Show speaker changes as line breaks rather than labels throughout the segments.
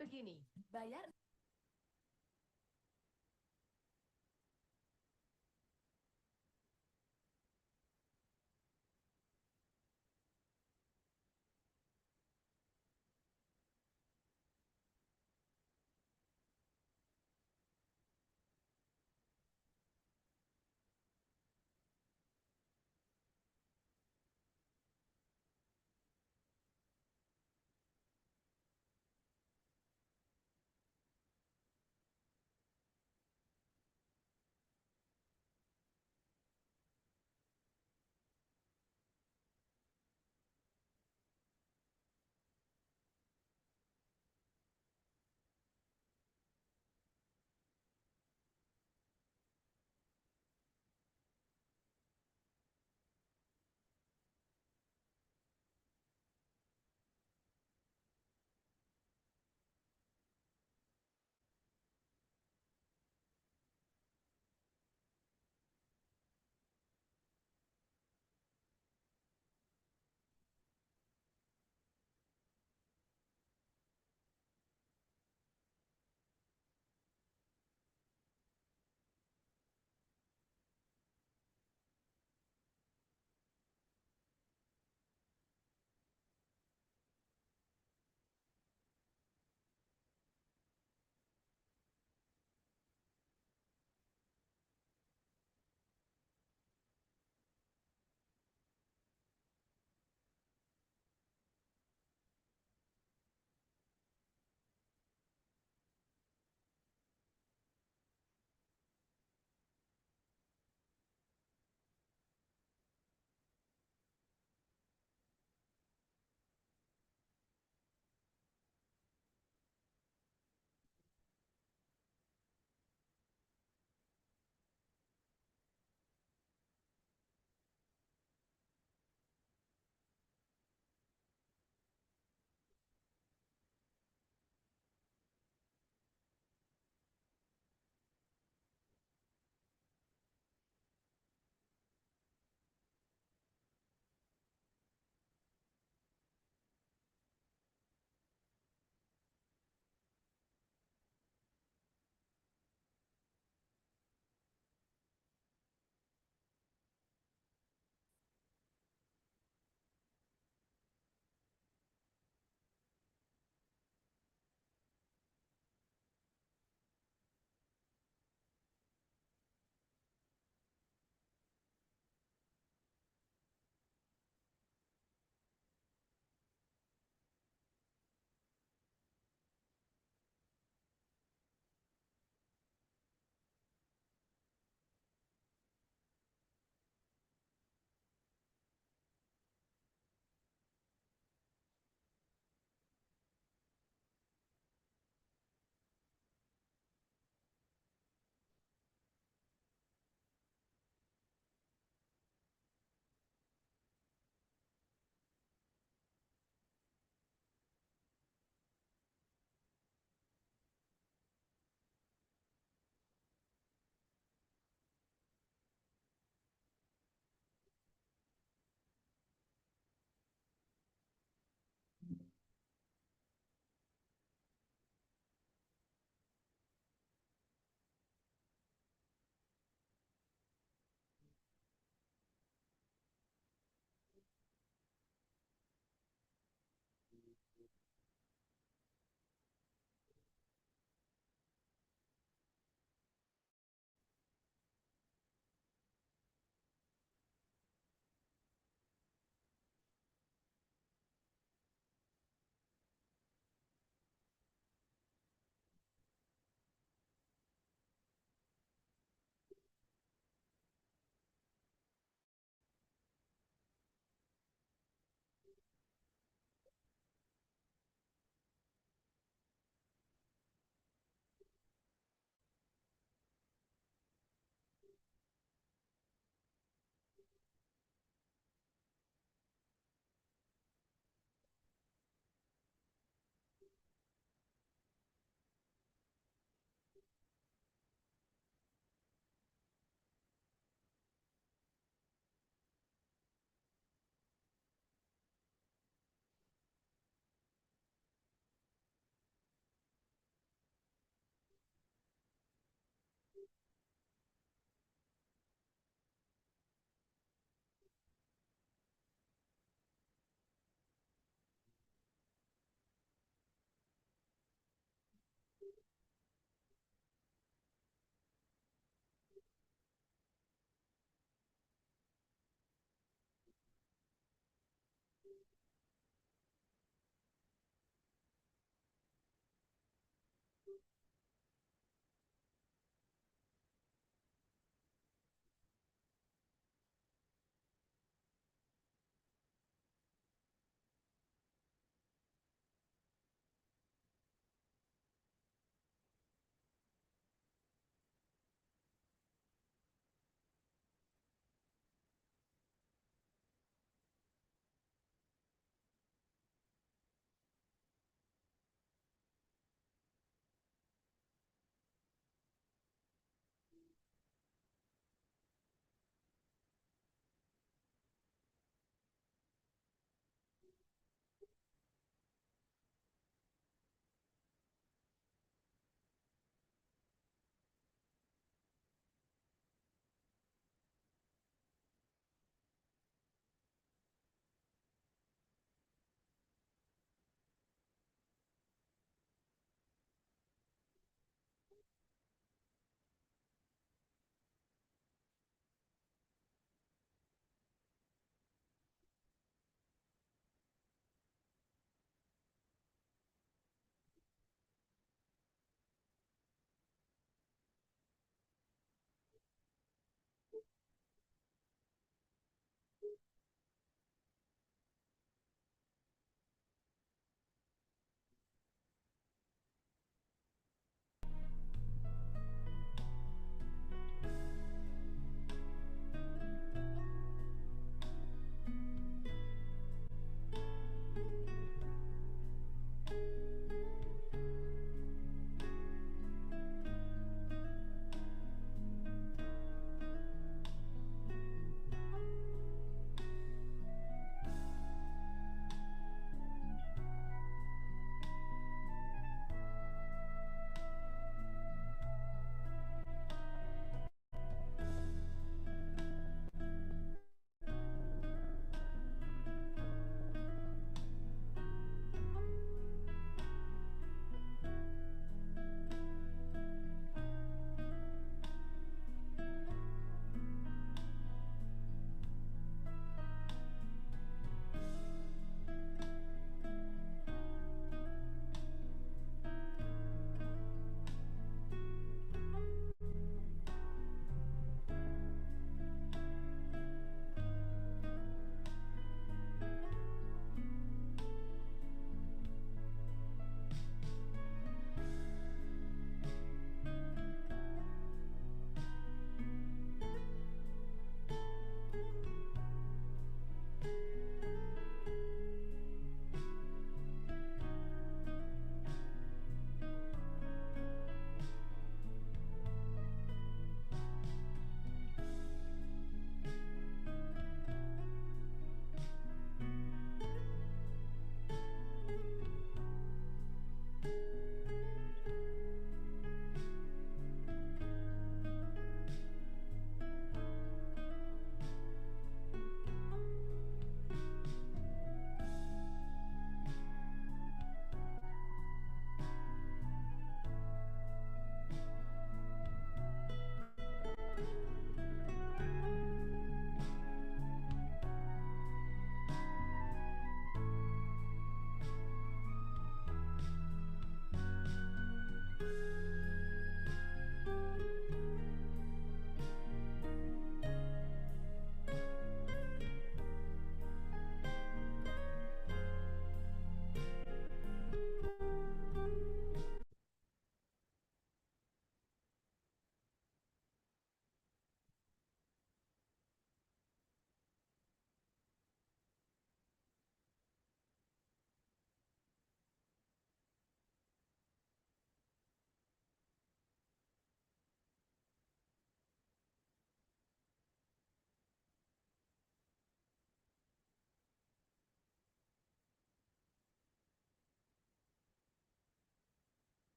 Begini, bayar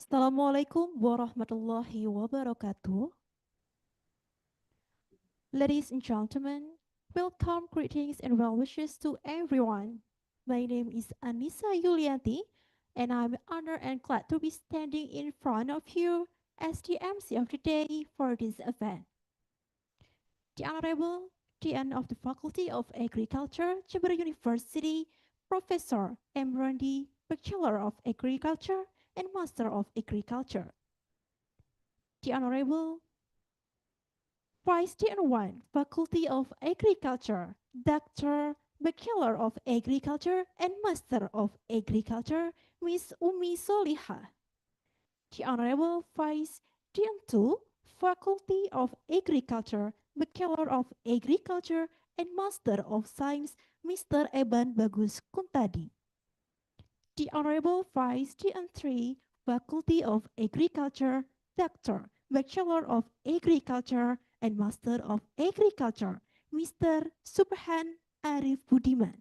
Assalamualaikum warahmatullahi wabarakatuh. Ladies and gentlemen, welcome, greetings, and well wishes to everyone. My name is Anissa Yulianti, and I'm honored and glad to be standing in front of you as the MC of the day for this event. The Honorable Dean of the Faculty of Agriculture, Jember University, Professor M. Randi, Bachelor of Agriculture and Master of Agriculture. The Honorable Vice Dean 1, Faculty of Agriculture, Dr. Bachelor of Agriculture and Master of Agriculture, Miss Umi Soliha. The Honorable Vice Dean 2, Faculty of Agriculture, Bachelor of Agriculture and Master of Science, Mr. Eban Bagus Kuntadi. The Honorable Vice Dean 3, Faculty of Agriculture, Doctor, Bachelor of Agriculture and Master of Agriculture, Mr. Subhan Arif Budiman.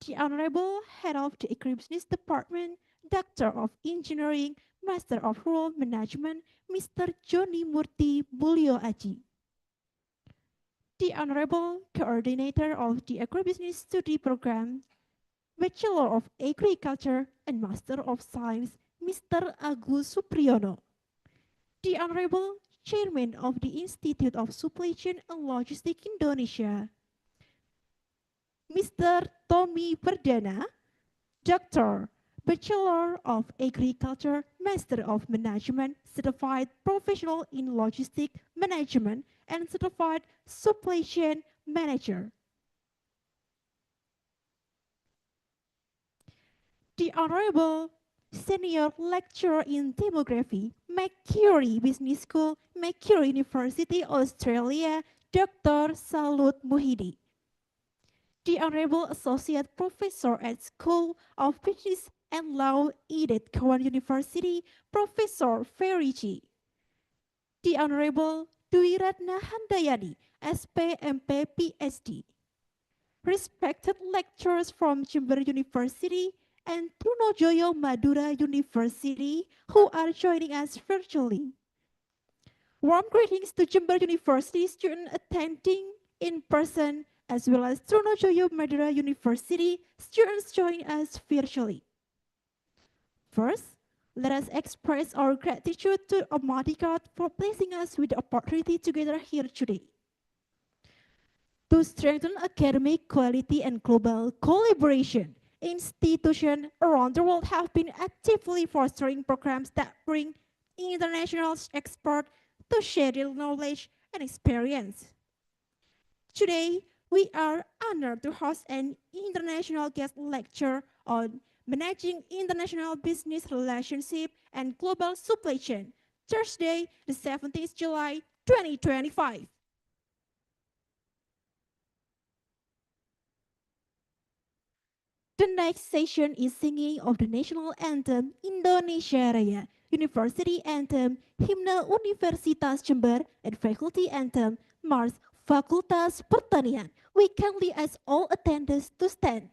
The Honorable Head of the Agribusiness Department, Doctor of Engineering, Master of Rural Management, Mr. Joni Murti Bulyo Aji. The Honorable Coordinator of the Agribusiness Study Program, Bachelor of Agriculture and Master of Science, Mr. Agus Supriyono. The Honorable Chairman of the Institute of Supply Chain and Logistics Indonesia, Mr. Tommy Perdana, Doctor, Bachelor of Agriculture, Master of Management, Certified Professional in Logistics Management, and Certified Supply Chain Manager. The Honorable Senior Lecturer in Demography, Macquarie Business School, Macquarie University, Australia, Dr. Salut Muhidi. The Honorable Associate Professor at School of Business and Law, Edith Cowan University, Professor Ferrici. The Honorable Dwi Ratna Handayani, SPMP PhD. Respected lecturers from Jember University and Trunojoyo Madura University who are joining us virtually. Warm greetings to Jember University students attending in person as well as Trunojoyo Madura University students joining us virtually. First, let us express our gratitude to Almighty God for placing us with the opportunity to gather here today. To strengthen academic quality and global collaboration, institutions around the world have been actively fostering programs that bring international experts to share their knowledge and experience. Today, we are honored to host an international guest lecture on managing international business relationship and global supply chain, Thursday, the 17th July, 2025. The next session is singing of the national anthem Indonesia Raya, University Anthem, Hymne Universitas Jember, and Faculty Anthem, Mars Fakultas Pertanian. We kindly ask all attendees to stand.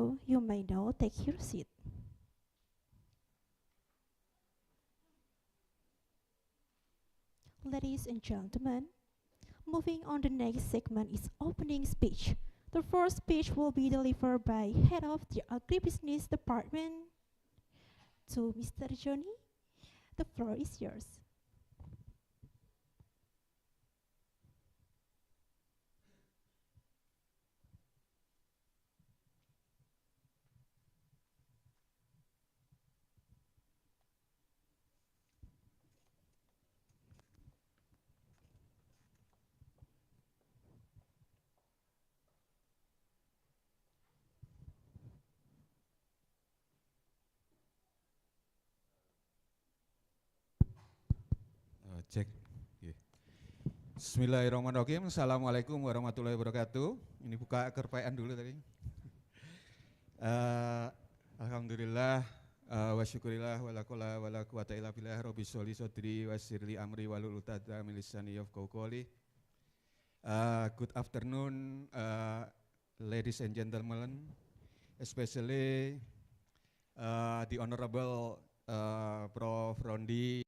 so you may now take your seat. Ladies and gentlemen, moving on, the next segment is opening speech. The first speech will be delivered by Head of the Agribusiness Department to Mr. Johnny. The floor is yours.
Cek. Oke. Bismillahirrahmanirrahim. Assalamualaikum warahmatullahi wabarakatuh. Ini buka kerpaian dulu tadi. Alhamdulillah wa syukurillah wa la quwwata wa la quwwata illa billah rabbi sholli sodri wa sirli amri wa lul uqdatam min lisani yafqahu qawli. Good afternoon, ladies and gentlemen, especially the Honorable Prof. Rondi,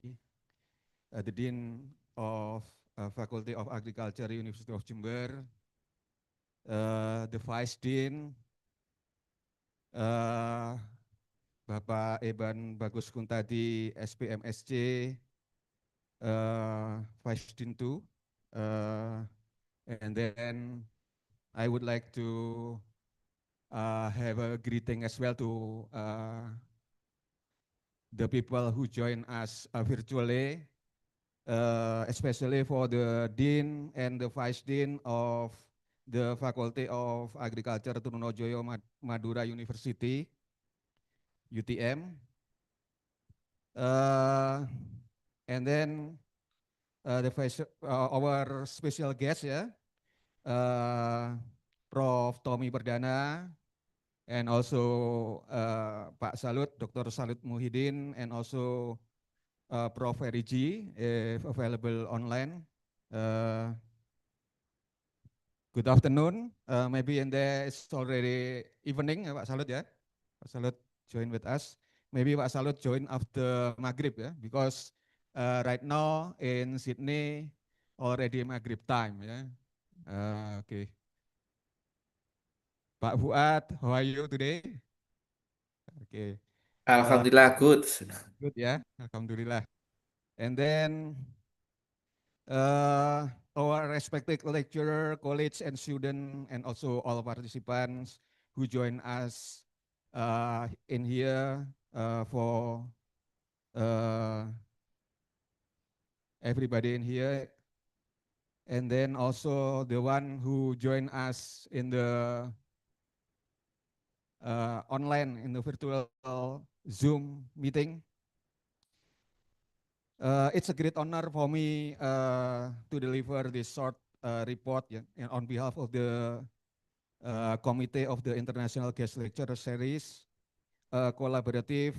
the Dean of Faculty of Agriculture, University of Jember, the Vice Dean, Bapak Eban Bagus Kuntadi, SPMSC, Vice Dean 2, and then I would like to have a greeting as well to the people who join us virtually, especially for the Dean and the Vice Dean of the Faculty of Agriculture Trunojoyo Madura University, UTM. And then our special guest, Prof. Tommy Perdana, and also Pak Salut, Dr. Salut Muhyiddin, and also Prof. Ferry G, if available online. Good afternoon. Maybe in there it's already evening, Pak Salut ya. Pak Salut join with us. Maybe Pak Salut join after Maghrib ya, because right now in Sydney already Maghrib time ya. Okay. Pak Fuad, how are you today? Okay.
Alhamdulillah good.
Good ya, Alhamdulillah. And then our respected lecturer, colleagues, and students, and also all participants who join us in here for everybody in here, and then also the one who join us in the online, in the virtual Zoom meeting. It's a great honor for me to deliver this short report on behalf of the Committee of the International Guest Lecture Series, collaborative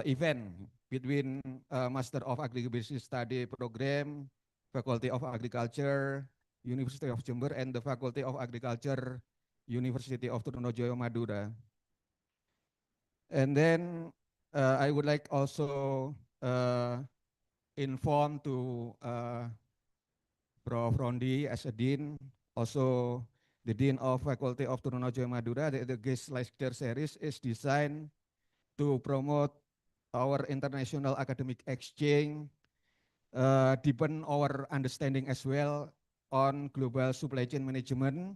event between Master of Agribusiness Study Program, Faculty of Agriculture, University of Jember, and the Faculty of Agriculture, University of Trunojoyo Madura. And then I would like also inform to Prof. Rondi as a Dean, also the Dean of Faculty of Trunojoyo Madura. The guest lecture series is designed to promote our international academic exchange, deepen our understanding as well on global supply chain management.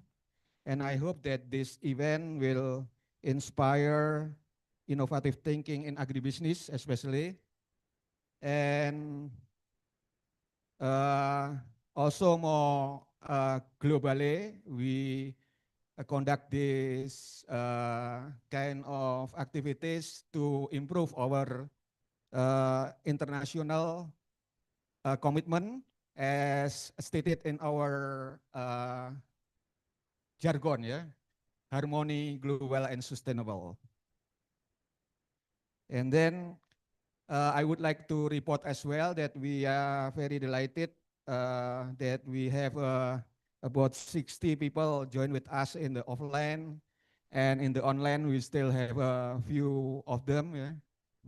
And I hope that this event will inspire innovative thinking in agribusiness especially, and also more globally, we conduct this kind of activities to improve our international commitment as stated in our jargon, harmony, global, and sustainable. And then I would like to report as well that we are very delighted that we have about 60 people join with us in the offline, And in the online, we still have a few of them, yeah,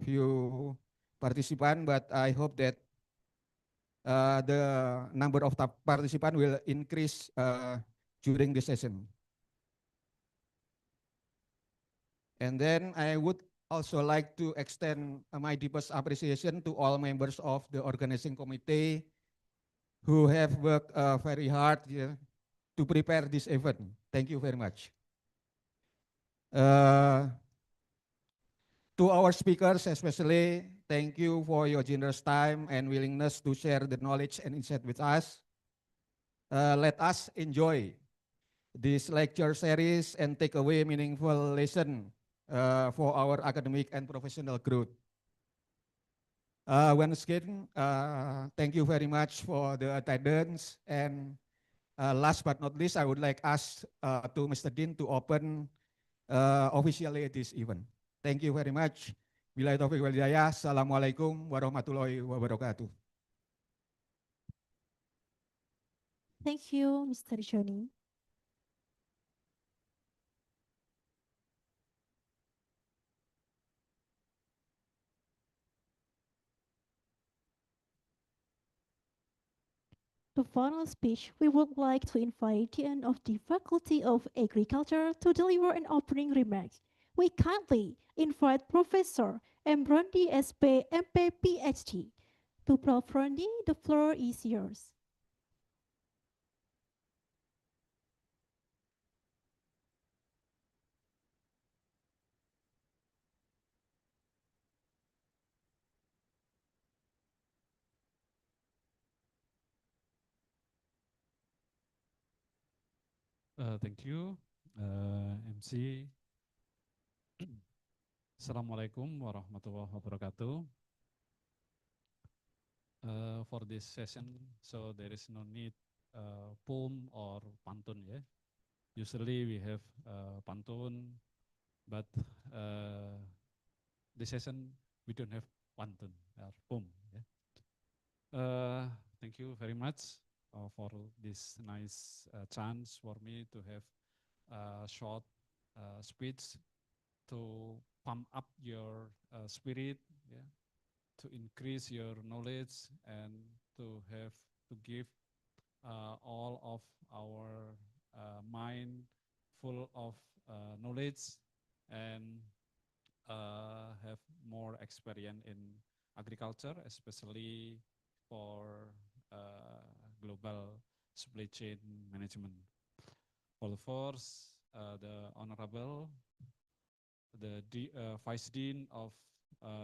few participants, but I hope that the number of participants will increase during the session. And then I would also like to extend my deepest appreciation to all members of the organizing committee who have worked very hard, yeah, to prepare this event. Thank you very much. Uh, to our speakers especially, thank you for your generous time and willingness to share the knowledge and insight with us. Let us enjoy this lecture series and take away meaningful lesson for our academic and professional growth. Once again, thank you very much for the attendance. And last but not least, I would like us to Mr. Dean to open officially this event. Thank you very much. Billahi taufiq wal hidayah. Assalamualaikum warahmatullahi wabarakatuh.
Thank you, Mr. Johnny. The final speech, we would like to invite Dean of the Faculty of Agriculture to deliver an opening remark. We kindly invite Professor Embrandi SP MP PhD. To Prof. Randi, the floor is yours.
Thank you, MC. Assalamualaikum warahmatullahi wabarakatuh. For this session, so there is no need poem or pantun. Yeah, usually we have pantun, but this session we don't have pantun or poem. Yeah. Thank you very much for this nice chance for me to have a short speech to pump up your spirit, yeah, to increase your knowledge and to have to give all of our mind full of knowledge and have more experience in agriculture, especially for global supply chain management. For the first, the Honorable, the Vice Dean of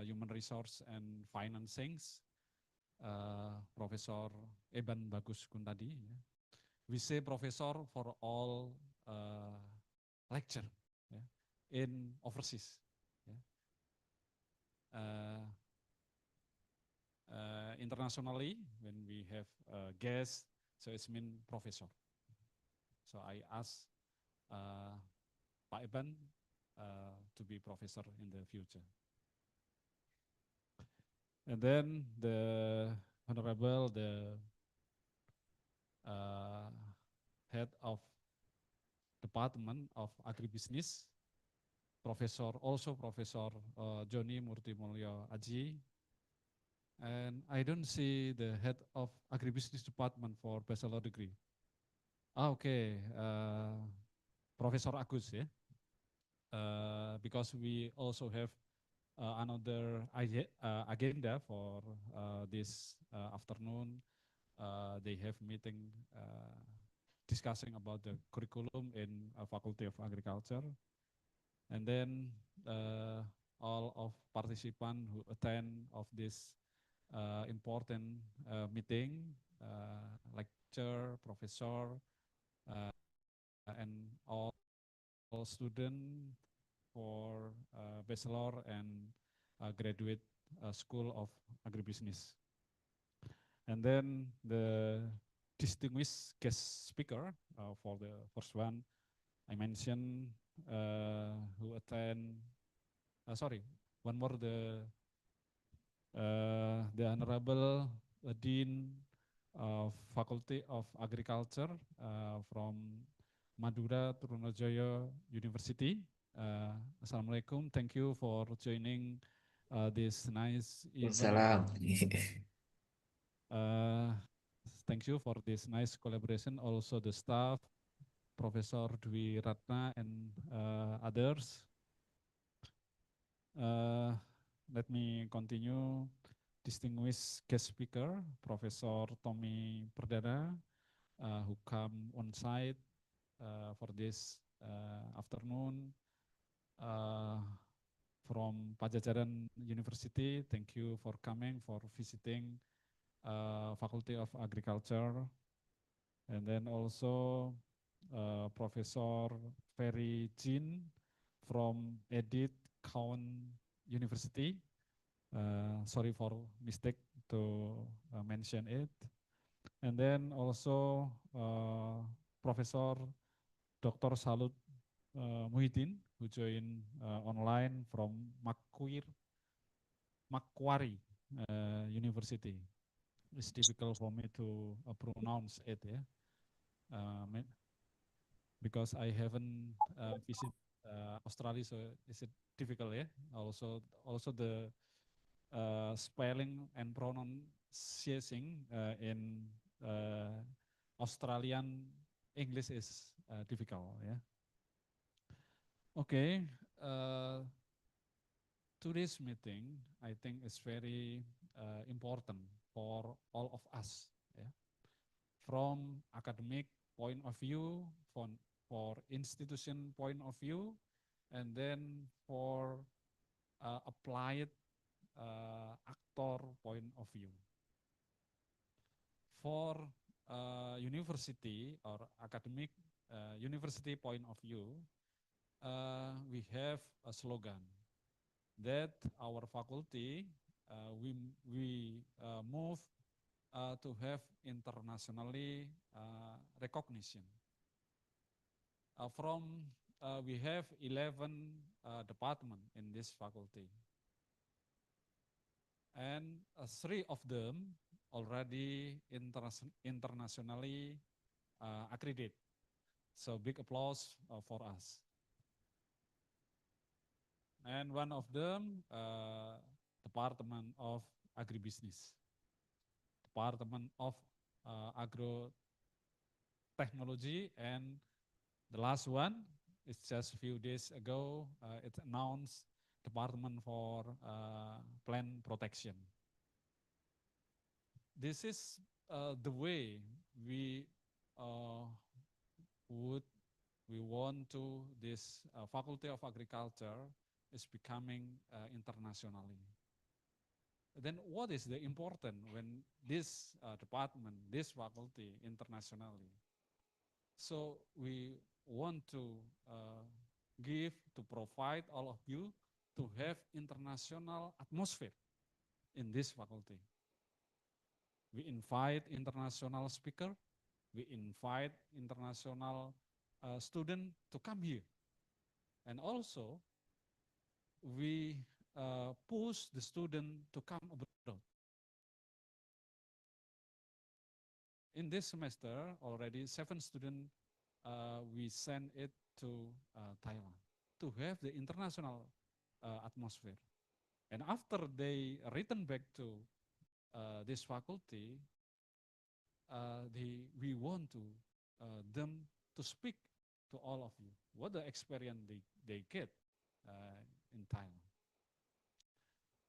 Human Resource and Financings, Professor Eban Bagus Kuntadi. Yeah. We say professor for all lecture, yeah, in overseas. Yeah. Internationally, when we have guests, so it's mean professor. So I ask Pak Eban to be professor in the future. And then the Honorable, the head of Department of Agribusiness, Professor Johnny Murtimulyo Aji. And I don't see the head of Agribusiness Department for bachelor degree. Okay, Professor Agus, yeah. Because we also have another agenda for this afternoon. They have meeting discussing about the curriculum in Faculty of Agriculture. And then all of participants who attend of this important meeting, lecture, professor, and all students for bachelor and graduate School of Agribusiness. And then the distinguished guest speaker for the first one, I mentioned who attend, sorry, one more, the Honorable Dean of Faculty of Agriculture from Madura Trunojoyo University. Assalamualaikum. Thank you for joining this nice event.
Salam.
Uh, Thank you for this nice collaboration. Also the staff, Professor Dwi Ratna and others. Let me continue. Distinguished guest speaker, Professor Tommy Perdana, who come on site for this afternoon from Pajajaran University. Thank you for coming, for visiting Faculty of Agriculture. And then also Professor Ferry Jin from Edith Cowan University. Sorry for mistake to mention it. And then also Professor Dr. Salut Muhyiddin, who joined online from Macquarie University. It's difficult for me to pronounce it, yeah, because I haven't visited Australia, so it's difficult, yeah. Also the spelling and pronunciation in Australian English is difficult, yeah. Okay, today's meeting I think is very important for all of us, yeah. From academic point of view, for institution point of view, and then for applied actor point of view. For university or academic university point of view, we have a slogan that our faculty we move to have internationally recognition. We have 11 departments in this faculty, and 3 of them already internationally accredited. So big applause for us. And one of them, Department of Agribusiness, Department of Agro Technology, and the last one is just a few days ago, it's announced Department for Plant Protection. This is the way we want to this Faculty of Agriculture is becoming internationally. Then what is the important when this department, this faculty internationally? So we want to provide all of you to have international atmosphere in this faculty. We invite international speaker, we invite international student to come here. And also, we push the student to come abroad. In this semester, already 7 students, we send it to Thailand to have the international atmosphere. And after they return back to this faculty, we want them to speak to all of you what the experience they get in Thailand,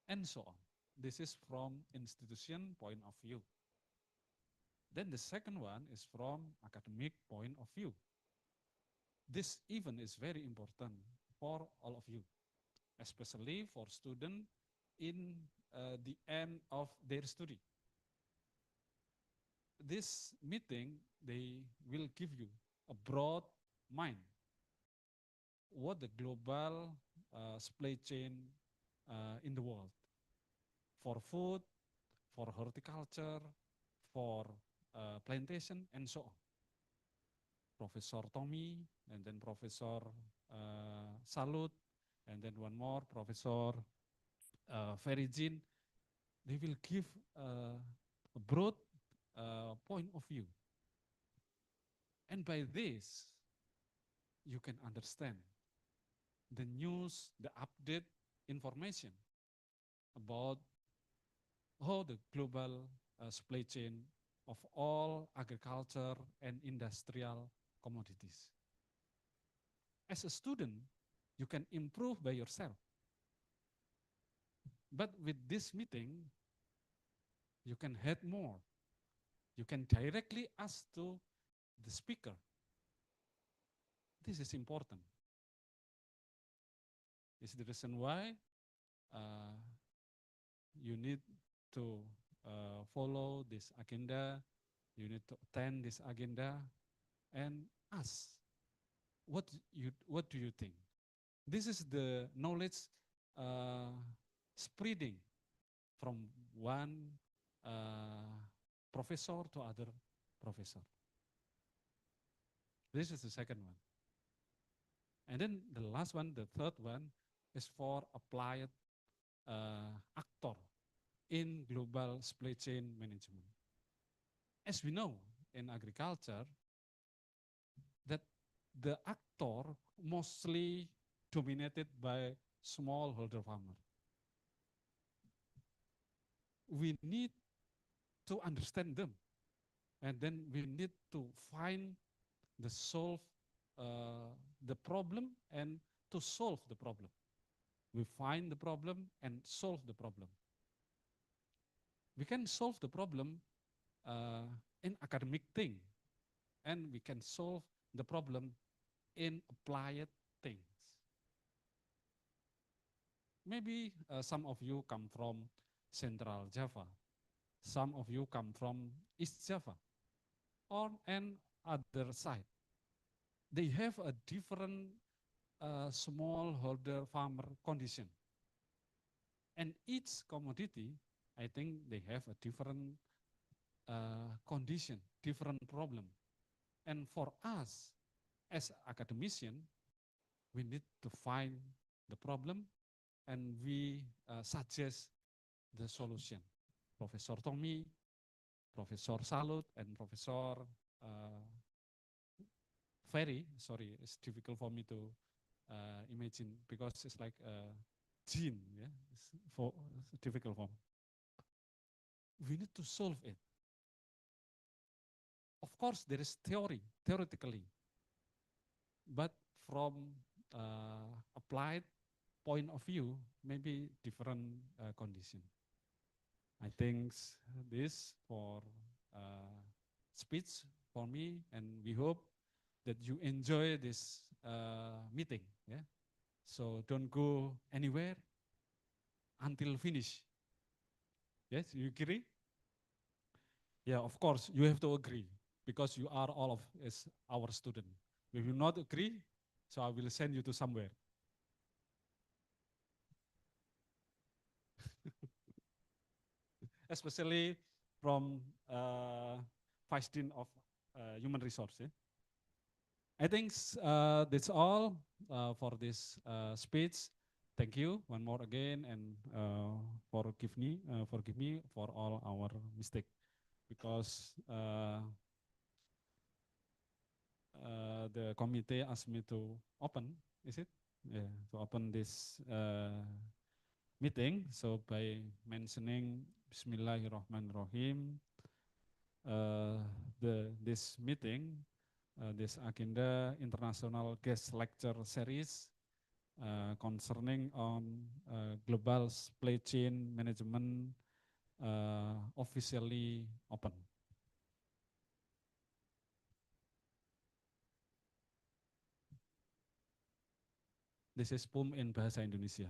and so on. This is from institution point of view. Then the second one is from academic point of view. This event is very important for all of you, especially for students in the end of their study. This meeting, they will give you a broad mind what the global supply chain in the world for food, for horticulture, for plantation, and so on. Professor Tommy, and then Professor Salut, and then one more, Professor Ferry Jin, they will give a broad point of view. And by this, you can understand the news, the update information about how the global supply chain of all agriculture and industrial commodities. As a student, you can improve by yourself. But with this meeting, you can add more. You can directly ask to the speaker. This is important. This is the reason why uh, you need to follow this agenda. You need to attend this agenda and ask, what do you think? This is the knowledge uh, spreading from one professor to other professor. This is the second one. And then the last one, the third one, is for applied actor in global supply chain management. As we know in agriculture, that the actor mostly dominated by smallholder farmer. We need to understand them, and then we need to find the solve the problem and to solve the problem. We find the problem and solve the problem. We can solve the problem in academic thing, and we can solve the problem in applied things. Maybe some of you come from Central Java, some of you come from East Java, or an other side. They have a different smallholder farmer condition. And each commodity, I think they have a different condition, different problem. And for us, as academician, we need to find the problem and we suggest the solution. Professor Tommy, Professor Salut, and Professor Ferry, sorry, it's difficult for me to imagine because it's like a gene, yeah, it's difficult for me. We need to solve it. Of course, there is theoretically, but from applied point of view, maybe different condition. I think this for speech for me, and we hope that you enjoy this meeting. Yeah, so don't go anywhere until finish. Yes, you agree? Yeah, of course, you have to agree because you are all of as our student. If you not agree, so I will send you to somewhere. Especially from Vice Dean of Human Resource. Yeah? I think that's all for this speech. Thank you one more again, and forgive me for all our mistake, because the committee asked me to open, is it? Yeah, to open this meeting. So by mentioning Bismillahirrahmanirrahim, this meeting, this agenda international guest lecture series concerning on global supply chain management officially open. This is PUM in Bahasa Indonesia.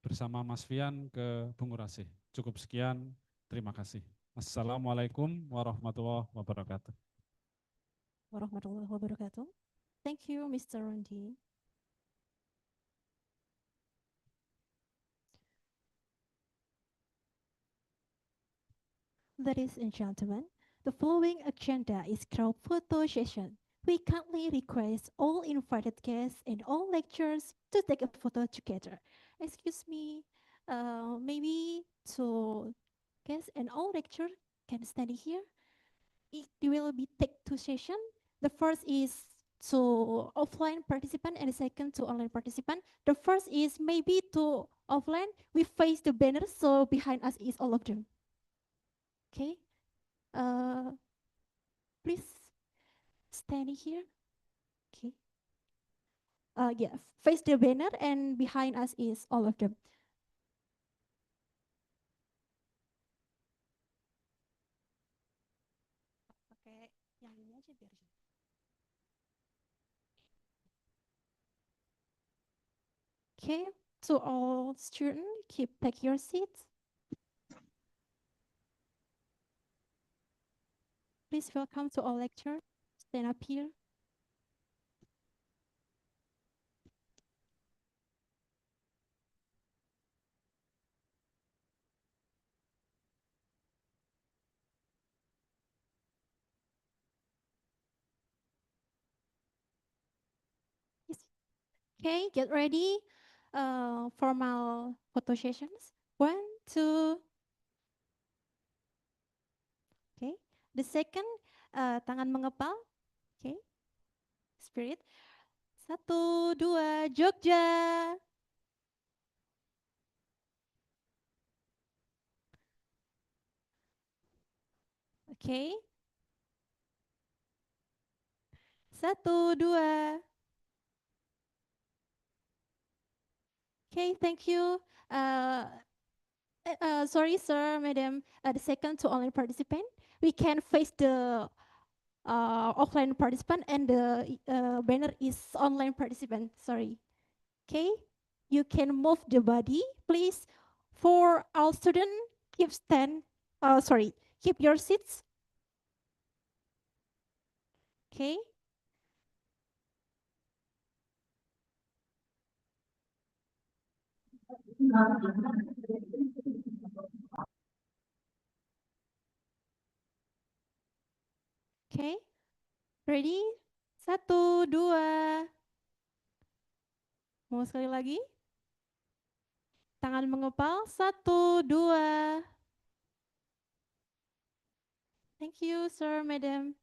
Bersama Mas Fian ke Bungurasih. Cukup sekian, terima kasih. Assalamualaikum warahmatullahi wabarakatuh.
Warahmatullahi wabarakatuh. Thank you, Mr. Randi. Ladies and gentlemen, the following agenda is crowd photo session. We kindly request all invited guests and all lecturers to take a photo together. Excuse me, maybe two guests and all lecturers can stand here. It will be take two sessions. The first is to offline participant and the second to online participant. The first is maybe to offline, we face the banner, so behind us is all of them. Okay, uh, please standing here. Okay, yeah, face the banner and behind us is all of them. Pakai yang ini aja biar. Okay, so all students, take your seats. Please welcome to all lecture. Stand up here. Yes. Okay, get ready. Formal photo sessions. 1, 2. Okay. The second, tangan mengepal. Okay. Spirit. 1, 2, Jogja. Okay. 1, 2. Okay, thank you. Sorry, sir, madam. The second to online participant, we can face the offline participant and the banner is online participant. Sorry. Okay, you can move the body, please. For all students, keep your seats. Okay. Okay, ready? 1, 2. Mau sekali lagi? Tangan mengepal. 1, 2. Thank you, sir, madam.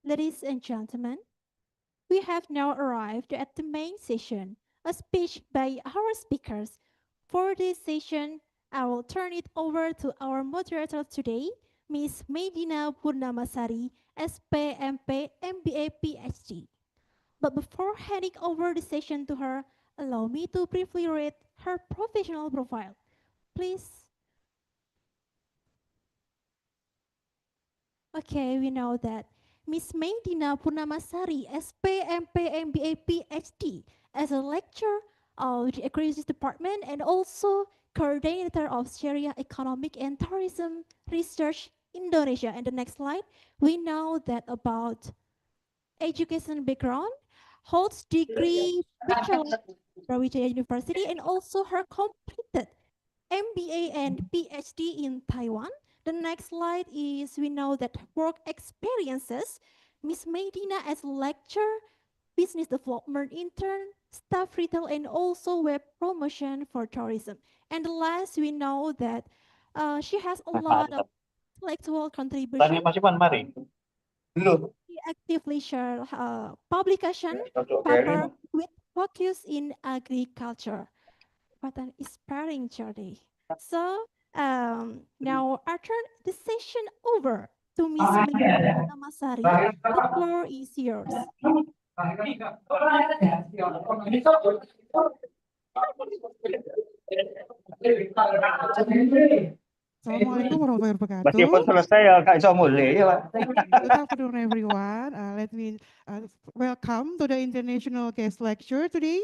Ladies and gentlemen, we have now arrived at the main session, a speech by our speakers. For this session, I will turn it over to our moderator today, Miss Medina Purnamasari, SPMP MBA PhD. But before handing over the session to her, allow me to briefly read her professional profile. Please. Okay, we know that Miss Medina Purnamasari, SPMP MBA PhD, as a lecturer of the Economics Department and also coordinator of Sharia Economic and Tourism Research Indonesia. And the next slide, we know that about education background, holds degree bachelor from Brawijaya University, and also her completed MBA and PhD in Taiwan. The next slide is we know that work experiences. Miss Medina as lecturer, business development intern, staff retail, and also web promotion for tourism. And the last, we know that she has a lot of intellectual contribution. She actively share publication paper with focus in agriculture. What an inspiring journey. So now I turn the session over to Miss Medina Masari. The floor is yours.
Assalamualaikum warahmatullahi wabarakatuh.
Meskipun selesai ya Kak Iso mulai ya Pak.
Good afternoon, everyone. Let me welcome to the international guest lecture today.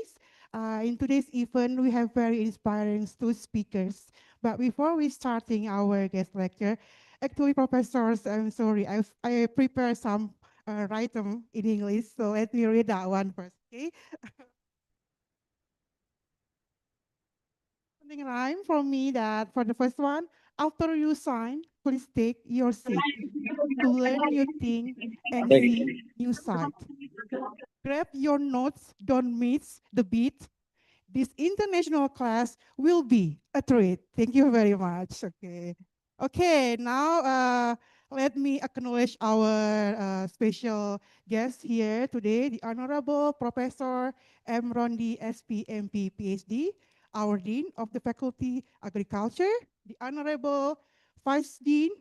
In today's event, we have very inspiring two speakers. But before we starting our guest lecture, actually, professors, I'm sorry, I prepared some item in English, so let me read that one first, okay? Something rhyme for me that for the first one, after you sign, please take your seat to learn new thing and see new sight. Grab your notes, don't miss the beat. This international class will be a treat. Thank you very much. Okay. Okay, now let me acknowledge our special guest here today, the Honorable Professor M. Rondi, SPMP, PhD, our Dean of the Faculty Agriculture, the Honorable Vice Dean,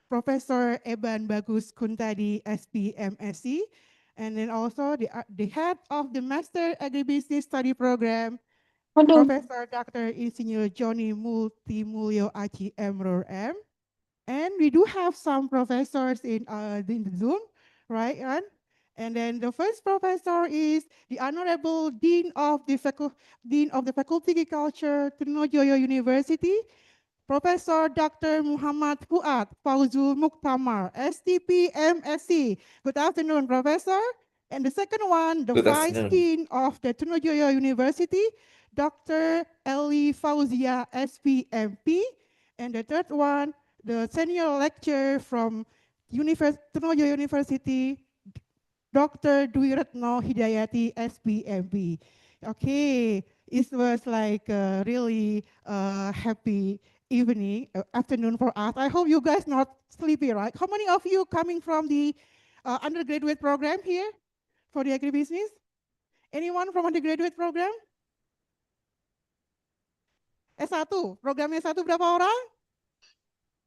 Professor Eban Bagus Kuntadi, SPMSC, and then also the head of the Master Agribusiness Study Program, Professor Dr. Insinyur Johnny Multimulyo Aci Emror M. And we do have some professors in the Zoom, right? And then the first professor is the Honorable Dean of the Faculty of Agriculture, Trunojoyo University, Professor Dr. Muhammad Fuad Fauzul Muktamar, STP MSc. Good afternoon, Professor. And the second one, the
Good
Vice
afternoon.
Dean of the Trunojoyo University, Dr. Eli Fauzia, SPMP. And the third one, the senior lecturer from Trunojoyo University, Dr. Dwi Retno Hidayati, SPMP. Okay, it was like a really happy afternoon for us. I hope you guys not sleepy, right? How many of you coming from the undergraduate program here for the agribusiness? Anyone from undergraduate program? S1, program S1 berapa orang?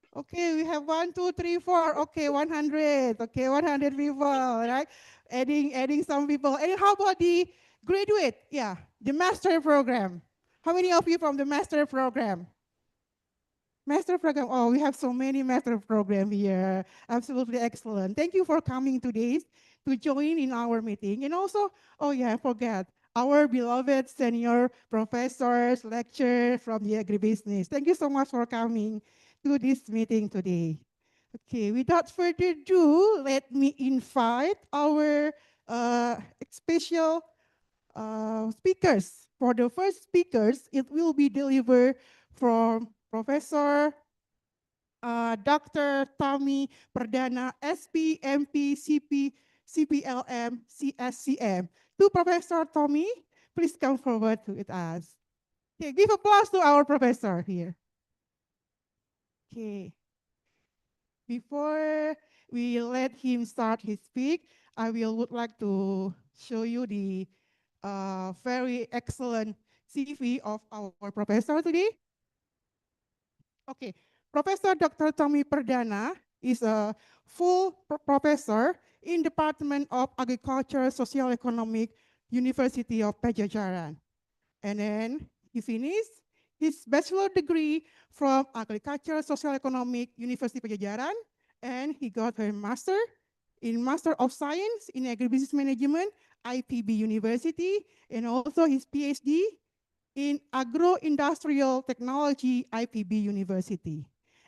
Okay, we have 1, 2, 3, 4. Okay, 100. Okay, 100 people, right? Adding some people. And how about the graduate? Yeah, the master program. How many of you from the master program? Master program. Oh, we have so many master program here. Absolutely excellent. Thank you for coming today to join in our meeting. And also, oh yeah, I forgot our beloved senior professors, lecturers from the agribusiness. Thank you so much for coming to this meeting today. Okay, without further ado, let me invite our special speakers. For the first speakers, it will be delivered from Professor Dr. Tommy Perdana, SPMP, CPLM, CSCM. To Professor Tommy, please come forward with us. Okay, give applause to our professor here. Okay. Before we let him start his speak, would like to show you the very excellent CV of our professor today. Okay, Professor Dr. Tommy Perdana is a full professor in Department of Agriculture, Social Economic, University of Pajajaran. And then he finished his bachelor degree from Agriculture, Social Economic, University Pajajaran, and he got her master in Master of Science in Agribusiness Management, IPB University, and also his PhD in Agro-Industrial Technology, IPB University.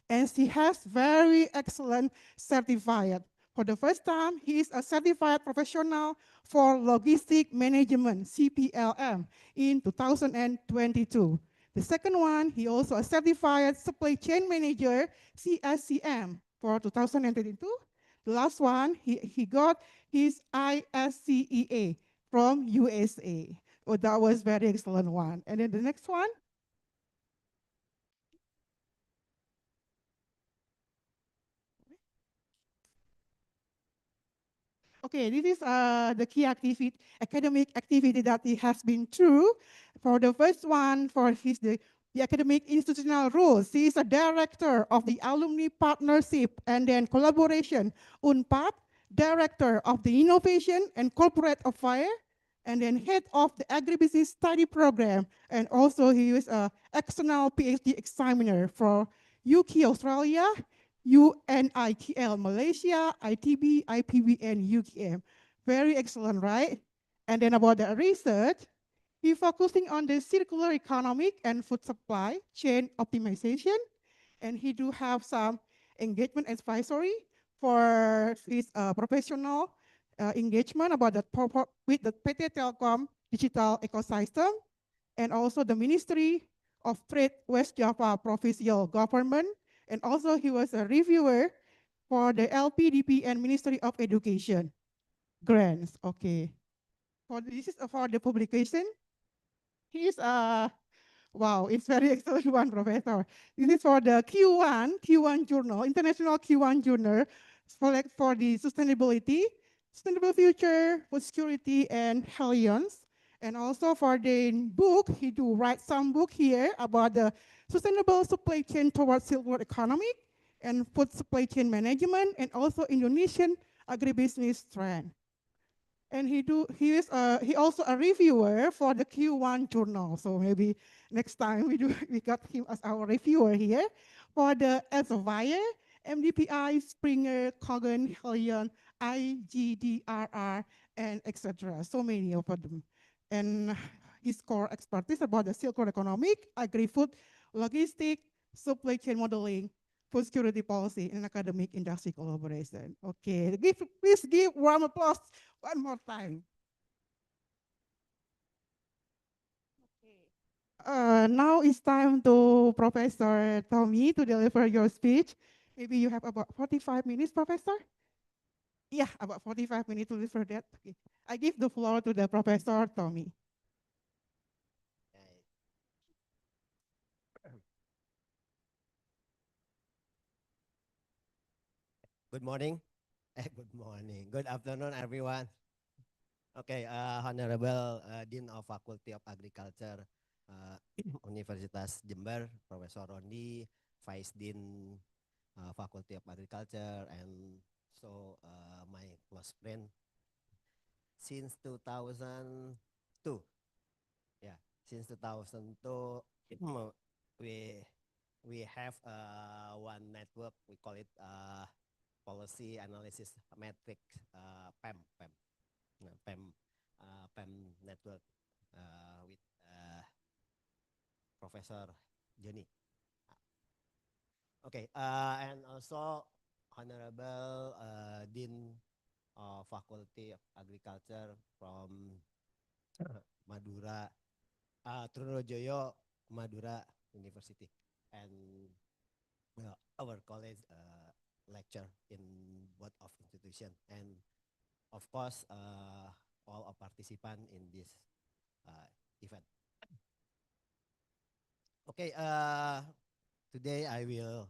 And she has very excellent certificate. For the first time, he is a certified professional for logistic management, CPLM, in 2022. The second one, he also a certified supply chain manager, CSCM, for 2022. The last one, he got his ISCEA from USA. Oh, that was very excellent one. And then the next one. Okay, this is the key academic activity that he has been through. For the first one, for the academic institutional rules, he is a director of the Alumni Partnership and then Collaboration, UNPAD, director of the Innovation and Corporate Affairs, and then head of the Agribusiness Study Program, and also he is an external PhD examiner for UK Australia, UNITL Malaysia, ITB, IPB, and UKM. Very excellent, right? And then about the research, he focusing on the circular economic and food supply chain optimization, and he do have some engagement advisory for his professional engagement about with the PT Telkom digital ecosystem, and also the Ministry of Trade West Java Provincial Government, and also he was a reviewer for the LPDP and Ministry of Education grants. Okay, this is for the publication. He is wow, it's very excellent one, Professor. This is for the Q1 journal, International Q1 journal, select for the sustainability, sustainable future, food security, and Hellions. And also for the book, he do write some book here about the sustainable supply chain towards circular economy and food supply chain management, and also Indonesian agribusiness trend. And he also a reviewer for the Q1 journal. So maybe next time we got him as our reviewer here for the Elsevier, MDPI, Springer, Kogan, Helion, IGDRR, and etc. So many of them. And his core expertise about the circular economic, agri-food, logistic, supply chain modeling, food security policy, and academic industry collaboration. Okay, please give warm applause one more time. Now it's time to Professor Tommy to deliver your speech. Maybe you have about 45 minutes, Professor? Yeah, about 45 minutes to deliver that. Okay. I give the floor to the Professor Tommy.
Good morning. Good morning. Good afternoon, everyone. Okay, Honorable Dean of Faculty of Agriculture, Universitas Jember, Professor Rondi, Vice Dean Faculty of Agriculture, and so my close friend since 2002. Yeah, since 2002, we have one network. We call it Policy Analysis Metric, PEM. PEM network with Professor Johnny. Okay, and also Honorable Dean of Faculty of Agriculture from Madura, Trunojoyo Madura University, and our college lecture in both of institution, and of course all of participants in this event. Okay, today I will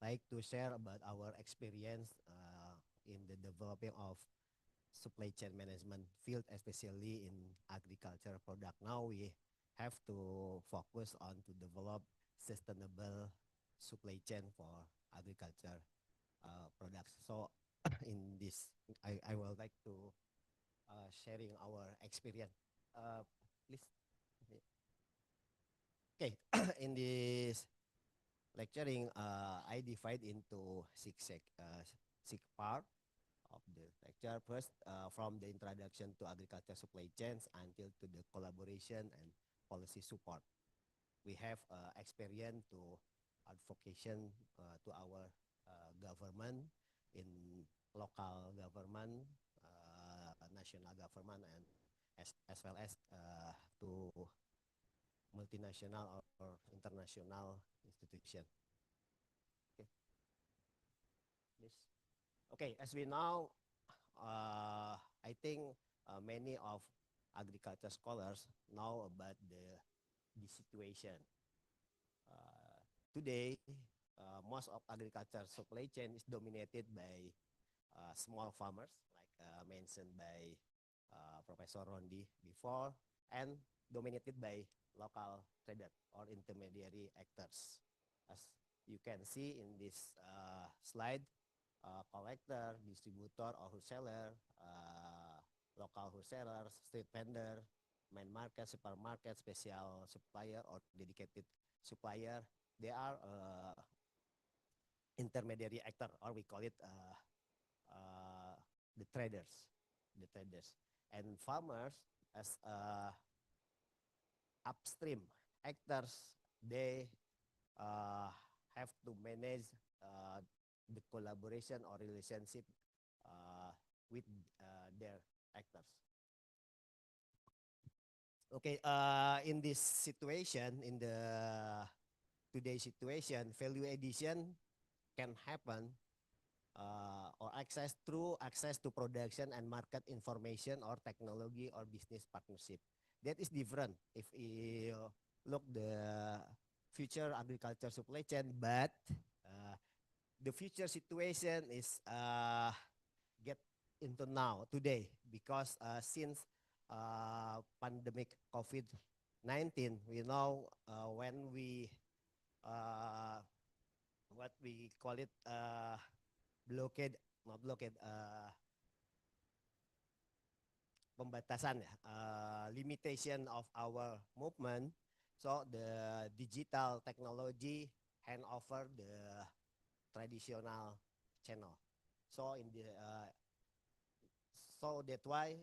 like to share about our experience in the developing of supply chain management field, especially in agriculture product. Now we have to focus on to develop sustainable supply chain for agriculture products. So in this, I would like to sharing our experience. Please. Okay, in this lecturing, I divide into six part of the lecture. First, from the introduction to agriculture supply chains until to the collaboration and policy support. We have experience to advocation to our government in local government, national government, and as well as to multinational or international institution. Okay. Please. Okay, as we know, I think many of agriculture scholars know about the situation. Today, most of agriculture supply chain is dominated by small farmers, like mentioned by Professor Rondi before, and dominated by local trader or intermediary actors. As you can see in this slide, collector, distributor or wholesaler, local wholesalers, street vendor, main market, supermarket, special supplier or dedicated supplier, they are intermediary actor, or we call it the traders. And farmers as upstream actors, they have to manage the collaboration or relationship with their actors. Okay, in this situation, in the today's situation, value addition can happen or access through access to production and market information or technology or business partnership. That is different if you look the future agriculture supply chain, but the future situation is get into now today because since pandemic COVID-19, we know when we what we call it blockade, not blockade, pembatasan ya, limitation of our movement. So the digital technology hand over the traditional channel. So in the so that's why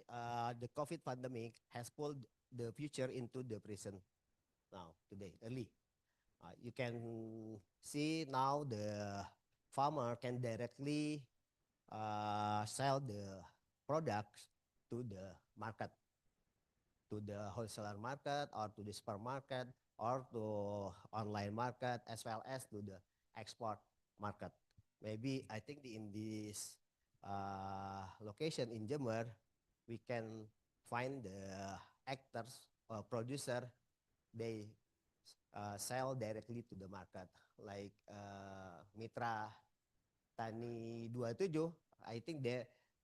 the COVID pandemic has pulled the future into the present now today early. You can see now the farmer can directly sell the products to the market, to the wholesaler market or to the supermarket or to online market as well as to the export market. Maybe I think in this location in Jember, we can find the actors or producer, they sell directly to the market like Mitra Tani 27. I think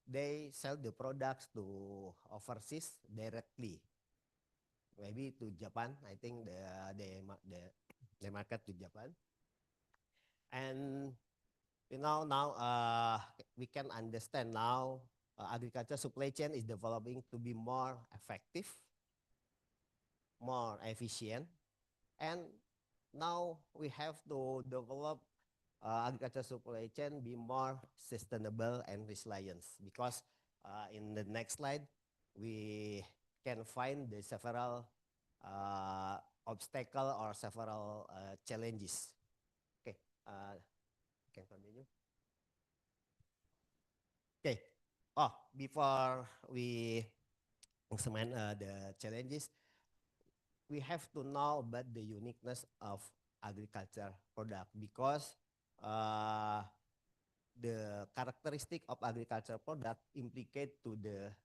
they sell the products to overseas directly, maybe to Japan. I think they market to Japan. And you know now we can understand now agriculture supply chain is developing to be more effective, more efficient, and now we have to develop agriculture supply chain be more sustainable and resilient because in the next slide we can find the several obstacle or several challenges. Okay, can continue. Okay. Oh, before we examine the challenges, we have to know about the uniqueness of agriculture product because the characteristic of agriculture product implicate to the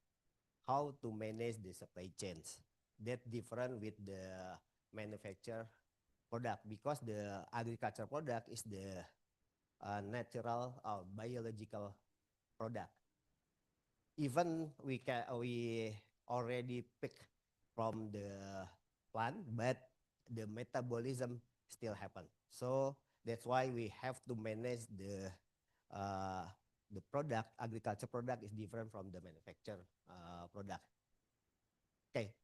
how to manage the supply chains. That different with the manufacture product because the agriculture product is the natural or biological product. Even we already pick from the plant, but the metabolism still happen. So that's why we have to manage the product. Agriculture product is different from the manufactured product. Okay,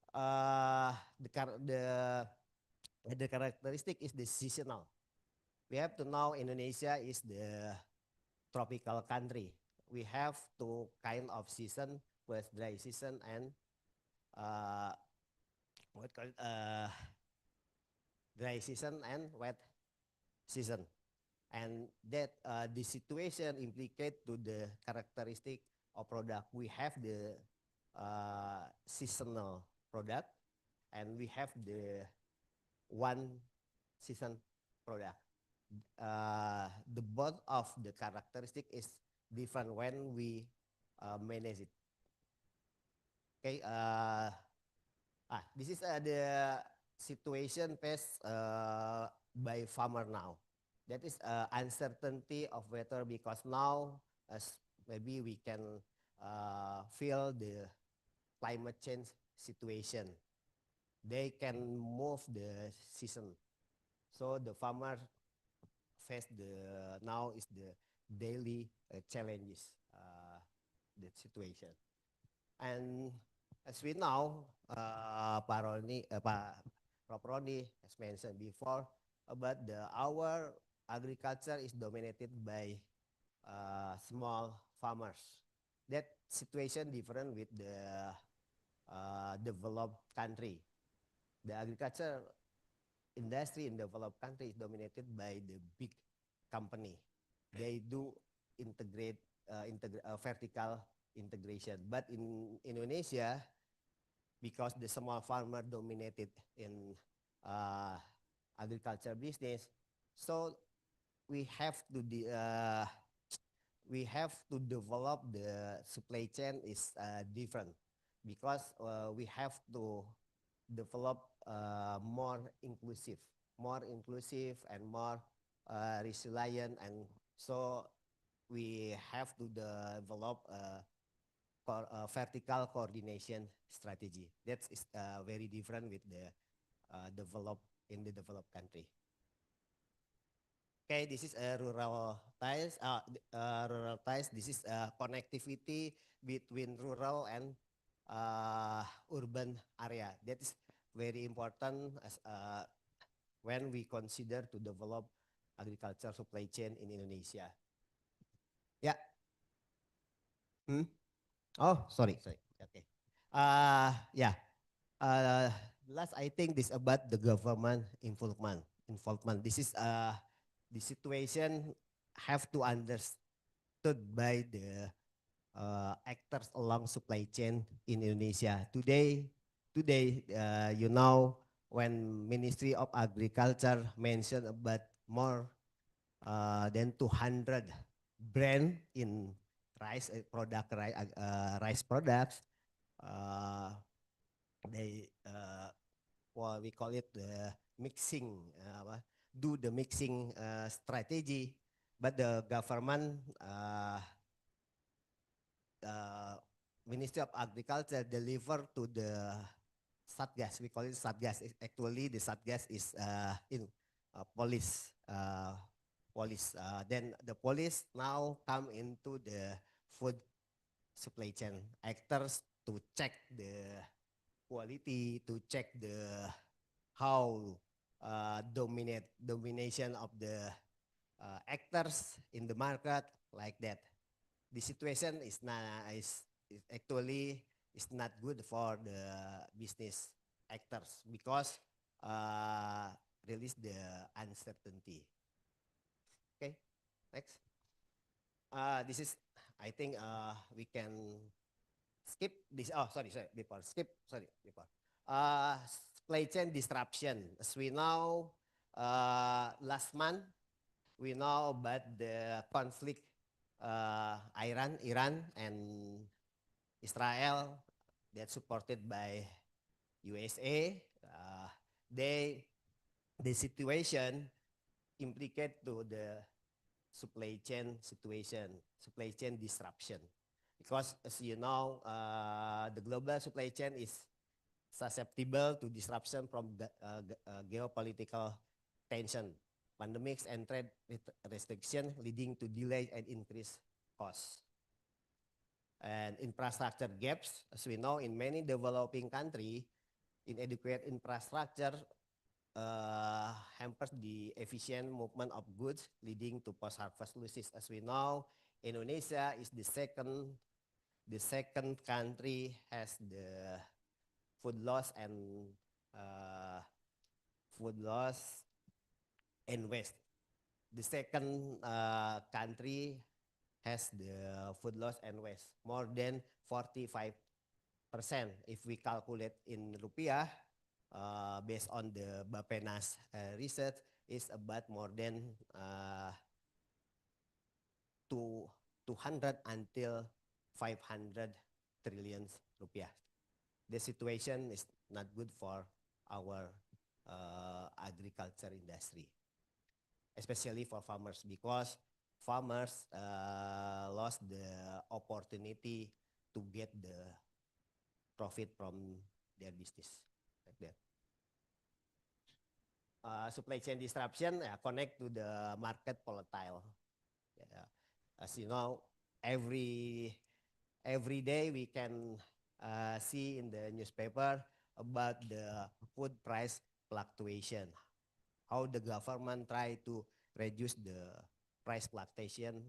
the characteristic is the seasonal. We have to know Indonesia is the tropical country. We have two kind of season, with dry season and what called dry season and wet season, and that the situation implicate to the characteristic of product. We have the seasonal product, and we have the one season product. The both of the characteristic is different when we manage it. Okay, this is the situation faced by farmer now. That is uncertainty of weather because now as maybe we can feel the climate change situation. They can move the season. So the farmer face the now is the daily challenges, the situation. And as we know, Pak Roni has mentioned before about our agriculture is dominated by small farmers. That situation different with the developed country. The agriculture industry in developed country is dominated by the big company. They do integrate vertical integration. But in Indonesia, because the small farmer dominated in agriculture business. So we have to we have to develop the supply chain is different because we have to develop more inclusive and more resilient, and so we have to develop vertical coordination strategy. That is very different with the developed country. Okay, this is a rural ties. Rural ties. This is connectivity between rural and urban area. That is very important as when we consider to develop agriculture supply chain in Indonesia. Yeah. Oh, sorry. Okay. Yeah. Last, I think this about the government involvement. This is the situation have to understood by the actors along supply chain in Indonesia. Today, you know, when Ministry of Agriculture mentioned about more than 200 brand in rice rice products, they well, we call it the mixing, do the mixing strategy, but the government Ministry of Agriculture deliver to the Satgas. We call it Satgas. Actually, the Satgas is in police. Then the police now come into the food supply chain actors to check the quality, to check the how domination of the actors in the market, like that. The situation is actually not good for the business actors because release the uncertainty. Okay, next. This is, I think we can skip this. Oh, sorry, before. Supply chain disruption. As we know, last month, we know about the conflict Iran and Israel that supported by USA. The situation implicate to the supply chain disruption. Because as you know, the global supply chain is susceptible to disruption from geopolitical tension, pandemics, and trade restriction, leading to delay and increased costs. And infrastructure gaps, as we know, in many developing countries, inadequate infrastructure hampers the efficient movement of goods, leading to post-harvest losses. As we know, Indonesia is the second country has the food loss and waste. The second country has the food loss and waste, more than 45%. If we calculate in rupiah, based on the Bapenas research, is about more than 200 until 500 trillion rupiah. The situation is not good for our agriculture industry, especially for farmers, because farmers lost the opportunity to get the profit from their business, like that. Supply chain disruption connect to the market volatile. As you know, every day we can see in the newspaper about the food price fluctuation, how the government try to reduce the price fluctuation.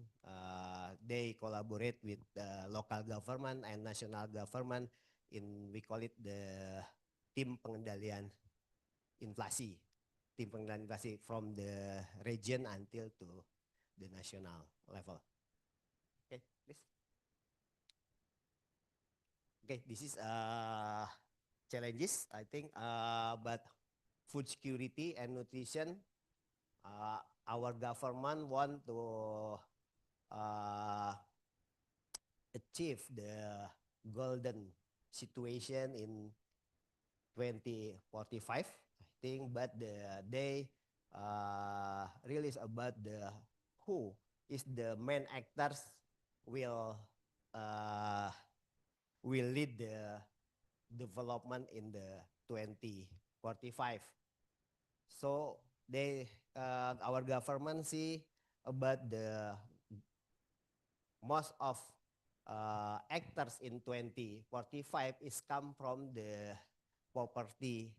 They collaborate with the local government and national government we call it the tim pengendalian inflasi, from the region until to the national level. Okay, please. Okay, this is challenges, I think, but food security and nutrition, our government want to uh, achieve the golden situation in 2045, I think, but they release about the who is the main actors will uh, will lead the development in the 2045. So our government see about the most of actors in 2045 is come poverty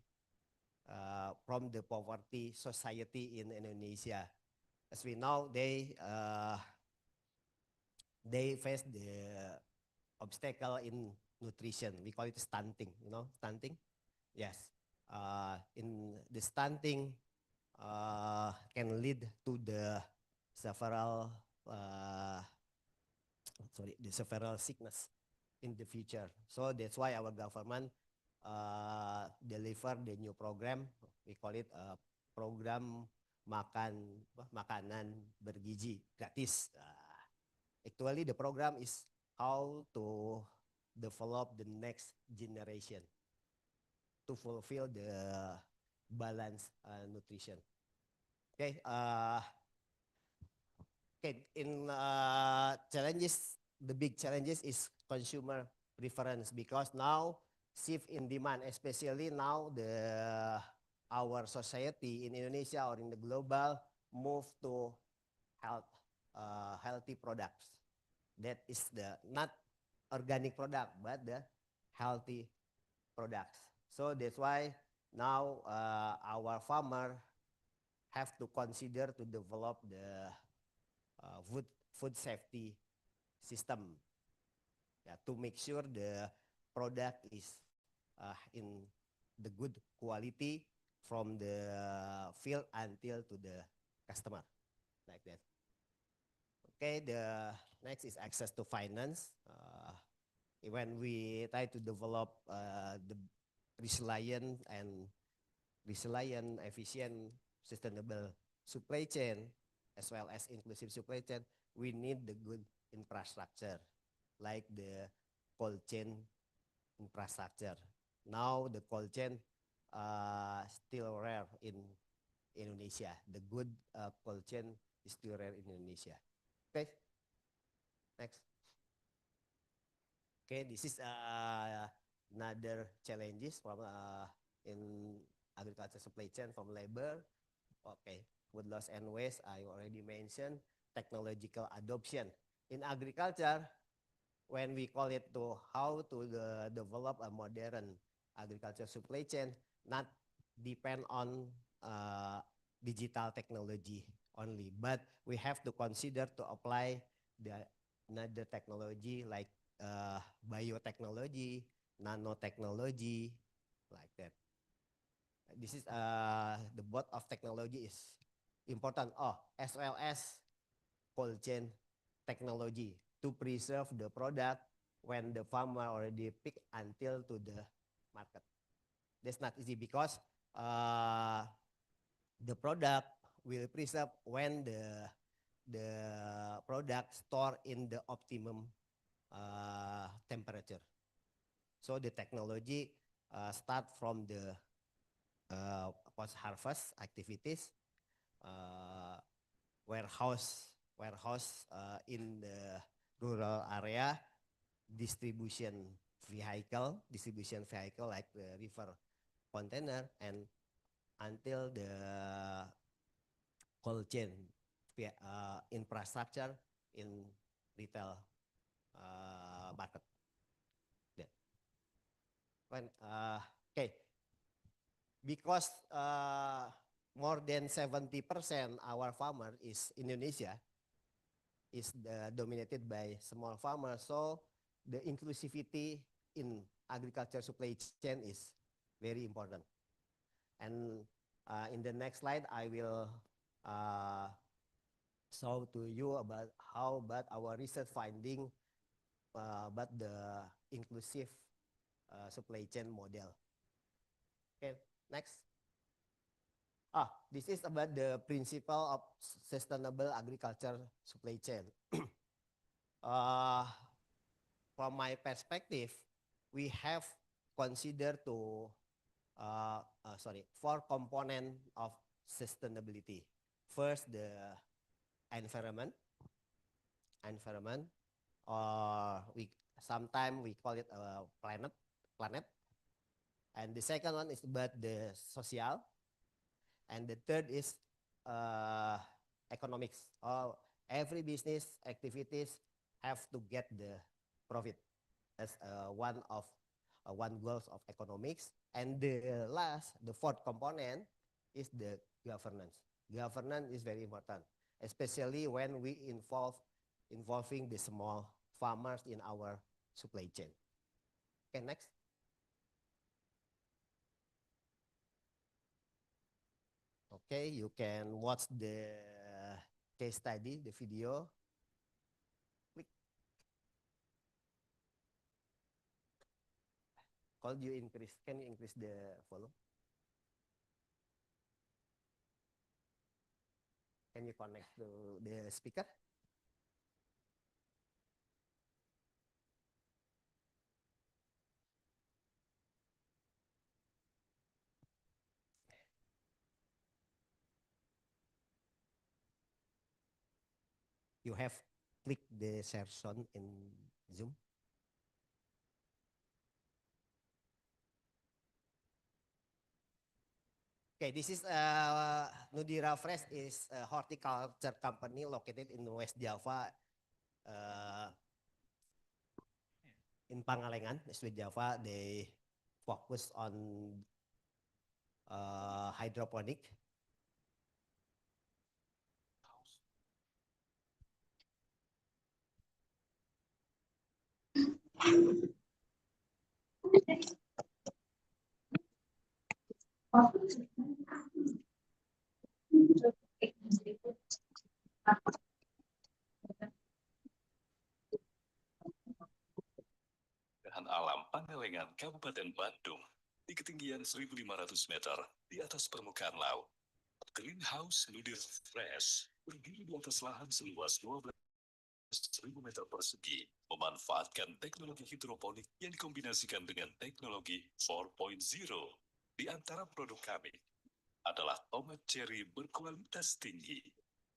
from the poverty society in Indonesia. As we know, they face the obstacle in nutrition. We call it stunting. You know, stunting. Yes. In the stunting can lead to the several the several sickness in the future. So that's why our government deliver the new program. We call it program makanan bergizi gratis. Actually, the program is how to develop the next generation to fulfill the balanced nutrition. Okay. Okay. In challenges, the big challenges is consumer preference because now shift in demand, especially now our society in Indonesia or in the global move to healthy products. That is the not organic product but the healthy products. So that's why now our farmer have to consider to develop the food safety system, to make sure the product is in the good quality from the field until to the customer, like that. Okay, the next is access to finance. When we try to develop the resilient, efficient, sustainable supply chain, as well as inclusive supply chain, we need the good infrastructure, like the cold chain infrastructure. Now the cold chain still rare in Indonesia. The good cold chain is still rare in Indonesia. Okay, next. Okay, this is another challenges from in agriculture supply chain from labor. Okay, food loss and waste, I already mentioned. Technological adoption. In agriculture, when we call it to how to develop a modern agriculture supply chain, not depend on digital technology only, but we have to consider to apply another technology like biotechnology, nanotechnology, like that. This is the both of technology is important. As well as cold chain technology to preserve the product when the farmer already pick until to the market. That's not easy because the product will preserve when the product store in the optimum temperature. So the technology start from the post-harvest activities, warehouse in the rural area, distribution vehicle like the river container, and until the cold chain infrastructure in retail market. Yeah. Okay, because more than 70% our farmer is Indonesia is dominated by small farmers, so the inclusivity in agriculture supply chain is very important. And in the next slide, I will show to you about how about our research finding about the inclusive supply chain model. Okay, next. This is about the principle of sustainable agriculture supply chain. From my perspective, we have considered four component of sustainability. First, the environment, or sometimes we call it a planet. And the second one is about the social, and the third is economics. Every business activities have to get the profit. That's one goals of economics. And the fourth component is the governance. Governance is very important, especially when we involving the small farmers in our supply chain. Okay, next. Okay, you can watch the case study, the video. Click. Can you increase the volume? Can you connect to the speaker? You have clicked the share zone in Zoom. Okay, this is Nudira Fresh is a horticulture company located in West Java, in Pangalengan, West Java. They focus on hydroponic.
Alam Pangalengan, Kabupaten Bandung, di ketinggian 1.500 meter di atas permukaan laut. Greenhouse Nudira Fresh berdiri di atas lahan seluas 12.000 meter persegi, memanfaatkan teknologi hidroponik yang dikombinasikan dengan teknologi 4.0. Di antara produk kami adalah tomat cherry berkualitas tinggi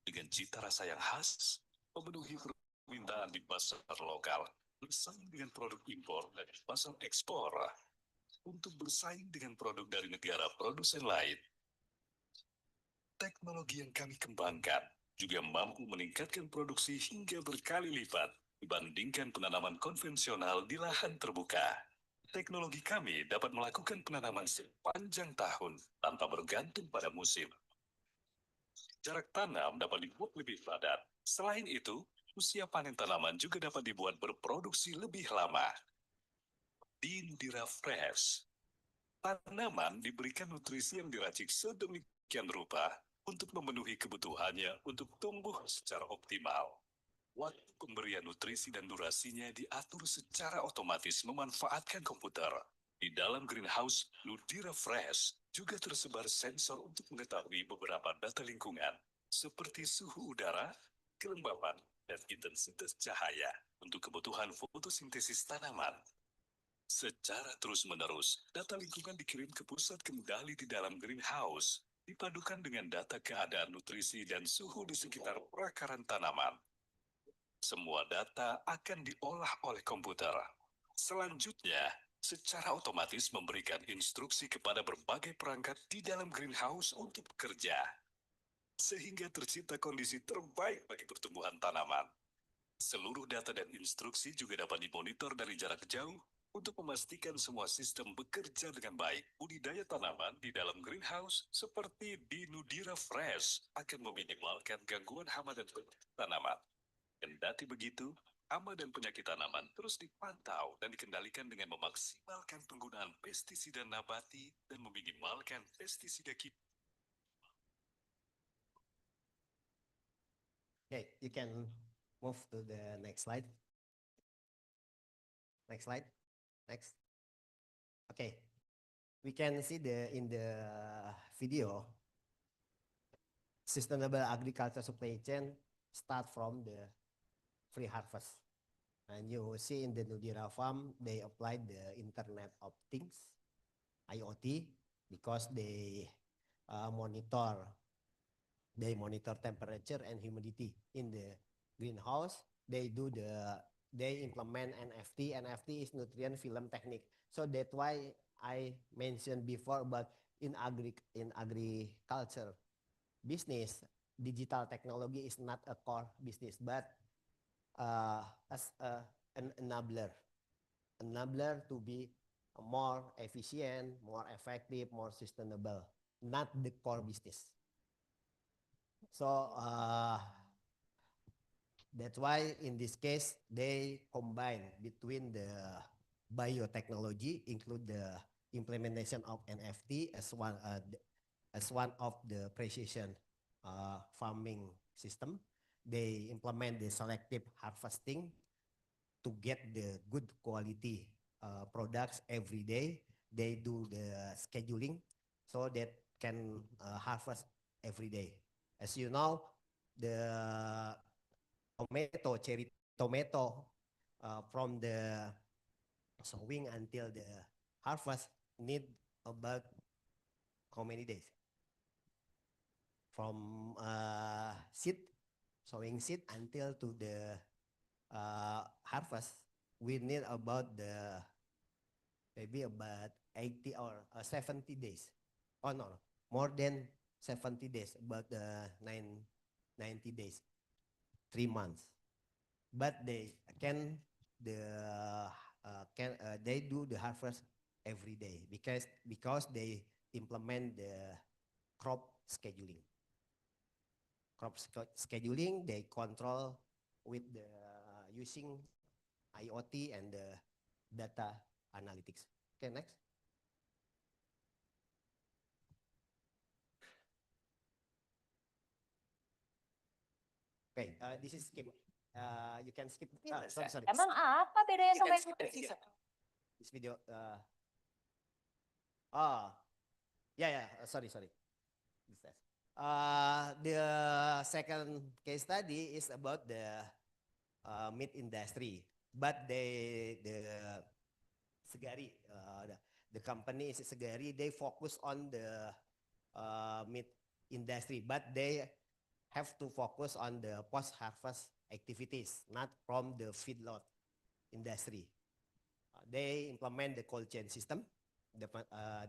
dengan cita rasa yang khas, memenuhi permintaan di pasar lokal, bersaing dengan produk impor dari pasar ekspor, untuk bersaing dengan produk dari negara produsen lain. Teknologi yang kami kembangkan juga mampu meningkatkan produksi hingga berkali lipat dibandingkan penanaman konvensional di lahan terbuka. Teknologi kami dapat melakukan penanaman sepanjang tahun tanpa bergantung pada musim. Jarak tanam dapat dibuat lebih padat. Selain itu, usia panen tanaman juga dapat dibuat berproduksi lebih lama. Di Nudira Fresh, tanaman diberikan nutrisi yang diracik sedemikian rupa untuk memenuhi kebutuhannya untuk tumbuh secara optimal. Waktu pemberian nutrisi dan durasinya diatur secara otomatis memanfaatkan komputer. Di dalam greenhouse Nudira Fresh juga tersebar sensor untuk mengetahui beberapa data lingkungan, seperti suhu udara, kelembapan, dan intensitas cahaya untuk kebutuhan fotosintesis tanaman. Secara terus-menerus, data lingkungan dikirim ke pusat kendali di dalam greenhouse, dipadukan dengan data keadaan nutrisi dan suhu di sekitar perakaran tanaman. Semua data akan diolah oleh komputer. Selanjutnya, secara otomatis memberikan instruksi kepada berbagai perangkat di dalam greenhouse untuk bekerja, sehingga tercipta kondisi terbaik bagi pertumbuhan tanaman. Seluruh data dan instruksi juga dapat dimonitor dari jarak jauh untuk memastikan semua sistem bekerja dengan baik. Budidaya tanaman di dalam greenhouse seperti di Nudira Fresh akan meminimalkan gangguan hama dan penyakit tanaman. Kendati begitu, hama dan penyakit tanaman terus dipantau dan dikendalikan dengan memaksimalkan penggunaan pestisida nabati dan meminimalkan pestisida kimia.
Okay, you can move to the next slide. Next slide. Next. Okay. we can see in the video, sustainable agriculture supply chain start from the free harvest. And you see in the Nudira farm, they applied the Internet of Things, IoT, because they monitor temperature and humidity in the greenhouse. They implement NFT. NFT is nutrient film technique. So that's why I mentioned before about in agriculture business, digital technology is not a core business, but as an enabler to be more efficient, more effective, more sustainable, not the core business. So that's why in this case, they combine between the biotechnology, include the implementation of NFT as one of the precision farming system. They implement the selective harvesting to get the good quality products every day. They do the scheduling so that can harvest every day. As you know, the cherry tomato, from the sowing until the harvest need about how many days? From sowing seed until to the harvest, we need about maybe about 80 or 70 days. Oh no, more than 70 days, about 90 days, 3 months. But they they do the harvest every day because they implement the crop scheduling. They control with the using IoT and the data analytics. Okay, next. Okay, this is skip. You can skip. Sorry.
Emang apa bedanya sama yang
This video. Sorry. The second case study is about the meat industry, but the Segari, the company is Segari. They focus on the meat industry, but they have to focus on the post-harvest activities, not from the feedlot industry. They implement the cold chain system.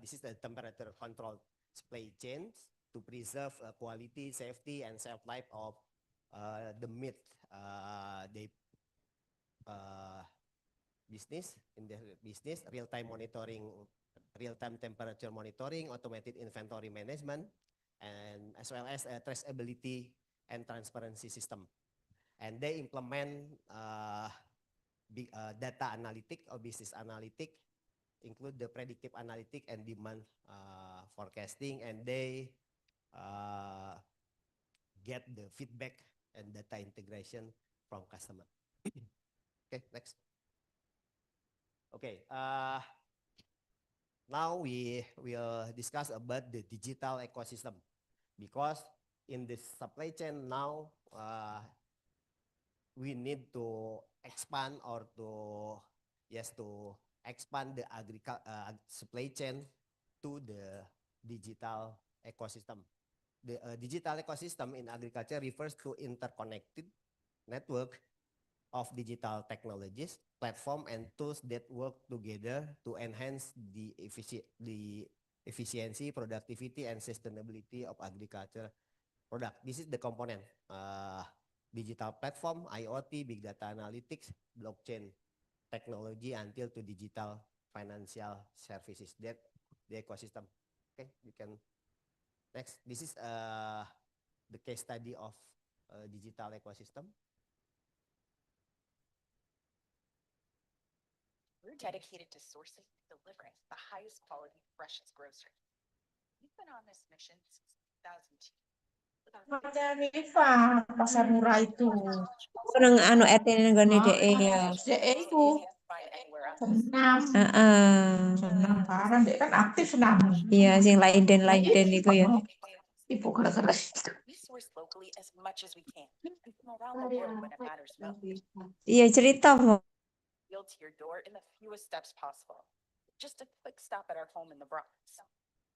This is the temperature control supply chains to preserve quality, safety, and shelf life of the meat. They business, real-time monitoring, real-time temperature monitoring, automated inventory management, and as well as a traceability and transparency system. And they implement data analytic or business analytic, include the predictive analytic and demand forecasting, and they get the feedback and data integration from customer. Okay, next. Okay, now we will discuss about the digital ecosystem, because in this supply chain now we need to expand or to expand the supply chain to the digital ecosystem. The digital ecosystem in agriculture refers to interconnected network of digital technologies, platform, and tools that work together to enhance the efficiency, productivity, and sustainability of agriculture product. This is the component: digital platform, IoT, big data analytics, blockchain technology, until to digital financial services. That the ecosystem. Okay, you can next. This is the case study of digital ecosystem.
We're dedicated to sourcing and delivering the highest quality, freshest grocery. We've been on this mission since 2002.
Hotel Riva, pasar murah itu. Seneng anu RT nenggone DE ya. DE itu. Senam.
Heeh.
Senam parah, dia kan aktif senam.
Iya, sing laiden-laiden itu ya.
Ibu gara-gara
We source locally as much as we can and from around the world when it matters most.
Iya, cerita, Mo.
Yield to your door in the fewest steps possible. Just a quick stop at our home in the Bronx.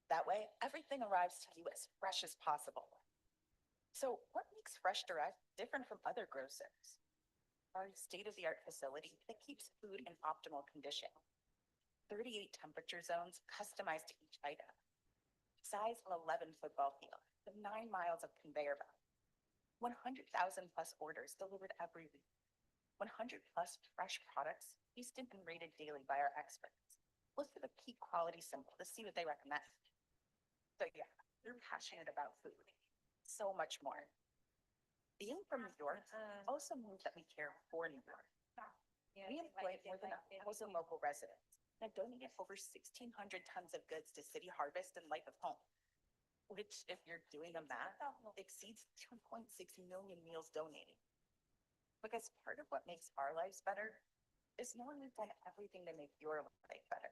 That way, everything arrives to you as fresh as possible. So, what makes Fresh Direct different from other grocers? Our state-of-the-art facility that keeps food in optimal condition. 38 temperature zones customized to each item. Size of 11 football field, with 9 miles of conveyor belt. 100,000 plus orders delivered every week. 100 plus fresh products tasted and rated daily by our experts. Look for the key quality symbol to see what they recommend. So yeah, you're passionate about food. So much more. Being from New York also means that we care for New York. We employ more than 1,000 local residents and have donated over 1,600 tons of goods to City Harvest and Life of Home, which, if you're doing the math, exceeds 2.6 million meals donated. Because part of what makes our lives better is knowing we've done everything to make your life better.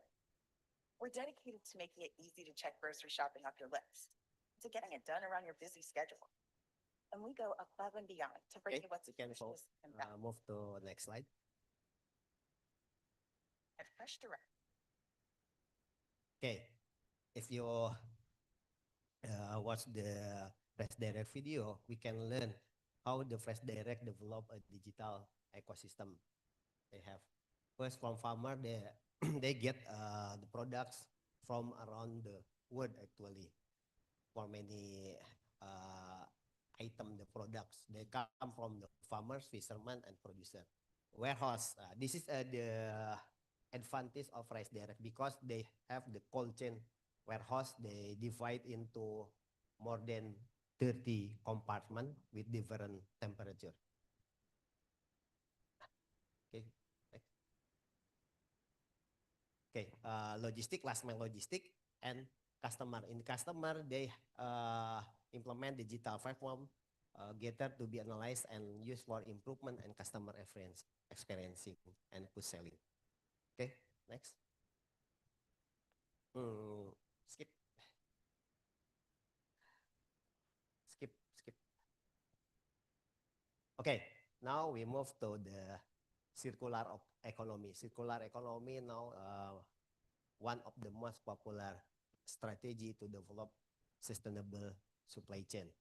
We're dedicated to making it easy to check grocery shopping off your list, to getting it done around your busy schedule. And we go above and beyond to bring you what's
You can
delicious and valuable
move to next slide.
at Fresh Direct.
Okay, if you watch the Fresh Direct video, we can learn how the Fresh Direct develop a digital ecosystem. They have first from farmer, they get the products from around the world actually. For many item, the products they come from the farmers, fishermen, and producer. Warehouse. This is the advantage of Fresh Direct because they have the cold chain warehouse. They divide into more than 30 compartment with different temperature. Okay. Okay. Logistic, last mile logistic, and customer. In customer, they implement digital platform Getter to be analyzed and used for improvement and customer experiencing and push selling. Okay, next. Skip. Skip. Okay, now we move to the circular economy. Circular economy now one of the most popular strategy to develop sustainable supply chain.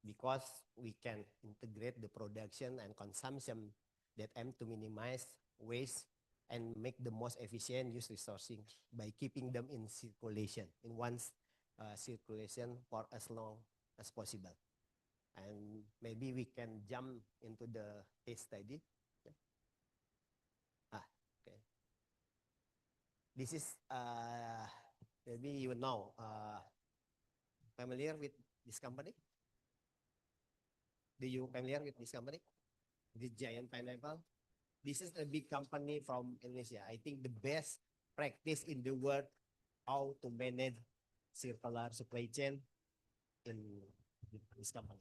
Because we can integrate the production and consumption that aim to minimize waste and make the most efficient use resourcing by keeping them in circulation, in one's circulation for as long as possible. And maybe we can jump into the case study. Okay. This is maybe you know familiar with this company? Do you familiar with this company? The Giant Pineapple. This is a big company from Indonesia. I think the best practice in the world how to manage circular supply chain in this company.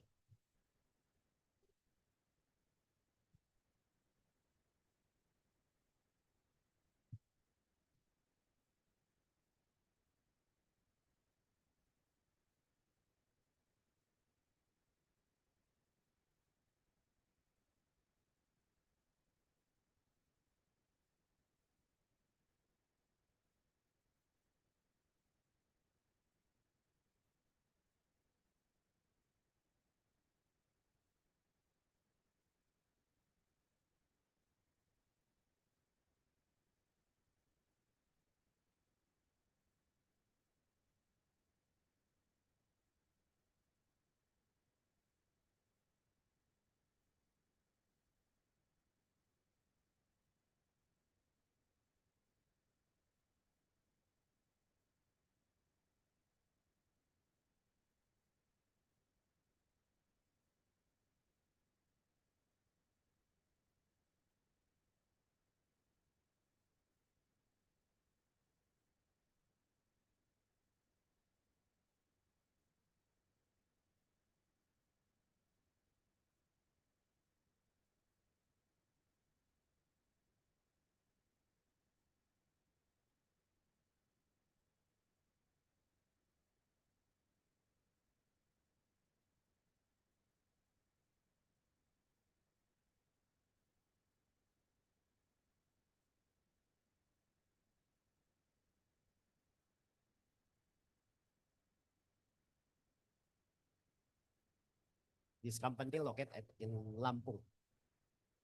This company located in Lampung.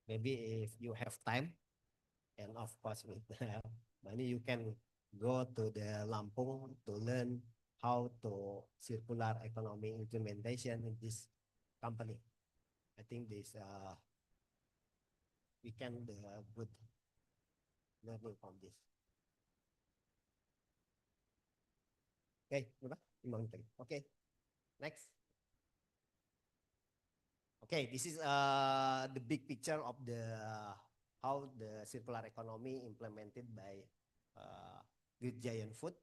Maybe if you have time, and of course with money, you can go to the Lampung to learn how to circular economy implementation in this company. I think this we can good learning from this. Okay, okay, next. Okay, this is the big picture of the how the circular economy implemented by Great Giant Food.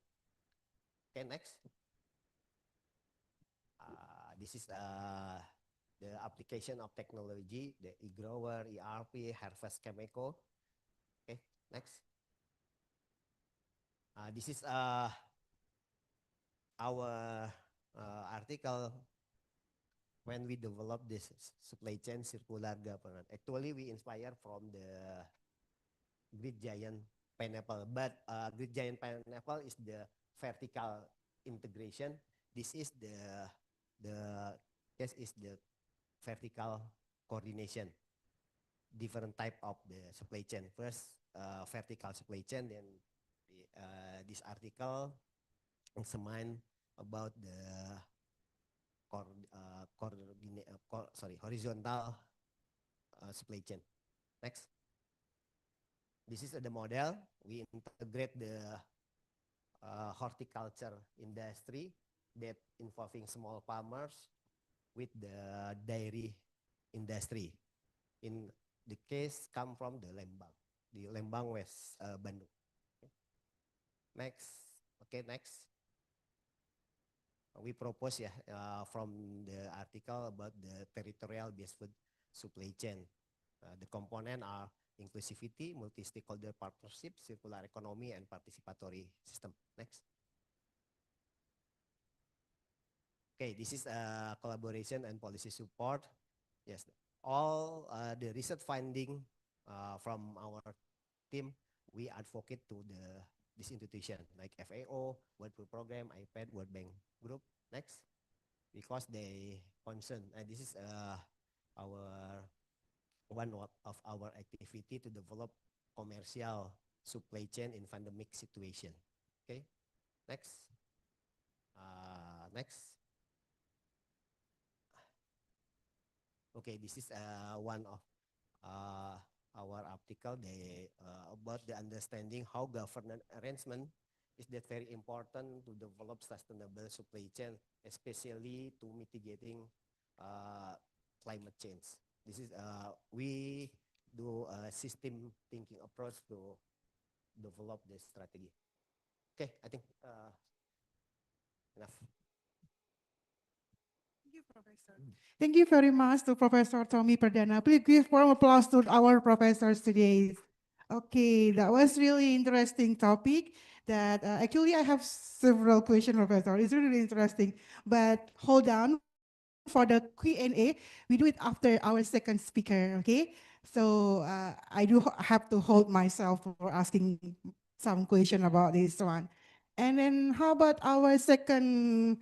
Okay, next. This is the application of technology, the e-grower, ERP, Harvest Chemical. Okay, next. This is our article when we develop this supply chain circular governance. Actually, we inspire from the Great Giant Pineapple, but Great Giant Pineapple is the vertical integration. This is the vertical coordination. Different type of the supply chain. First, vertical supply chain. Then this article examine about the horizontal supply chain. Next. This is the model. We integrate the horticulture industry that involving small farmers with the dairy industry. In the case come from the Lembang West Bandung. Okay. Next. Okay, next. We propose from the article about the territorial based food supply chain. The component are inclusivity, multi-stakeholder partnership, circular economy, and participatory system. Next. Okay, this is collaboration and policy support. Yes, all the research finding from our team, we advocate to this institution like FAO, World Food Program, IPAD, World Bank Group. Next, because they concern, and this is one of our activity to develop commercial supply chain in pandemic situation. Okay, next. Next. Okay, this is one of our article about the understanding how governance arrangement is that very important to develop sustainable supply chain, especially to mitigating climate change. This is we do a system thinking approach to develop this strategy. Okay, I think enough.
Thank you, Professor. Thank you very much to Professor Tommy Perdana. Please give warm applause to our professors today. Okay, that was really interesting topic. That actually I have several questions, Professor. It's really interesting. But hold on for the Q&A. We do it after our second speaker. Okay, so I do have to hold myself for asking some question about this one. And then how about our second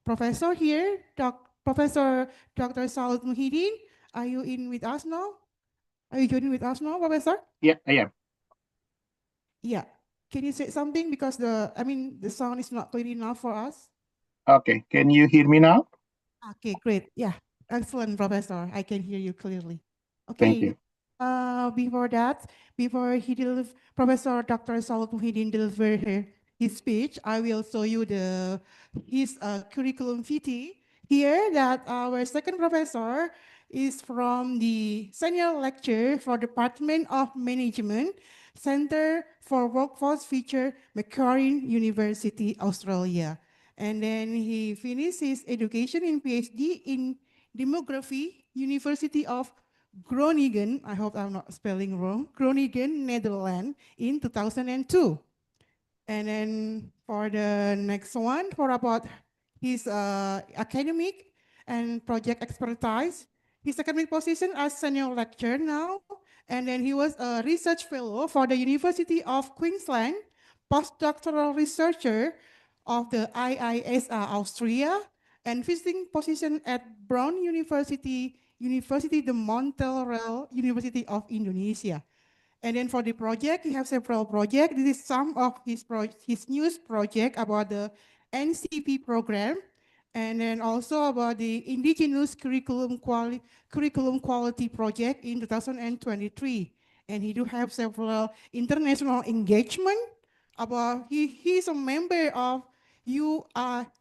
professor here, Professor Dr. Saud Muhyiddin? Are you in with us now? Are you joining with us now, Professor?
Yeah, I am.
Yeah. Can you say something because the sound is not clear enough for us?
Okay, can you hear me now?
Okay, great. Yeah, excellent, Professor. I can hear you clearly.
Thank
Okay.
you.
Before Professor Dr. Saud Muhyiddin deliver his speech, I will show you his curriculum vitae. Here that our second professor is from the senior lecturer for Department of Management, Center for Workforce Future, Macquarie University, Australia. And then he finished his education in PhD in Demography, University of Groningen, I hope I'm not spelling wrong, Groningen, Netherlands in 2002. And then for the next one, for about his academic and project expertise, his academic position as senior lecturer now, and then he was a research fellow for the University of Queensland, postdoctoral researcher of the IISA Austria, and visiting position at Brown University, University de Montreal, University of Indonesia. And then for the project, he have several projects. This is some of his news project about the NCP program, and then also about the indigenous curriculum quality project in 2023. And he do have several international engagement. About he's a member of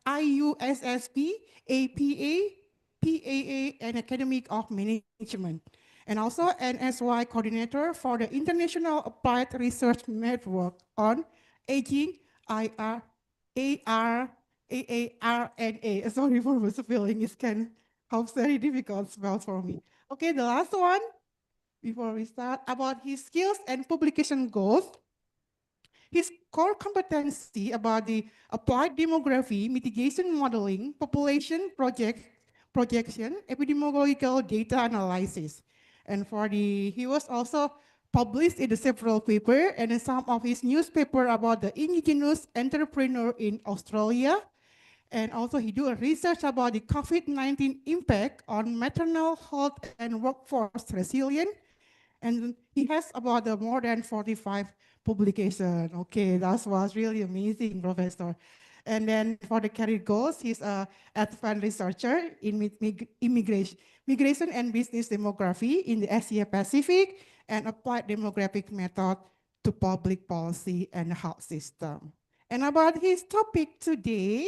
IUSSP, APA, PAA, and Academic of Management, and also NSY coordinator for the International Applied Research Network on Aging, IR, AR, AARNA. Sorry for spelling, it's kind of very difficult spell for me. Okay, the last one, before we start, about his skills and publication goals. His core competency about the applied demography, mitigation modeling, population projection, epidemiological data analysis. And he was also published in the several paper and in some of his newspaper about the indigenous entrepreneur in Australia. And also he do a research about the COVID-19 impact on maternal health and workforce resilience. And he has about more than 45 publication. Okay, that was really amazing, Professor. And then for the career goals, he's a advanced researcher in migration and business demography in the Asia Pacific and applied demographic method to public policy and health system. And about his topic today,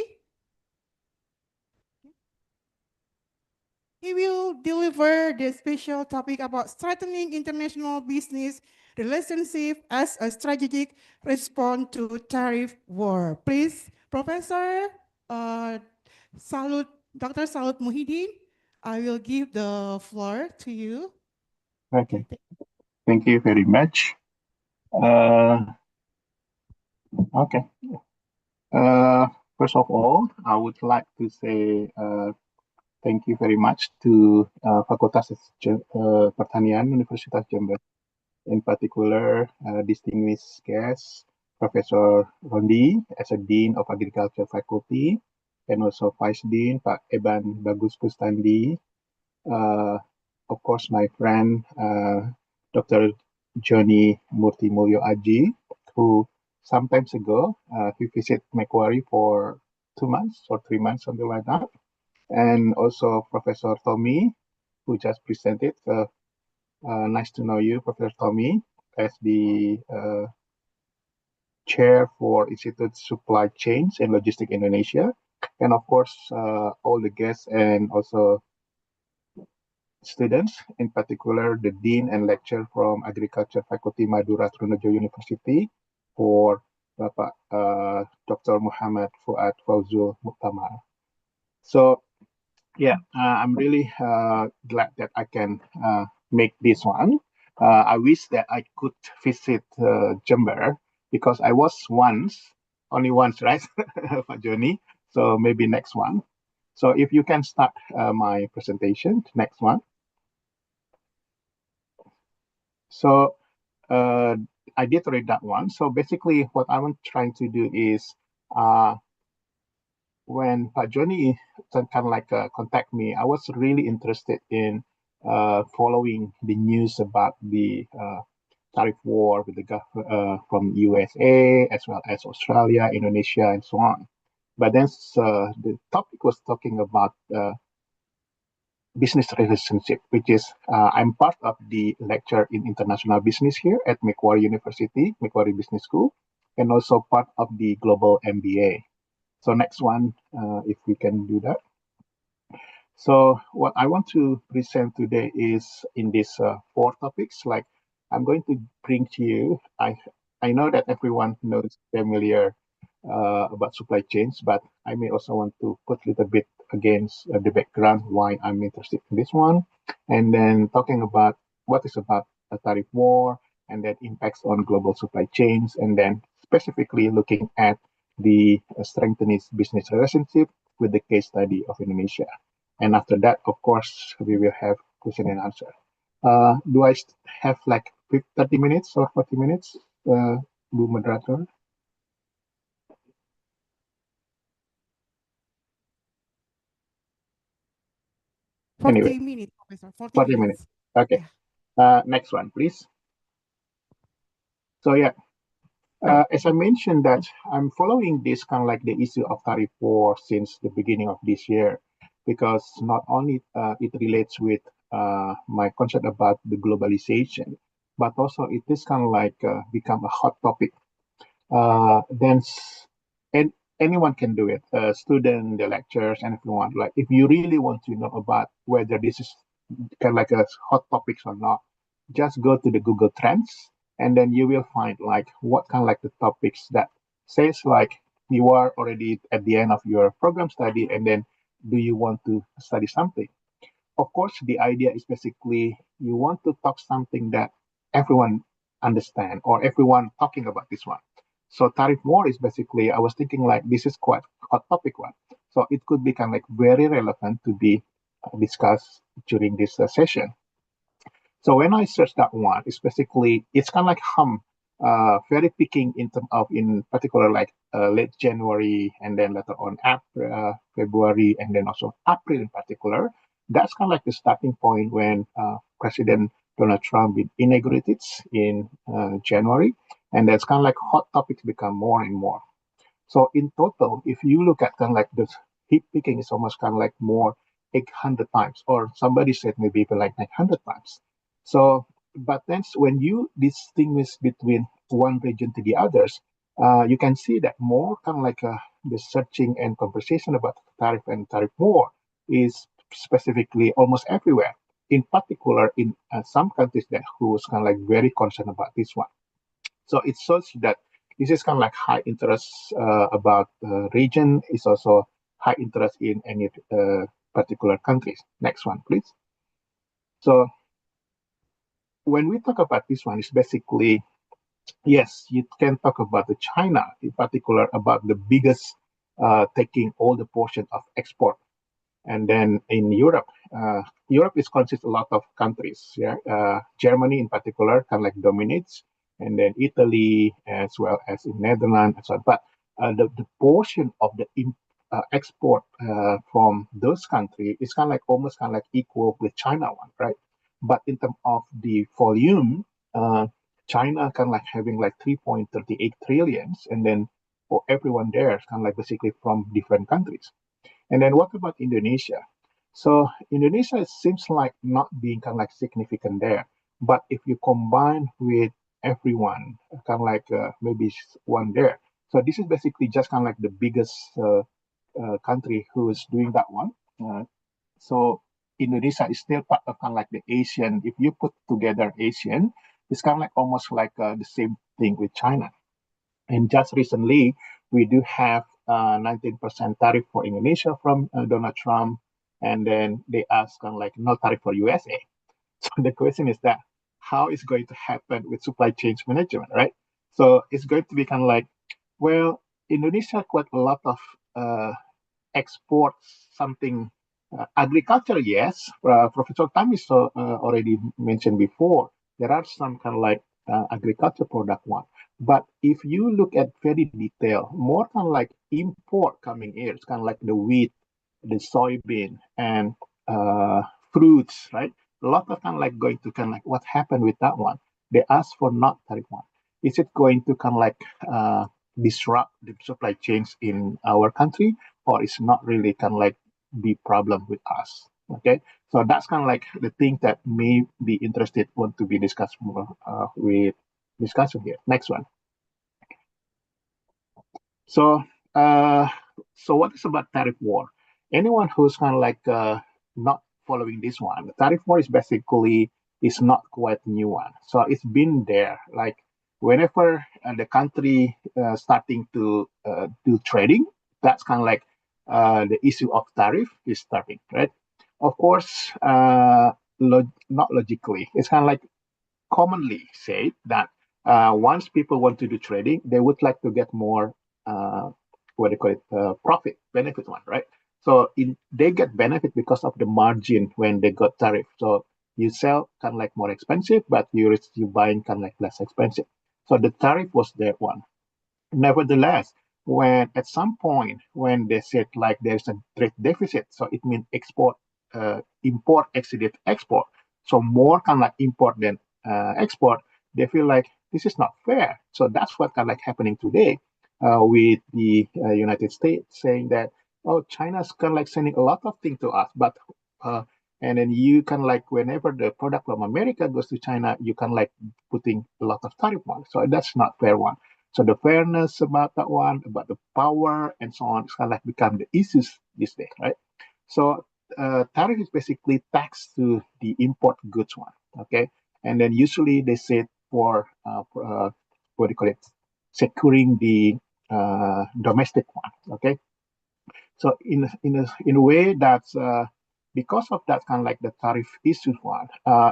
he will deliver the special topic about strengthening international business relationship as a strategic response to tariff war. Please, Professor Dr. Salut Muhyiddin, I will give the floor to you.
Okay, thank you very much. Okay. First of all, I would like to say thank you very much to Fakultas Pertanian Universitas Jember, in particular distinguished guest Professor Rondi as a Dean of Agriculture Faculty, and also Vice Dean Pak Eban Bagus Kustandi. Of course, my friend Dr. Johnny Murti Mulyo Aji, who some times ago he visited Macquarie for 2 months or 3 months, something like that. And also Professor Tommy, who just presented. Nice to know you, Professor Tommy, as the chair for Institute Supply Chains and Logistics Indonesia. And of course, all the guests and also students, in particular the Dean and Lecturer from Agriculture Faculty Madura Trunojo University for Bapak Dr. Muhammad Fuad Fauzul Muktamar. So yeah, I'm really glad that I can make this one. I wish that I could visit Jember because I was only once, right, Pak Joni? So maybe next one. So if you can start my presentation, next one. So I did read that one. So basically what I'm trying to do is when Pak Joni kind of like contact me, I was really interested in following the news about the tariff war with the from USA as well as Australia, Indonesia, and so on. But then the topic was talking about business relationship, which is I'm part of the lecture in international business here at Macquarie University, Macquarie Business School, and also part of the global MBA. So next one, if we can do that. So what I want to present today is in these 4 topics, like I'm going to bring to you, I know that everyone knows familiar about supply chains, but I may also want to put a little bit against the background why I'm interested in this one, and then talking about what is about a tariff war and that impacts on global supply chains, and then specifically looking at the strengthening business relationship with the case study of Indonesia. And after that, of course, we will have question and answer. Do I have like 30 minutes or 40 minutes, Bu Moderator? Anyway,
40 minutes, Professor. 40
40 minutes.
minutes.
Okay.
Yeah.
Next one, please. So yeah, as I mentioned that I'm following this kind of like the issue of tariff war since the beginning of this year, because not only it relates with my concept about the globalization, but also it is kind of like become a hot topic. Then and anyone can do it, student, the lecturers, and everyone. Like if you really want to know about whether this is kind of like a hot topics or not, just go to the Google Trends, and then you will find like what kind of like the topics that says like you are already at the end of your program study, and then do you want to study something? Of course, the idea is basically you want to talk something that everyone understand or everyone talking about this one. So tariff war is basically, I was thinking like this is quite hot topic one. So it could become like very relevant to be discussed during this session. So when I search that one, it's basically, it's kind of like very picking in terms of, in particular, like late January and then later on April, February, and then also April in particular. That's kind of like the starting point when President Donald Trump been inaugurated in January. And that's kind of like hot topics become more and more. So in total, if you look at kind of like this heat picking is almost kind of like more 800 times, or somebody said maybe even like 900 times. So, but then when you distinguish between one region to the others, you can see that more kind of like the searching and conversation about tariff and tariff war is specifically almost everywhere. In particular, in some countries that who's kind of like very concerned about this one. So it shows that this is kind of like high interest about the region. It's also high interest in any particular countries. Next one, please. So when we talk about this one, it's basically, yes, you can talk about the China in particular, about the biggest taking all the portion of export. And then in Europe, Europe is consists a lot of countries. Yeah, Germany in particular kind of like dominates, and then Italy as well as in Netherlands and so on. But the portion of the export from those countries is kind of like almost kind of like equal with China one, right? But in terms of the volume, China kind of like having like 3.38 trillions, and then for everyone there, it's kind of like basically from different countries. And then what about Indonesia? So Indonesia seems like not being kind of like significant there. But if you combine with everyone, kind of like maybe one there. So this is basically just kind of like the biggest country who is doing that one. So Indonesia is still part of kind of like the Asian. If you put together Asian, it's kind of like almost like the same thing with China. And just recently, we do have 19% tariff for Indonesia from Donald Trump, and then they ask kind of like no tariff for USA. So the question is that how is going to happen with supply chain management, right? So it's going to be kind of like, well, Indonesia quite a lot of export something. Agriculture, yes. Professor Tamiso already mentioned before, there are some kind of like agriculture product one. But if you look at very detail, more kind of like import coming here, it's kind of like the wheat, the soybean, and fruits, right? A lot of kind of like going to kind of like what happened with that one. They asked for not tariff one. Is it going to kind of like disrupt the supply chains in our country, or it's not really kind of like the problem with us? Okay, so that's kind of like the thing that may be interested want to be discussed more with discussion here. Next one. So, so what is about tariff war? Anyone who's kind of like not following this one, the tariff war is basically is not quite new one. So it's been there. Like whenever the country starting to do trading, that's kind of like the issue of tariff is starting, right? Of course, not logically. It's kind of like commonly say that once people want to do trading, they would like to get more what do you call it, profit, benefit one, right? So they get benefit because of the margin when they got tariff. So you sell kind of like more expensive, but you buying kind of like less expensive. So the tariff was that one. Nevertheless, when at some point when they said like there's a trade deficit, so it means export import exceeded export. So more kind of like import than export. They feel like this is not fair. So that's what kind of like happening today with the United States saying that, oh, China's kind of like sending a lot of things to us, but and then you can like whenever the product from America goes to China, you can like putting a lot of tariff on. So that's not fair one. So the fairness about that one, about the power and so on, it's kind of like become the issues these days, right? So tariff is basically tax to the import goods one, okay? And then usually they say for what do you call it, securing the domestic one, okay? So in a way that's because of that kind of like the tariff issues one,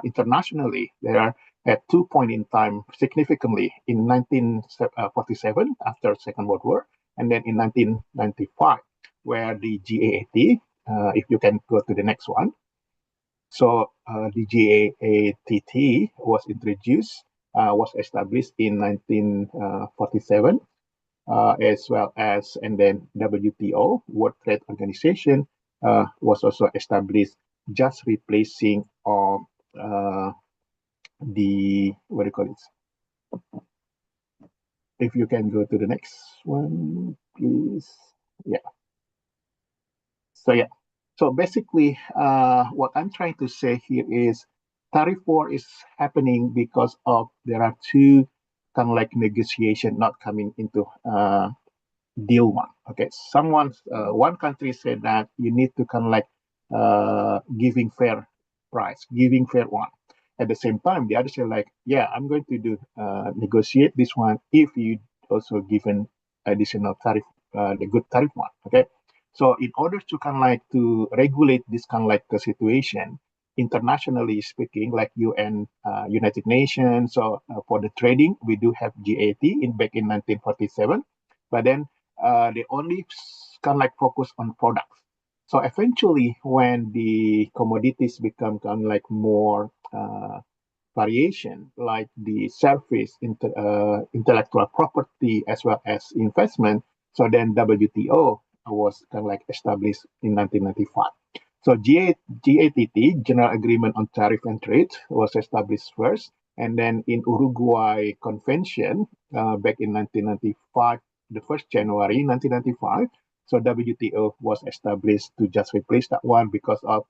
internationally there are at 2 point in time significantly in 1947 after Second World War, and then in 1995 where the GATT, if you can go to the next one. So the GATT was introduced, was established in 1947, as well as, and then WTO, World Trade Organization, was also established, just replacing the, what do you call it? If you can go to the next one, please. Yeah. So yeah. So basically, what I'm trying to say here is tariff war is happening because of there are two kind of like negotiation not coming into deal one. Okay, one country said that you need to kind of like giving fair price, giving fair one. At the same time, the other say like, yeah, I'm going to do negotiate this one if you also given additional tariff, the good tariff one. Okay, so in order to kind of like to regulate this kind of like the situation, internationally speaking, like UN, United Nations, so for the trading, we do have GATT back in 1947, but then they only kind of like focus on products. So eventually, when the commodities become kind of like more variation, like the service, intellectual property, as well as investment, so then WTO was kind of like established in 1995. So GATT, General Agreement on Tariff and Trade, was established first, and then in Uruguay Convention back in 1995, the 1st January 1995. So WTO was established to just replace that one because of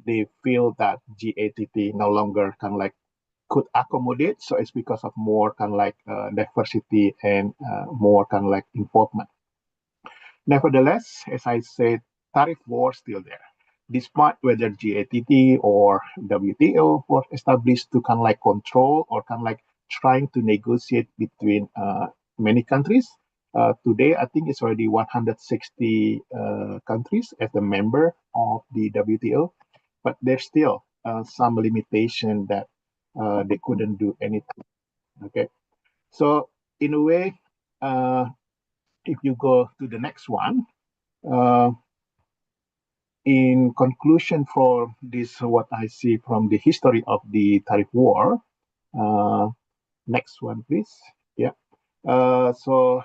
they feel that GATT no longer kind of like could accommodate. So it's because of more kind of like diversity and more kind of like involvement. Nevertheless, as I said, tariff war still there. Despite whether GATT or WTO was established to kind of like control or kind of like trying to negotiate between many countries, today I think it's already 160 countries as a member of the WTO, but there's still some limitation that they couldn't do anything. Okay, so in a way, if you go to the next one, in conclusion for this, what I see from the history of the tariff war, next one, please. Yeah. So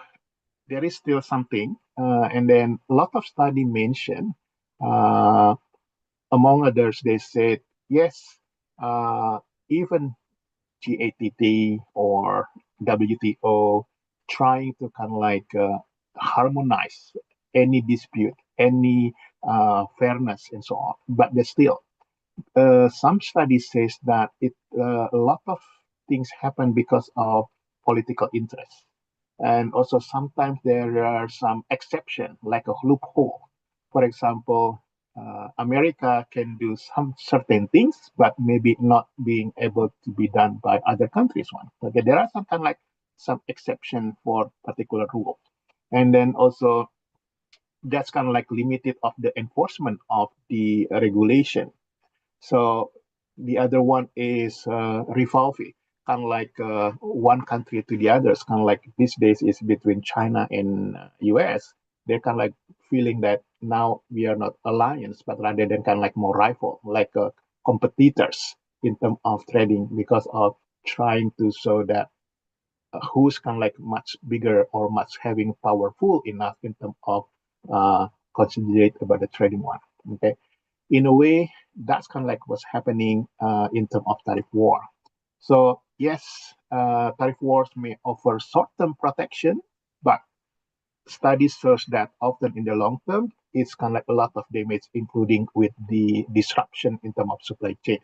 there is still something, and then a lot of study mention, among others, they said, yes, even GATT or WTO trying to kind of like harmonize any dispute, any fairness, and so on. But there's still some studies says that a lot of things happen because of political interest, and also sometimes there are some exception, like a loophole. For example, America can do some certain things, but maybe not being able to be done by other countries. One, okay, there are some kind of like some exception for particular rules, and then also that's kind of like limited of the enforcement of the regulation. So the other one is revolving, kind of like one country to the others, kind of like these days is between China and US. They're kind of like feeling that now we are not alliance, but rather than kind of like more rival, like competitors in terms of trading because of trying to show that who's kind of like much bigger or much having powerful enough in terms of considerate about the trading one. Okay, in a way, that's kind of like what's happening in terms of tariff war. So yes, tariff wars may offer short-term protection, but studies shows that often in the long term, it's kind of like a lot of damage, including with the disruption in terms of supply chain.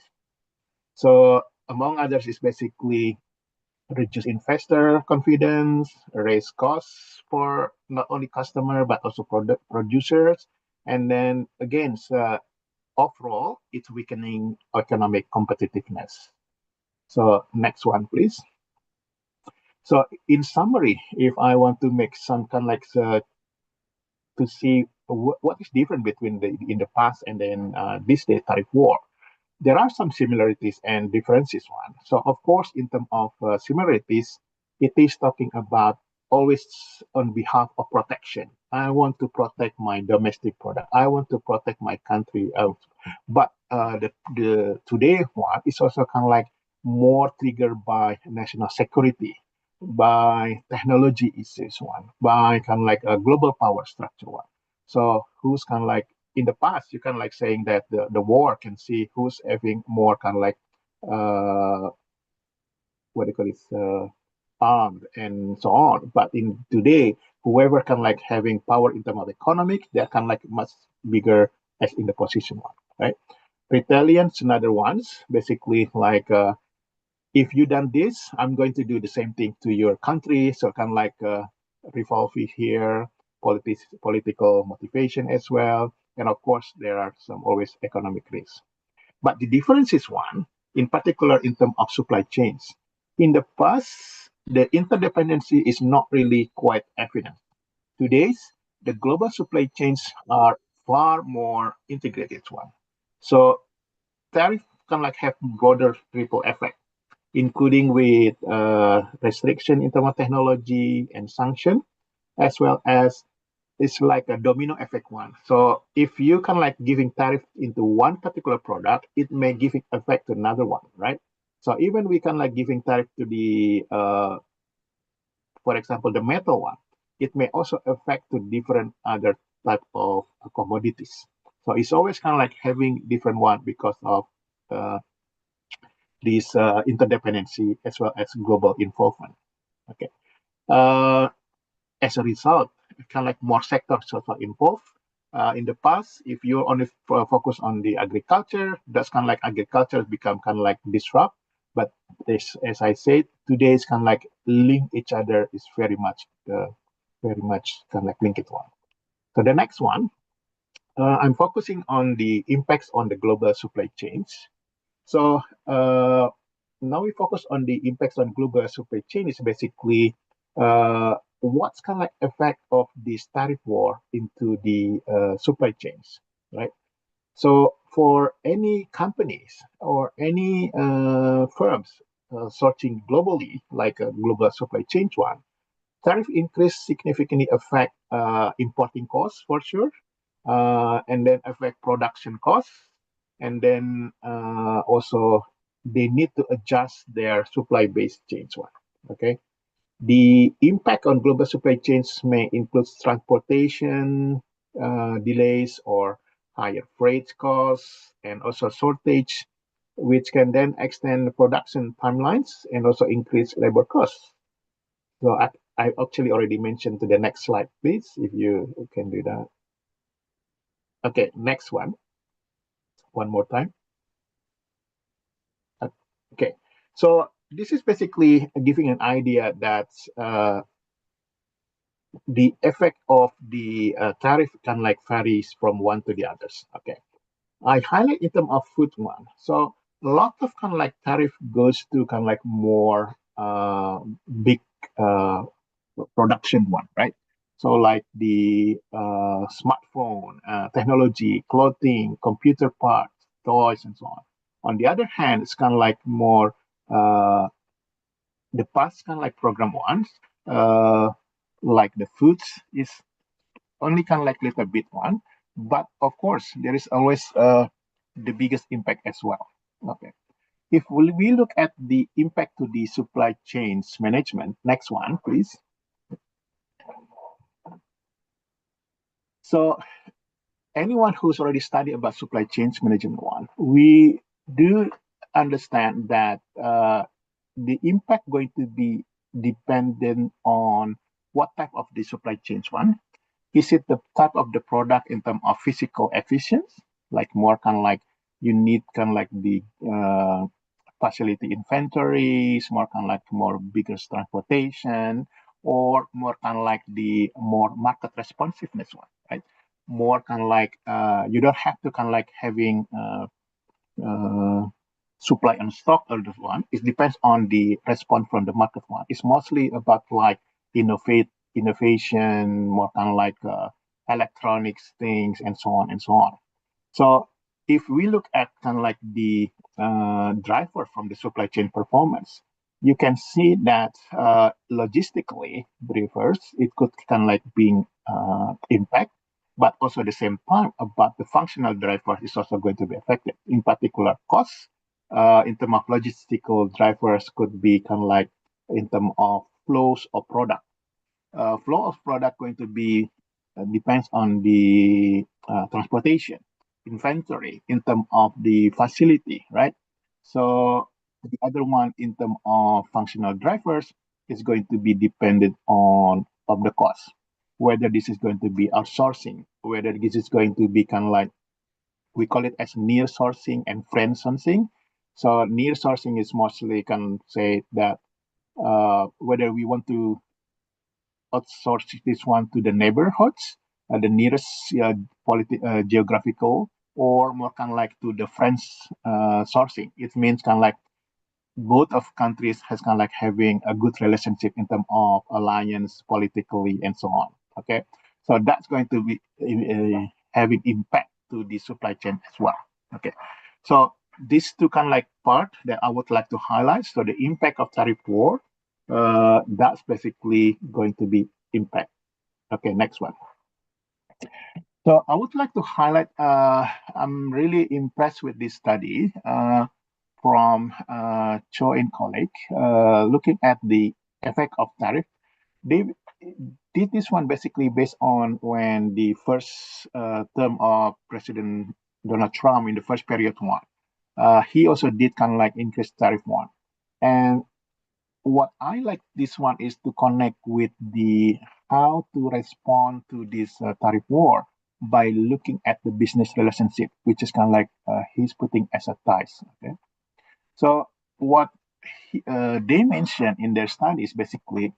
So among others is basically reduce investor confidence, raise costs for not only customer but also product producers, and then again, overall, it's weakening economic competitiveness. So next one, please. So in summary, if I want to make some kind of like to see what is different between in the past and then this day tariff war, there are some similarities and differences. One, so of course, in terms of similarities, it is talking about always on behalf of protection. I want to protect my domestic product. I want to protect my country. But the today one is also kind of like more triggered by national security, by technology issues one, by kind of like a global power structure one. So who's kind of like in the past, you kind of like saying that the war can see who's having more kind of like what do you call it, armed and so on. But in today, whoever kind of like having power in terms of economic, they're kind of like much bigger as in the position one, right? Retaliants, another ones, basically like if you done this, I'm going to do the same thing to your country. So kind of like revolve here, political motivation as well. And of course, there are some always economic risks. But the difference is one, in particular in terms of supply chains. In the past, the interdependency is not really quite evident. Today's, the global supply chains are far more integrated one. So tariff can like have broader ripple effect, including with restriction in terms of technology and sanction, as well as it's like a domino effect one. So if you can like giving tariff into one particular product, it may give effect to another one, right? So even we can like giving tariff to the, for example, the metal one, it may also affect to different other type of commodities. So it's always kind of like having different one because of this interdependency as well as global involvement. Okay. As a result, kind of like more sectors also involved. In the past, if you only focus on the agriculture, that's kind of like agriculture become kind of like disrupt. But this, as I said, today is kind of like link each other is very much kind of like linked one. So the next one, I'm focusing on the impacts on the global supply chains. So now we focus on the impacts on global supply chain is basically what's kind of like effect of this tariff war into the supply chains, right? So for any companies or any firms searching globally, like a global supply chain one, tariff increase significantly affect importing costs for sure, and then affect production costs, and then also they need to adjust their supply-based chains one. Okay, the impact on global supply chains may include transportation delays or higher freight costs, and also shortage, which can then extend production timelines and also increase labor costs. So I actually already mentioned to the next slide, please, if you can do that. Okay, next one. One more time. Okay, so this is basically giving an idea that the effect of the tariff can like varies from one to the others. Okay, I highlight in terms of food one. So a lot of kind of like tariff goes to kind of like more big production one, right? So like the smartphone, technology, clothing, computer parts, toys, and so on. On the other hand, it's kind of like more the past kind of like program ones, like the foods is only kind of like little bit one, but of course there is always the biggest impact as well. Okay, if we look at the impact to the supply chains management, next one, please. So anyone who's already studied about supply chains management one, we do understand that the impact going to be dependent on what type of the supply chains one. Is it the type of the product in terms of physical efficiency, like more kind of like you need kind of like the facility inventories, more kind of like more bigger transportation, or more kind of like the more market responsiveness one, right? More kind of like you don't have to kind of like having supply and stock or this one. It depends on the response from the market one. It's mostly about like innovation, more kind of like electronics things and so on and so on. So if we look at kind of like the driver from the supply chain performance, you can see that logistically drivers, it could kind of like being impact, but also at the same time about the functional driver is also going to be affected. In particular, costs in terms of logistical drivers could be kind of like in terms of flows of product. Flow of product going to be depends on the transportation, inventory in terms of the facility, right? So the other one in terms of functional drivers is going to be dependent on of the cost, whether this is going to be outsourcing, whether this is going to be kind of like we call it as near sourcing and friend sourcing. So near sourcing is mostly can say that whether we want to outsource this one to the neighborhoods, the nearest geographical, or more kind of like to the friends sourcing. It means kind of like both of countries has kind of like having a good relationship in terms of alliance politically and so on. Okay, so that's going to be having impact to the supply chain as well. Okay, so these two kind of like part that I would like to highlight. So the impact of tariff war, that's basically going to be impact. Okay, next one. So I would like to highlight, I'm really impressed with this study from Cho and colleague, looking at the effect of tariff. They did this one basically based on when the first term of President Donald Trump in the first period one. He also did kind of like increase tariff one. And what I like this one is to connect with the how to respond to this tariff war by looking at the business relationship, which is kind of like he's putting as a ties. Okay, so what they mentioned in their study is basically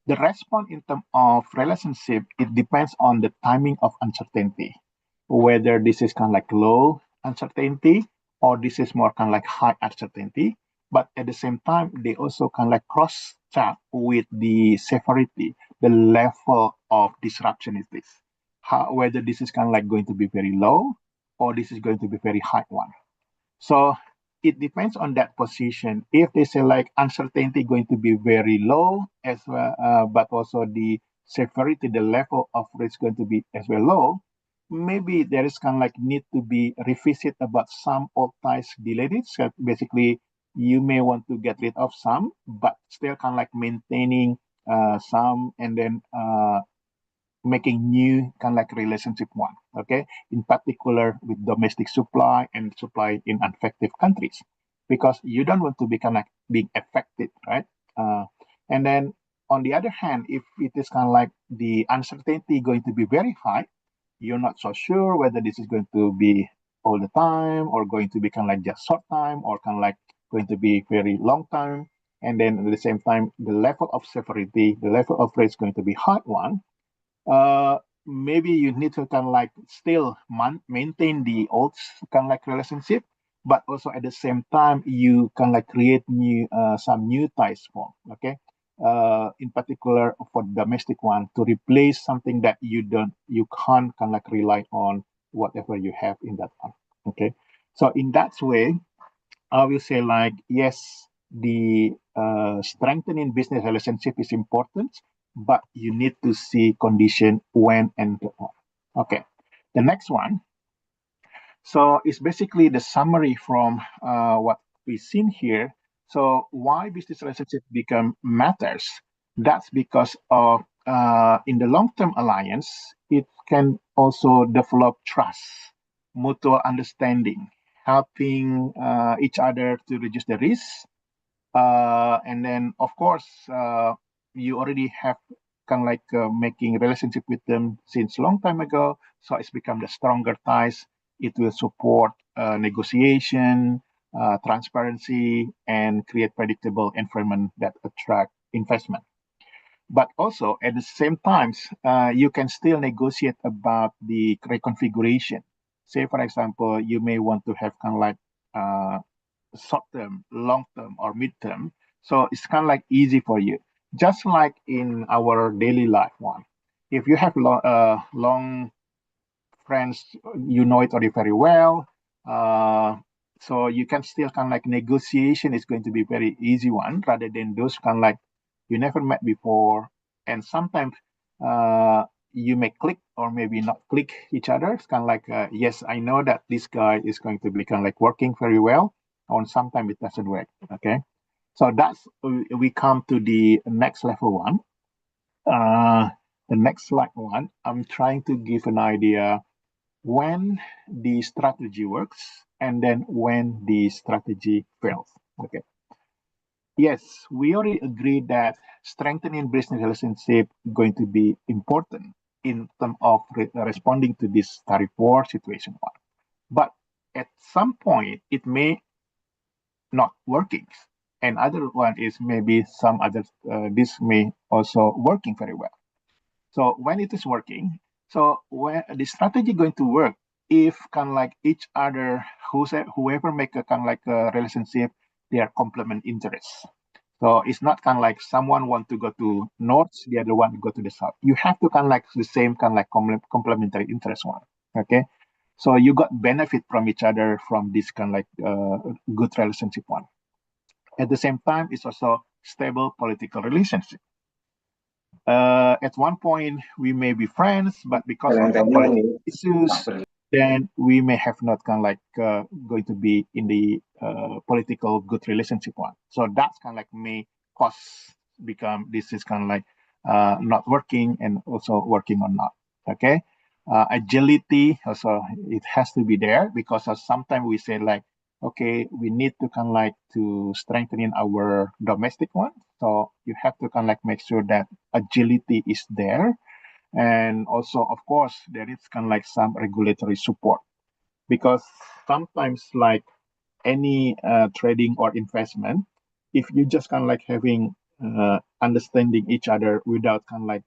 the response in terms of relationship. It depends on the timing of uncertainty, whether this is kind of like low uncertainty or this is more kind of like high uncertainty. But at the same time, they also kind of like cross check with the severity, the level of disruption is this. Whether this is kind of like going to be very low or this is going to be very high one. So it depends on that position. If they say like uncertainty going to be very low as well, but also the severity, the level of risk going to be as well low, maybe there is kind of like need to be revisit about some old ties delayed. So basically, you may want to get rid of some, but still kind of like maintaining some and then making new kind of like relationship one. Okay, in particular with domestic supply and supply in affected countries, because you don't want to be kind of like being affected, right? And then on the other hand, if it is kind of like the uncertainty going to be very high, you're not so sure whether this is going to be all the time or going to be kind of like just short time or kind of like going to be very long time. And then at the same time, the level of severity, the level of risk is going to be high one. Maybe you need to kind of like still maintain the old kind of like relationship, but also at the same time you kind of like create new some new ties form. Okay, in particular for domestic one to replace something that you can't kind of like rely on whatever you have in that one. Okay, so in that way, I will say like yes, the strengthening business relationship is important, but you need to see condition when and on. Okay, the next one. So it's basically the summary from what we've seen here. So why business relationship become matters? That's because of in the long-term alliance, it can also develop trust, mutual understanding, helping each other to reduce the risk. And then, of course, you already have kind of like making relationship with them since long time ago. So it's become the stronger ties. It will support negotiation, transparency, and create predictable environment that attract investment. But also at the same times, you can still negotiate about the reconfiguration. Say, for example, you may want to have kind of like short term, long term, or mid term. So it's kind of like easy for you. Just like in our daily life one. If you have long friends, you know it already very well. So you can still kind of like negotiation is going to be very easy one rather than those kind of like you never met before. And sometimes you may click or maybe not click each other. It's kind of like, yes, I know that this guy is going to be kind of like working very well. Or sometimes it doesn't work. Okay. So that's, we come to the next level one. The next slide one, I'm trying to give an idea when the strategy works and then when the strategy fails. Okay. Yes, we already agreed that strengthening business relationship going to be important in terms of responding to this tariff war situation one. But at some point, it may not working. And other one is maybe some other, this may also working very well. So when it is working, so when the strategy going to work if kind of like each other, whoever make a kind of like a relationship, they are complement interests. So it's not kind of like someone want to go to north, the other one go to the south. You have to kind of like the same kind of like complementary interest one. Okay. So you got benefit from each other from this kind of like good relationship one. At the same time, it's also stable political relationship. At one point, we may be friends, but because of the political issues, then we may have not kind of like going to be in the political good relationship one. So that's kind of like may cause become this is kind of like not working and also working or not. Okay. Agility also it has to be there because sometimes we say like okay, we need to kind of like to strengthen our domestic one. So you have to kind of like make sure that agility is there. And also, of course, there is kind of like some regulatory support because sometimes like any trading or investment, if you just kind of like having understanding each other without kind of like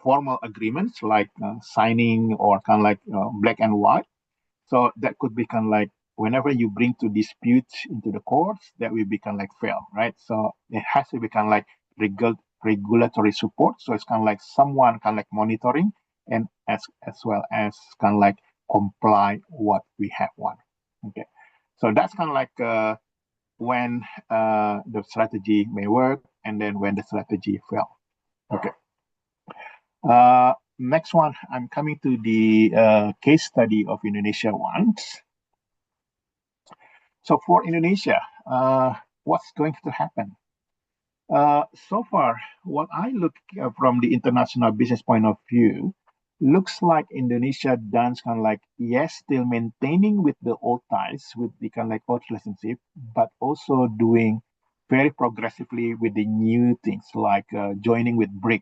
formal agreements like signing or kind of like black and white, so that could be kind of like whenever you bring to dispute into the courts, that will become like fail, right? So it has to be kind of like regulatory support. So it's kind of like someone kind of like monitoring and as well as kind of like comply what we have one. Okay. So that's kind of like when the strategy may work and then when the strategy fail. Okay. Next one, I'm coming to the case study of Indonesia once. So for Indonesia, what's going to happen? So far, what I look from the international business point of view, looks like Indonesia done kind of like, yes, still maintaining with the old ties, with the kind of like old relationship, but also doing very progressively with the new things like joining with BRIC,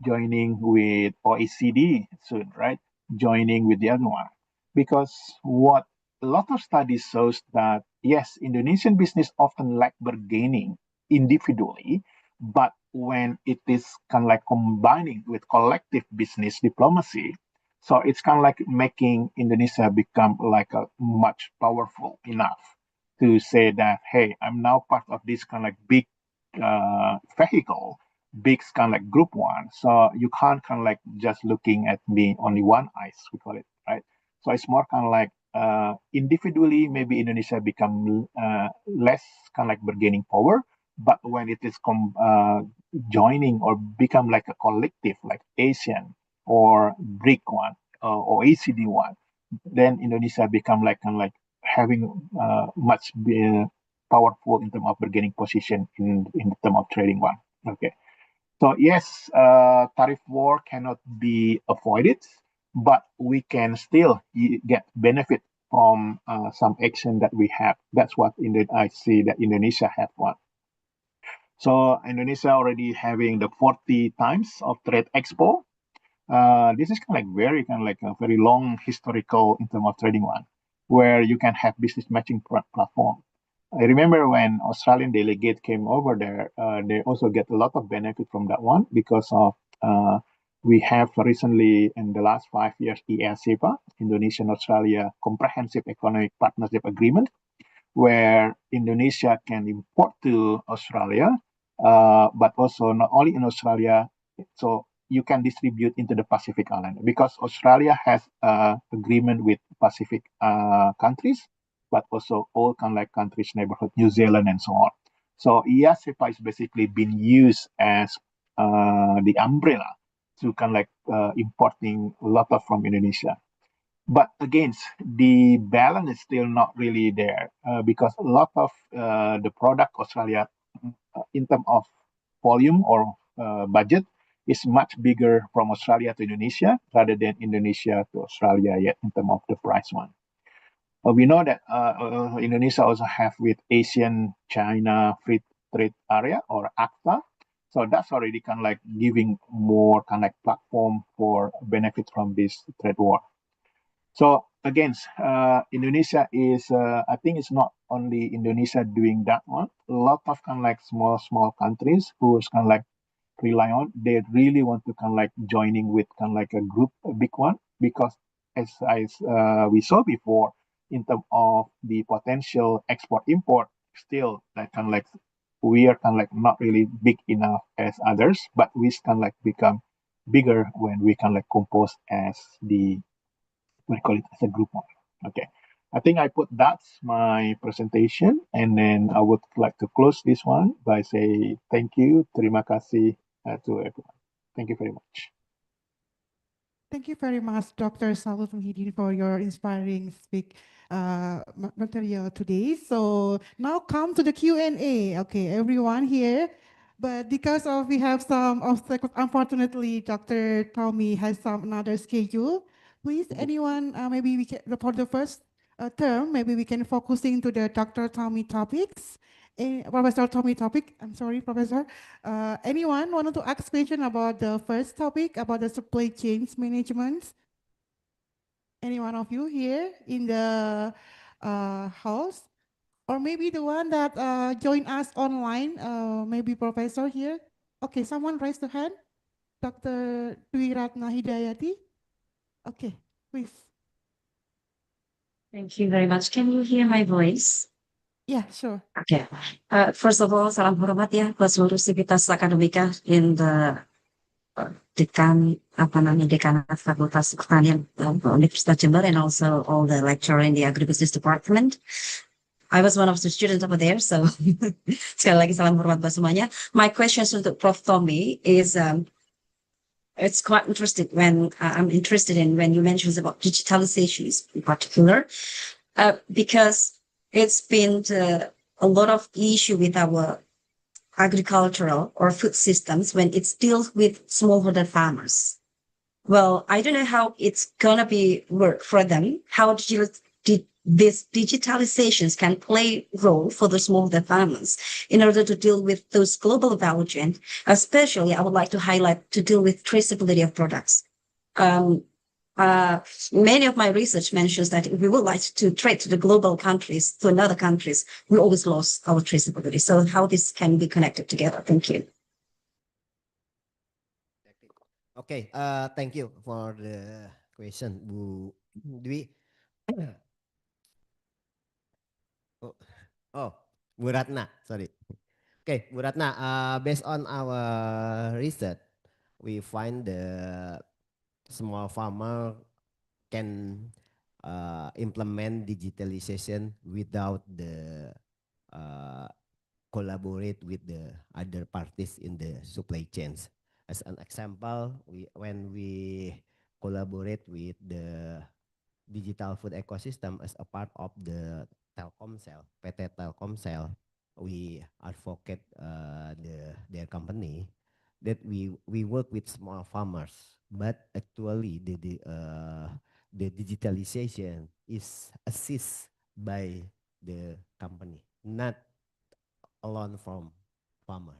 joining with OECD soon, right? Joining with the other one. Because what a lot of studies shows that, yes, Indonesian business often lack bargaining individually, but when it is kind of like combining with collective business diplomacy, so it's kind of like making Indonesia become like a much powerful enough to say that, hey, I'm now part of this kind of like big vehicle, big kind of like group one. So you can't kind of like just looking at me only one eyes, we call it, right? So it's more kind of like individually, maybe Indonesia become less kind of like bargaining power, but when it is joining or become like a collective, like ASEAN or BRIC one or OECD one, then Indonesia become like kind of like having much powerful in terms of bargaining position in the term of trading one. Okay. So yes, tariff war cannot be avoided, but we can still get benefit from some action that we have. That's what I see that Indonesia have one. So Indonesia already having the 40 times of trade expo. This is kind of like a very long historical in terms of trading one, where you can have business matching platform. I remember when Australian delegate came over there, they also get a lot of benefit from that one because of we have recently in the last 5 years EASEPA, Indonesia and Australia Comprehensive Economic Partnership Agreement, where Indonesia can import to Australia, but also not only in Australia, so you can distribute into the Pacific Island because Australia has agreement with Pacific countries, but also all kind of like countries neighborhood, New Zealand and so on. So EASEPA is basically being used as the umbrella to kind of like importing a lot of from Indonesia. But again, the balance is still not really there because a lot of the product Australia, in terms of volume or budget, is much bigger from Australia to Indonesia rather than Indonesia to Australia yet in terms of the price one. We know that Indonesia also have with Asian China Free Trade Area or ACTA. So that's already kind of like giving more kind of like platform for benefit from this trade war. So again, Indonesia is, I think it's not only Indonesia doing that one. A lot of kind of like small countries who's kind of like rely on, they really want to kind of like joining with kind of like a group, a big one, because as we saw before, in terms of the potential export import, still like kind of like we are kind of like not really big enough as others, but we kind of like become bigger when we kind of like compose as the we call it as a group one. Okay. I think I put that's my presentation, and then I would like to close this one by say thank you, terima kasih to everyone. Thank you very much.
Thank you very much, Dr. Salut Muhyiddin, for your inspiring material today. So now come to the Q&A. Okay, everyone here. But because of we have some obstacles, unfortunately, Dr. Tommy has some another schedule. Please, anyone, maybe we can, for the first term, maybe we can focusing to the Dr. Tommy topics. Professor Tommy topic, I'm sorry, Professor. Anyone wanted to ask question about the first topic, about the supply chains management? Any one of you here in the house? Or maybe the one that joined us online, maybe Professor here? Okay, someone raised the hand. Dr. Dwi Ratna Hidayati. Okay, please.
Thank you very much. Can you hear my voice?
Yeah, sure.
Okay. First of all, salam hormat ya buat seluruh sivitas akademika in the Dekanat Fakultas Pertanian Universitas Jember, and also all the lecturer in the agribusiness department. I was one of the students over there, so sekali lagi salam hormat buat semuanya. My questions untuk Prof. Tommy is it's quite interesting when I'm interested in when you mentioned about digitalizations in particular, because it's been a lot of issue with our agricultural or food systems when it's deals with smallholder farmers. Well, I don't know how it's gonna be work for them. How these digitalizations can play a role for the smallholder farmers in order to deal with those global value chain. Especially, I would like to highlight to deal with traceability of products. Many of my research mentions that if we would like to trade to the global countries, to another countries, we always lost our traceability. So how this can be connected together? Thank you.
Okay, thank you for the question, Bu Dwi. Bu Ratna, sorry. Okay, Bu Ratna, based on our research, we find the small farmer can implement digitalization without the collaborate with the other parties in the supply chains. As an example, when we collaborate with the digital food ecosystem as a part of the Telkomsel, PT Telkomsel, we advocate their company that we work with small farmers, but actually the digitalization is assist by the company, not alone from farmer.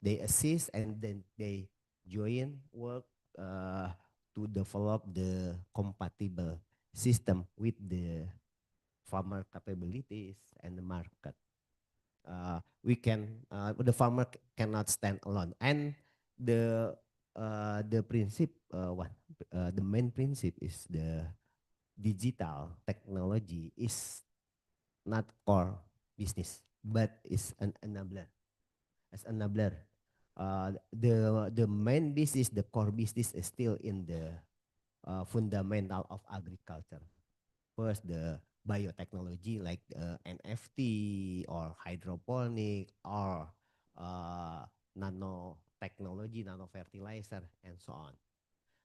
They assist and then they join work to develop the compatible system with the farmer capabilities and the market. The farmer cannot stand alone, and the principle the main principle is the digital technology is not core business but is an enabler. As enabler, the main business, the core business is still in the fundamental of agriculture. First, the biotechnology like NFT or hydroponic or nanotechnology, nanofertilizer, and so on.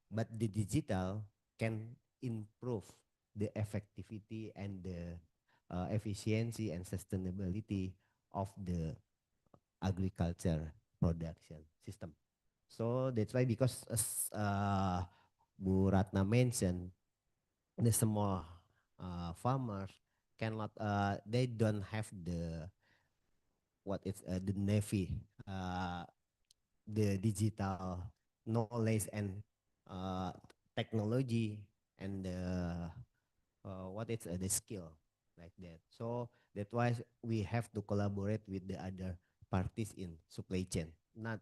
But the digital can improve the effectivity and the efficiency and sustainability of the agriculture production system. So that's why, because as Bu Ratna mentioned, the small farmers cannot, they don't have the the navy, the digital knowledge and technology and the skill like that. So that's why we have to collaborate with the other parties in supply chain, not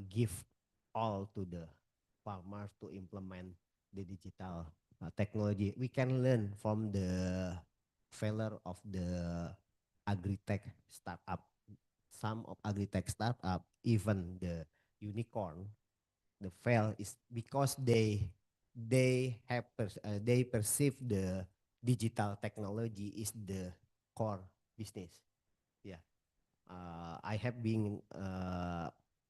give all to the farmers to implement the digital technology. We can learn from the failure of the agri-tech startup. Some of agri-tech startup, even the unicorn, the fail is because they perceive the digital technology is the core business. Yeah, I have been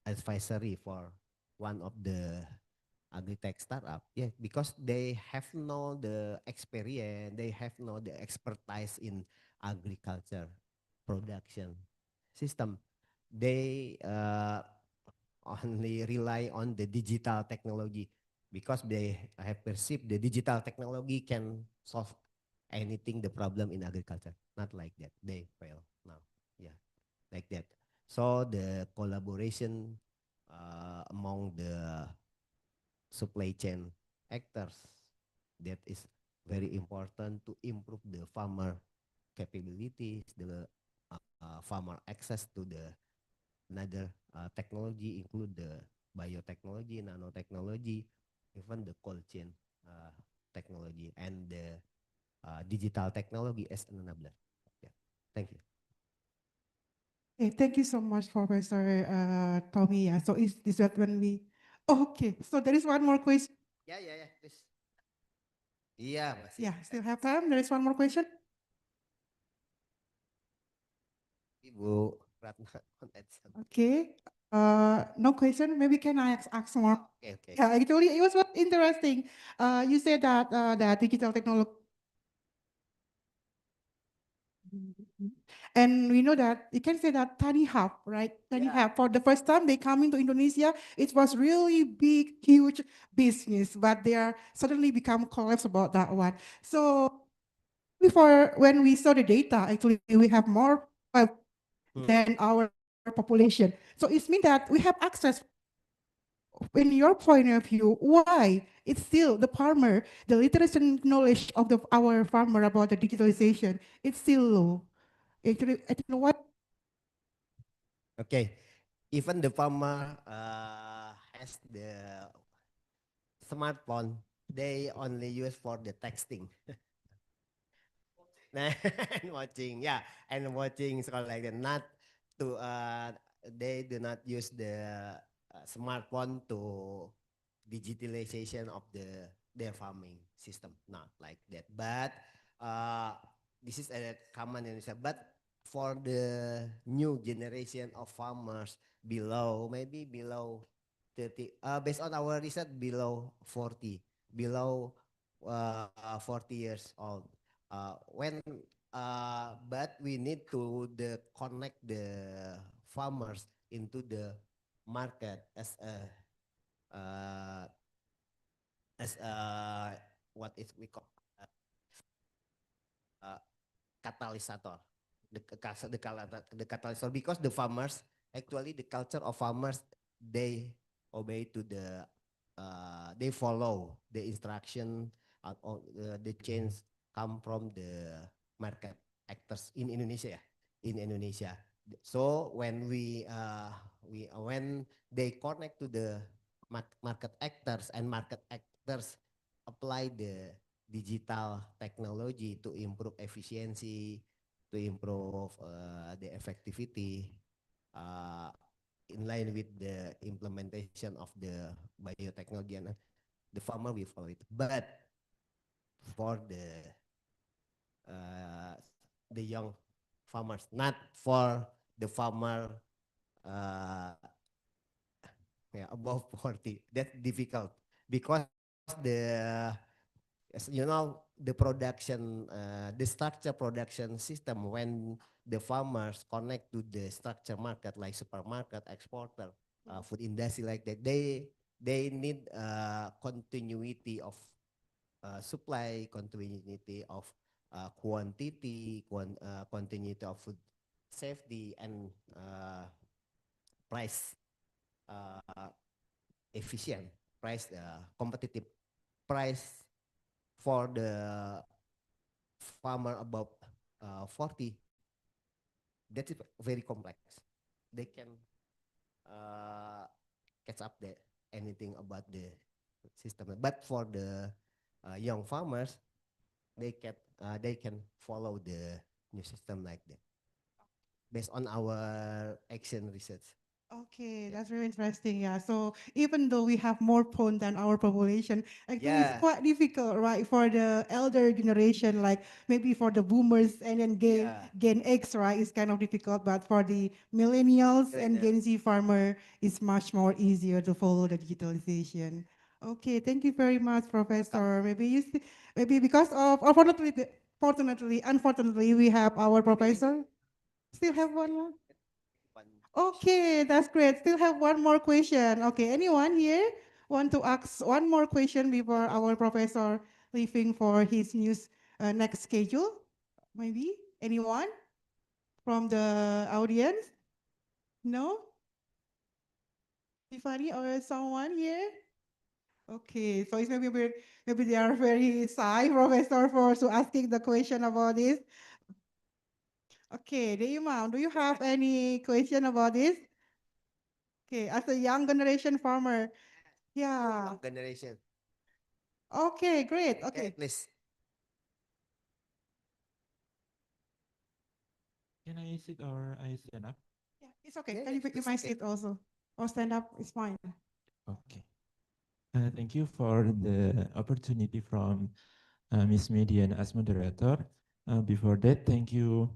advisory for one of the agri-tech startup. Yeah, because they have no the experience, they have no the expertise in agriculture production system. They only rely on the digital technology because they have perceived the digital technology can solve anything the problem in agriculture. Not like that. They fail now. Yeah, like that. So the collaboration among the supply chain actors, that is very important to improve the farmer capabilities, the farmer access to the another technology, include the biotechnology, nanotechnology, even the cold chain technology, and the digital technology as an enabler. Yeah. Thank you.
Okay, thank you so much, Professor Tommy. Yeah, so is that when we? Okay, so there is one more question.
Yeah, please. Yeah,
Yeah, still have time. There is one more question.
Ibu Ratna.
Okay. No question. Maybe can I ask more?
Okay.
Yeah, actually, it was what interesting. You said that that digital technology, and we know that you can say that Tani Hub, right? Tani Hub, for the first time they come into Indonesia, it was really big, huge business, but they are suddenly become collapse about that one. So before, when we saw the data, actually we have more than our population. So it means that we have access. In your point of view, why it's still the farmer, the literacy knowledge of our farmer about the digitalization, it's still low. Actually, I don't know what.
Okay, even the farmer has the smartphone, they only use for the texting. And watching, yeah, and watching so like that. Not to they do not use the smartphone to digitalization of their farming system. Not like that. But this is a common in Indonesia. But for the new generation of farmers maybe below 30, based on our research, below 40, below 40 years old. But we need to connect the farmers into the market as what is we call catalysator, the catalysator, because the farmers actually the culture of farmers, they obey to the they follow the instruction or the change come from the market actors in Indonesia, so when when they connect to the market actors, and market actors apply the digital technology to improve efficiency, to improve the effectivity, in line with the implementation of the biotechnology, and the farmer will follow it. But for the young farmers, not for the farmer above 40, that's difficult, because the, as you know, the production, the structure production system, when the farmers connect to the structure market like supermarket, exporter, food industry like that, they need continuity of supply, continuity of quantity, continuity of food safety, and price efficient, price competitive price for the farmer above 40. That is very complex. They can catch up the anything about the system, but for the young farmers, they can follow the new system like that, based on our action research.
Okay, that's very interesting. Yeah. So even though we have more phone than our population, actually it's
Yeah.
quite difficult, right, for the elder generation, like maybe for the boomers and then Gen X, right, it's kind of difficult. But for the millennials and Gen Z farmer, it's much more easier to follow the digitalization. Okay, thank you very much, Professor. Maybe maybe because of unfortunately, we have our professor. Still have one more. Okay, that's great. Still have one more question. Okay, anyone here want to ask one more question before our professor leaving for his news next schedule? Maybe anyone from the audience? No? Tiffany or someone here? Okay, so it's maybe they are very shy, professor, for to asking the question about this. Okay, Deimam, do you have any question about this? Okay, as a young generation farmer, yeah.
Young generation.
Okay, great. Okay.
Please.
Can I sit or I stand up?
Yeah, it's okay. You might sit also. Or stand up, it's fine.
Okay. Thank you for the opportunity from Ms. Median as moderator. Before that, thank you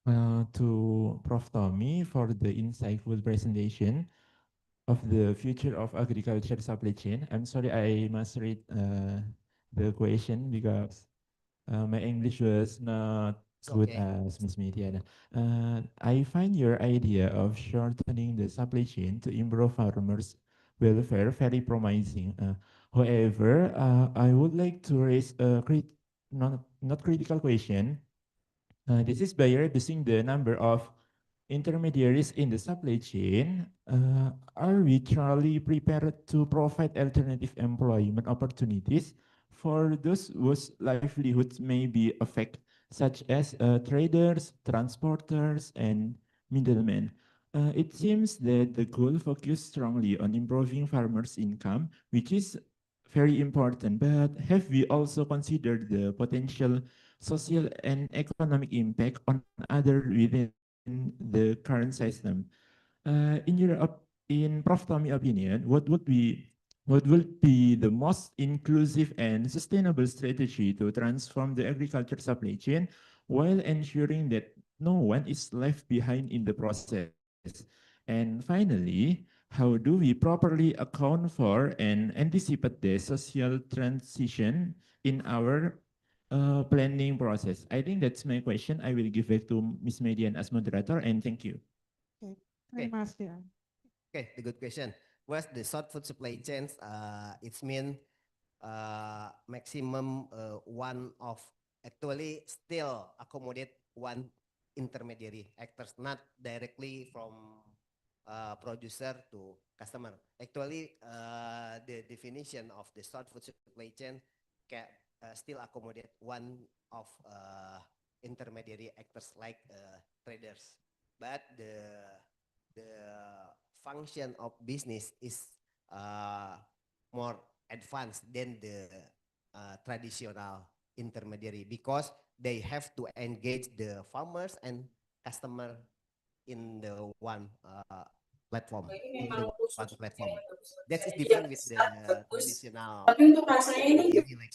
to Prof. Tommy for the insightful presentation of the future of agriculture supply chain. I'm sorry I must read the question because my English was not good as Ms. Mediana. I find your idea of shortening the supply chain to improve farmers' welfare very promising. However, I would like to raise a not critical question. This is by reducing the number of intermediaries in the supply chain. Are we truly prepared to provide alternative employment opportunities for those whose livelihoods may be affected, such as traders, transporters, and middlemen? It seems that the goal focused strongly on improving farmers' income, which is very important, but have we also considered the potential social and economic impact on other within the current system? In Prof. Tommy opinion, what would be the most inclusive and sustainable strategy to transform the agriculture supply chain while ensuring that no one is left behind in the process? And finally, how do we properly account for and anticipate the social transition in our planning process? I think that's my question. I will give back to Ms. Median as moderator, and thank you.
Okay. very
Okay.
much. Yeah.
Okay, the good question. What's the short food supply chains? It's mean maximum one of actually still accommodate one intermediary actors, not directly from producer to customer. Actually, the definition of the short food supply chain can still accommodate one of intermediary actors like traders, but the function of business is more advanced than the traditional intermediary because they have to engage the farmers and customer in the one platform, in the one platform. That is different with the traditional intermediary like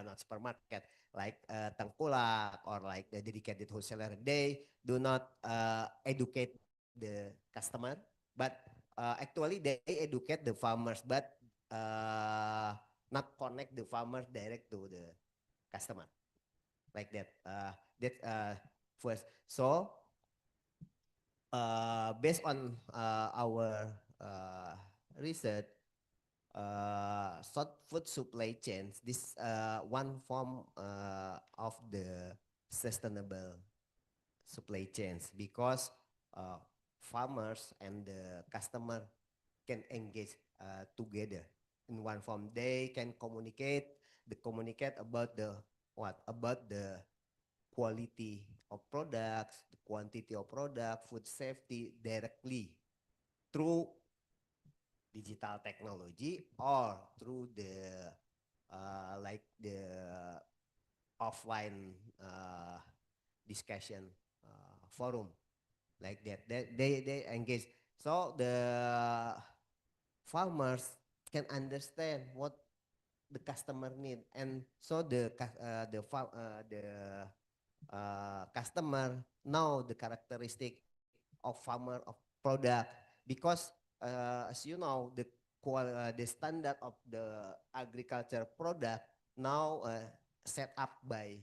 not supermarket, like Tengkulak or like the dedicated wholesaler. They do not educate the customer, but actually they educate the farmers, but not connect the farmers direct to the customer, like that. First. So based on our research, short food supply chains, this one form of the sustainable supply chains because farmers and the customer can engage together in one form. They can communicate about the quality of products, the quantity of product, food safety directly through digital technology or through the like the offline discussion forum, like that. They engage. So the farmers can understand what the customer need, and so the customer know the characteristic of farmer of product because as you know the standard of the agriculture product now set up by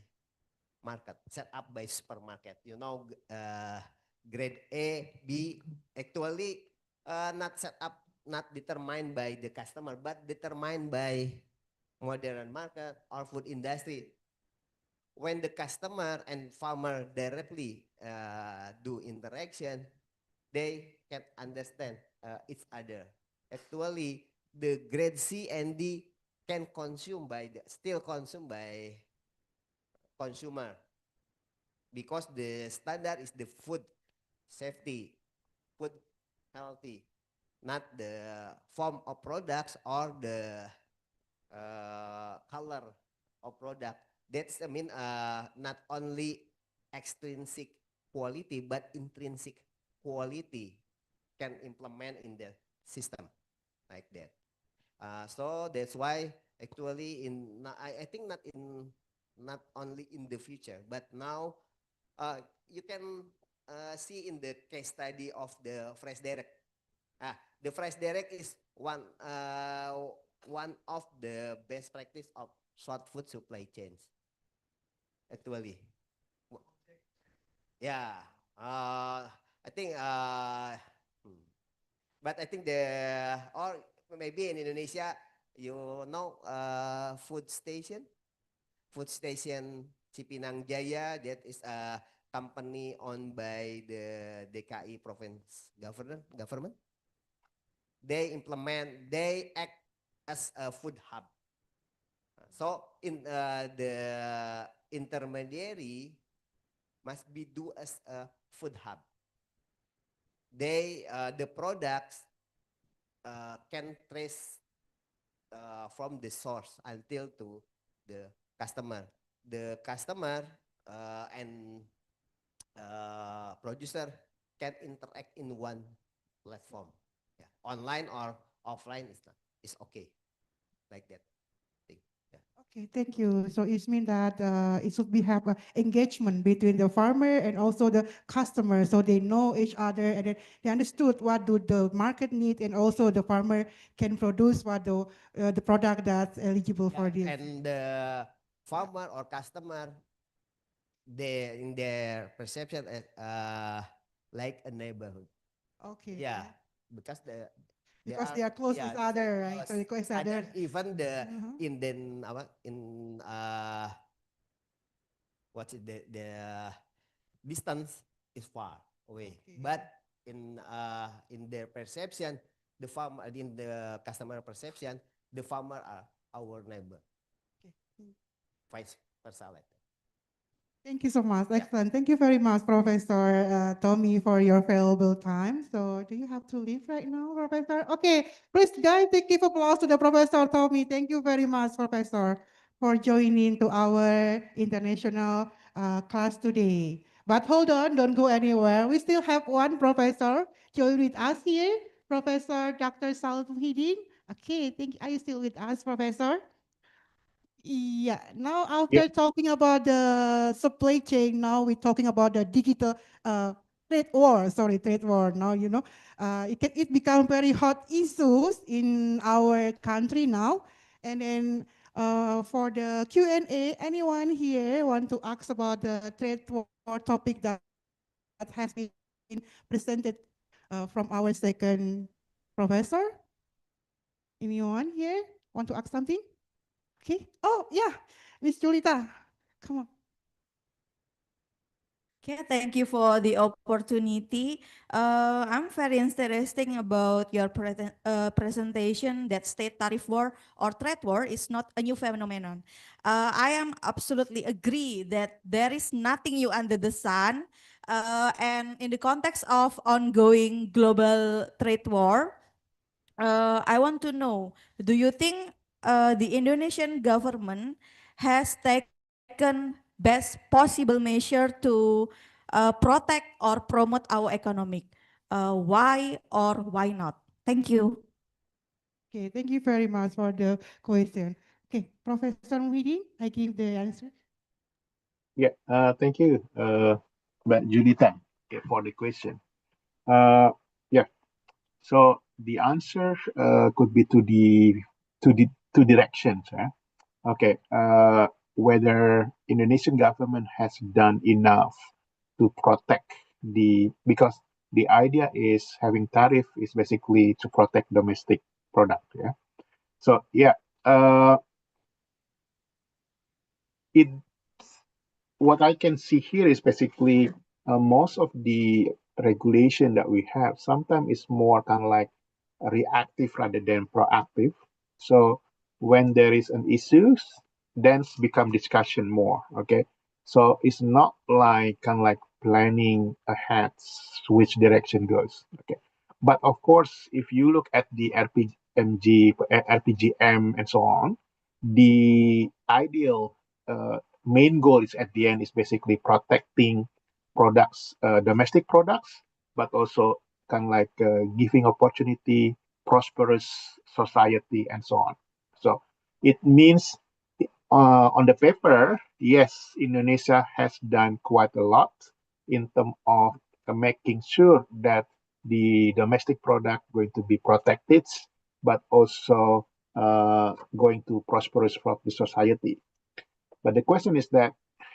market, set up by supermarket. You know, grade A, B, actually not set up, not determined by the customer, but determined by modern market or food industry. When the customer and farmer directly do interaction, they can understand each other. Actually, the grade C and D can still consumed by consumer because the standard is the food safety, food healthy, not the form of products or the color of product. That's not only extrinsic quality but intrinsic quality can implement in the system, like that. So that's why actually I think not only in the future, but now you can see in the case study of the Fresh Direct. The Fresh Direct is one of the best practice of short food supply chains. Actually, yeah. I think, but I think or maybe in Indonesia, you know, food station Cipinang Jaya, that is a company owned by the DKI province government. They act as a food hub. So in the intermediary must be do as a food hub. The products can trace from the source until to the customer. The customer and producer can interact in one platform. Yeah. Online or offline is okay, like that.
Okay, thank you. So it means that it should be have engagement between the farmer and also the customer, so they know each other and then they understood what do the market need, and also the farmer can produce what the product that's eligible for this.
And the farmer or customer, they in their perception like a neighborhood.
Okay.
Yeah, because
Because they are close with other, right? So they close
and
other.
then even the
Mhm.
in what's it the distance is far away, but in their perception, the farmer in the customer perception, the farmer are our neighbor. Vice versa, like that.
Thank you so much. Excellent. Thank you very much, Professor Tommy, for your valuable time. So, do you have to leave right now, Professor? Okay, please, guys, give applause to the Professor Tommy. Thank you very much, Professor, for joining to our international class today. But hold on, don't go anywhere. We still have one professor join with us here, Professor Dr. Saud Muhyiddin. Okay, are you still with us, Professor? Yeah, now
Yeah.
after talking about the supply chain, now we're talking about the digital trade war. Sorry, trade war. Now it become very hot issues in our country now. And then for the Q&A, anyone here want to ask about the trade war topic that has been presented from our second professor? Anyone here want to ask something? Okay. Oh, yeah. Miss Julita, come on.
Okay, thank you for the opportunity. I'm very interesting about your presentation that state tariff war or trade war is not a new phenomenon. I am absolutely agree that there is nothing new under the sun. And in the context of ongoing global trade war, I want to know, do you think the Indonesian government has taken best possible measure to protect or promote our economic? Why or why not? Thank you.
Okay, thank you very much for the question. Okay, Professor Muhyiddin, I give the answer.
Yeah, thank you, Mbak Julita, for the question. Yeah, so the answer could be two directions. Okay, whether Indonesian government has done enough to protect because the idea is having tariff is basically to protect domestic product. Yeah. So yeah, it what I can see here is basically most of the regulation that we have sometimes is more kind of like reactive rather than proactive. So when there is an issue, then become discussion more. Okay, so it's not like kind of like planning ahead which direction goes. Okay, but of course, if you look at the RPGM and so on, the ideal main goal is at the end is basically protecting products, domestic products, but also kind of like giving opportunity, prosperous society, and so on. So it means on the paper, yes, Indonesia has done quite a lot in terms of making sure that the domestic product going to be protected, but also going to prosperous for the society. But the question is that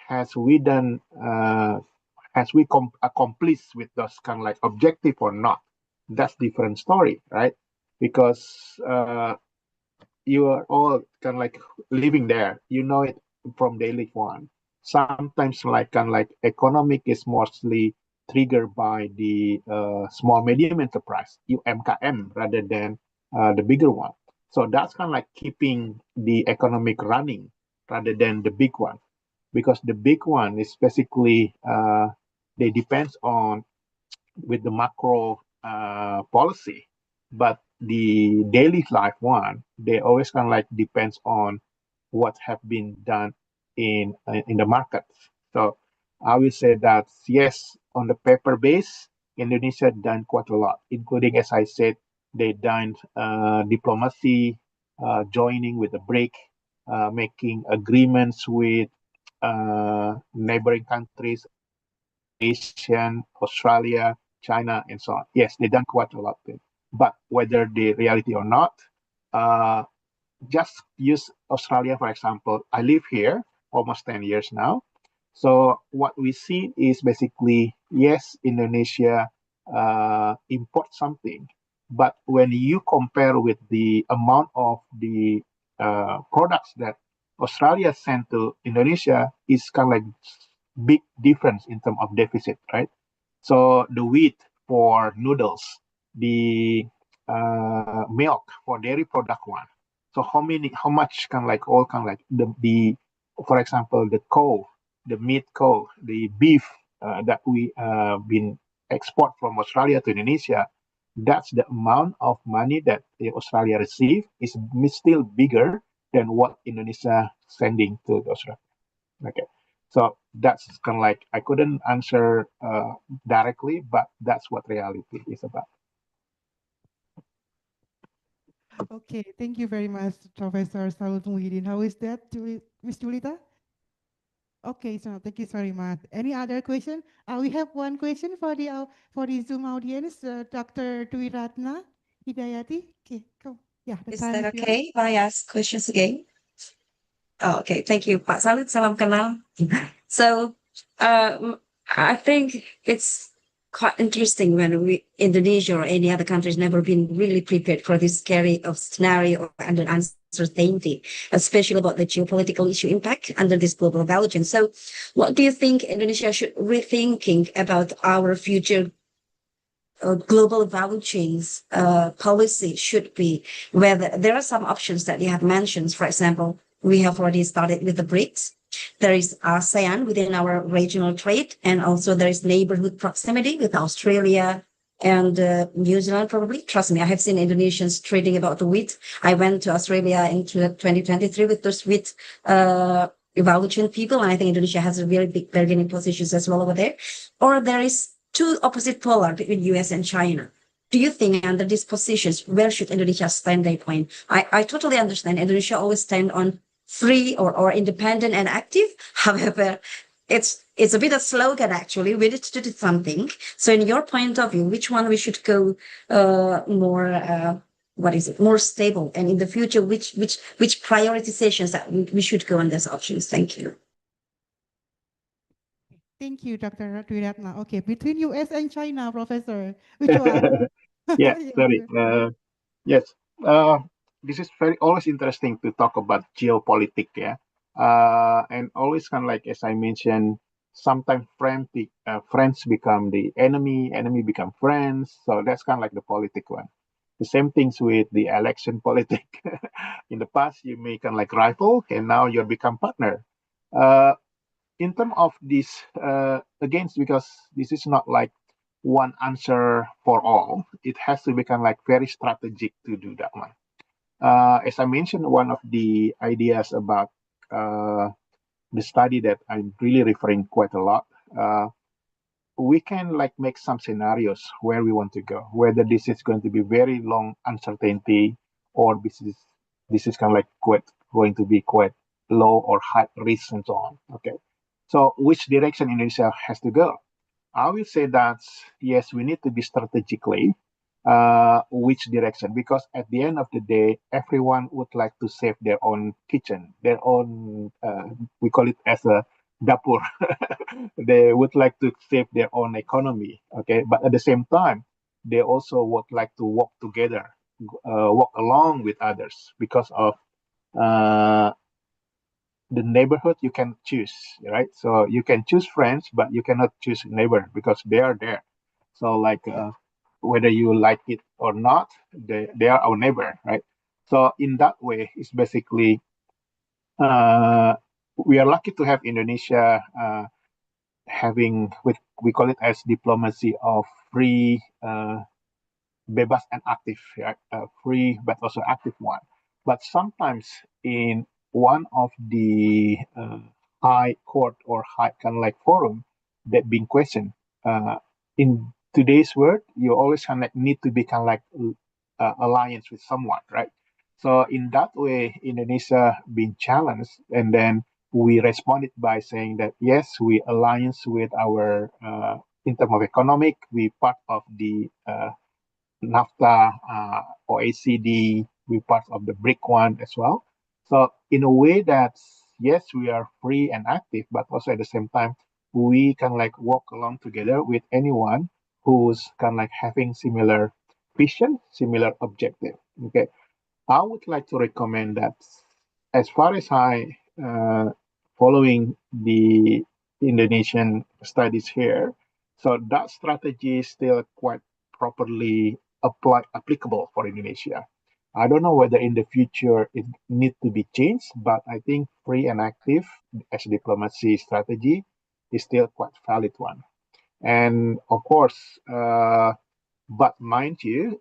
has we done, has we accomplished with those kind of like objective or not? That's different story, right? Because you are all kind of like living there. You know it from daily one. Sometimes like kind of like economic is mostly triggered by the small medium enterprise, UMKM, rather than the bigger one. So that's kind of like keeping the economic running rather than the big one, because the big one is basically they depends on with the macro policy, but the daily life one, they always kind of like depends on what have been done in the market. So I will say that yes, on the paper base, Indonesia done quite a lot, including, as I said, they done diplomacy, joining with the BRIC, making agreements with neighboring countries, Asian, Australia, China, and so on. Yes, they done quite a lot. But whether the reality or not, uh, just use Australia for example. I live here almost 10 years now. So what we see is basically, yes, Indonesia import something, but when you compare with the amount of the products that Australia sent to Indonesia, is kind of like big difference in terms of deficit, right? So the wheat for noodles, the milk for dairy product one. So how much kind of like all kind of like the for example, the cow, the meat cow, the beef that we been export from Australia to Indonesia, that's the amount of money that Australia receive is still bigger than what Indonesia sending to Australia. Okay, so that's kind of like I couldn't answer directly, but that's what reality is about.
Okay, thank you very much, Professor Saud Muhyiddin. How is that, Miss Julita? Okay, so thank you very much. Any other question? We have one question for the Zoom audience, Dr. Dwi Ratna Hidayati. Okay, go. Yeah, the
Is
time
that
is yours.
okay if I ask questions again? Oh, okay, thank you, Pak Salut. Salam kenal. So, I think it's quite interesting when Indonesia or any other country has never been really prepared for this scary of scenario under uncertainty, especially about the geopolitical issue impact under this global value chain. So, what do you think Indonesia should rethinking about our future global value chains policy should be? Whether there are some options that you have mentioned, for example, we have already started with the BRICS. There is ASEAN within our regional trade, and also there is neighborhood proximity with Australia and New Zealand, probably. Trust me, I have seen Indonesians trading about the wheat. I went to Australia in 2023 with those wheat value chain people, and I think Indonesia has a very big bargaining positions as well over there. Or there is two opposite polar between US and China. Do you think under these positions, where should Indonesia stand their point? I totally understand Indonesia always stand on free or independent and active. However, it's a bit of slogan actually. We need to do something. So in your point of view, which one we should go more more stable, and in the future, which prioritizations that we should go on those options? Thank you.
Thank you, Dr. Dwi Ratna. Okay, between US and China, Professor, which one?
Yeah,
Yeah,
sorry.
sure.
Yes. This is very always interesting to talk about geopolitics, yeah. And always kind of like as I mentioned, sometimes friends become the enemy, enemy become friends. So that's kind of like the politic one. The same things with the election politic. In the past, you may kind of like rival, and now you become partner. In terms of this, against, because this is not like one answer for all. It has to become like very strategic to do that one. As I mentioned, one of the ideas about the study that I'm really referring quite a lot, we can like make some scenarios where we want to go, whether this is going to be very long uncertainty or this is kind of like going to be quite low or high risk and so on. Okay, so which direction Indonesia has to go? I will say that yes, we need to be strategically which direction, because at the end of the day, everyone would like to save their own kitchen, their own we call it as a dapur. They would like to save their own economy. Okay, but at the same time, they also would like to work together, work along with others, because of the neighborhood you can choose, right? So you can choose friends, but you cannot choose neighbor because they are there. So like whether you like it or not, they are our neighbor, right? So in that way, it's basically we are lucky to have Indonesia having we call it as diplomacy of free, bebas and active, right? Free but also active one. But sometimes in one of the high court or high kind of like forum that being questioned, in today's world, you always kind of like need to be kind of like alliance with someone, right? So in that way, Indonesia being challenged, and then we responded by saying that yes, we alliance with our in terms of economic, we part of the NAFTA, OECD, we part of the BRIC one as well. So in a way that yes, we are free and active, but also at the same time, we can like walk along together with anyone who's kind of like having similar vision, similar objective. Okay, I would like to recommend that as far as I following the Indonesian studies here, so that strategy is still quite properly applicable for Indonesia. I don't know whether in the future it need to be changed, but I think free and active as diplomacy strategy is still quite valid one. And of course, but mind you,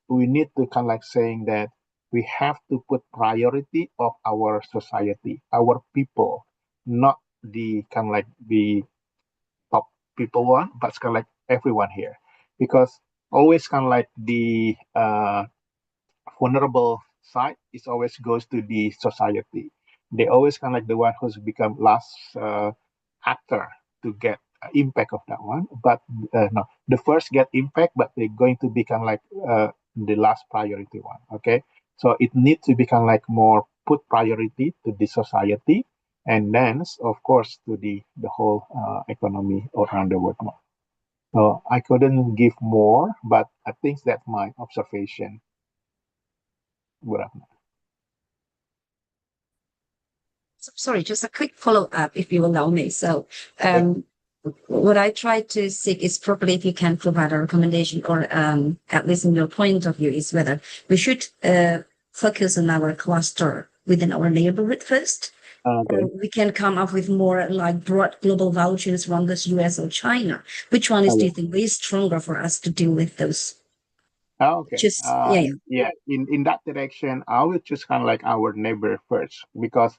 we need to kind of like saying that we have to put priority of our society, our people, not the kind of like the top people one, but it's kind of like everyone here, because always kind of like the vulnerable side is always goes to the society. They always kind of like the one who's become last actor to get impact of that one. But no, the first get impact, but they're going to become like the last priority one. Okay, so it needs to become like more put priority to the society, and then of course to the whole economy around the world more. So I couldn't give more, but I think that's my observation.
Sorry, just a quick follow-up, if you allow me. So, what I try to seek is probably if you can provide a recommendation or at least in your point of view is whether we should focus on our cluster within our neighborhood first, or we can come up with more like broad global vouchers from the US or China. Which one is, do you think, way stronger for us to deal with those?
Okay.
Just, yeah.
Yeah. In that direction, I would choose kind of like our neighbor first, because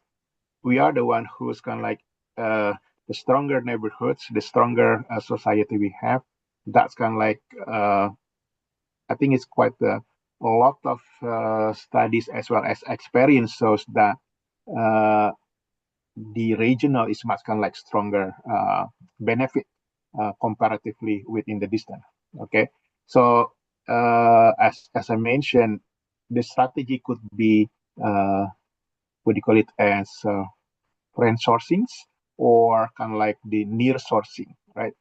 we are the one who's kind of like the stronger neighborhoods, the stronger society we have. That's kind of like I think it's quite a lot of studies as well as experience shows that the regional is much kind of like stronger benefit comparatively within the distance. Okay, so as I mentioned, the strategy could be what do you call it as friend sourcings or kind of like the near sourcing, right?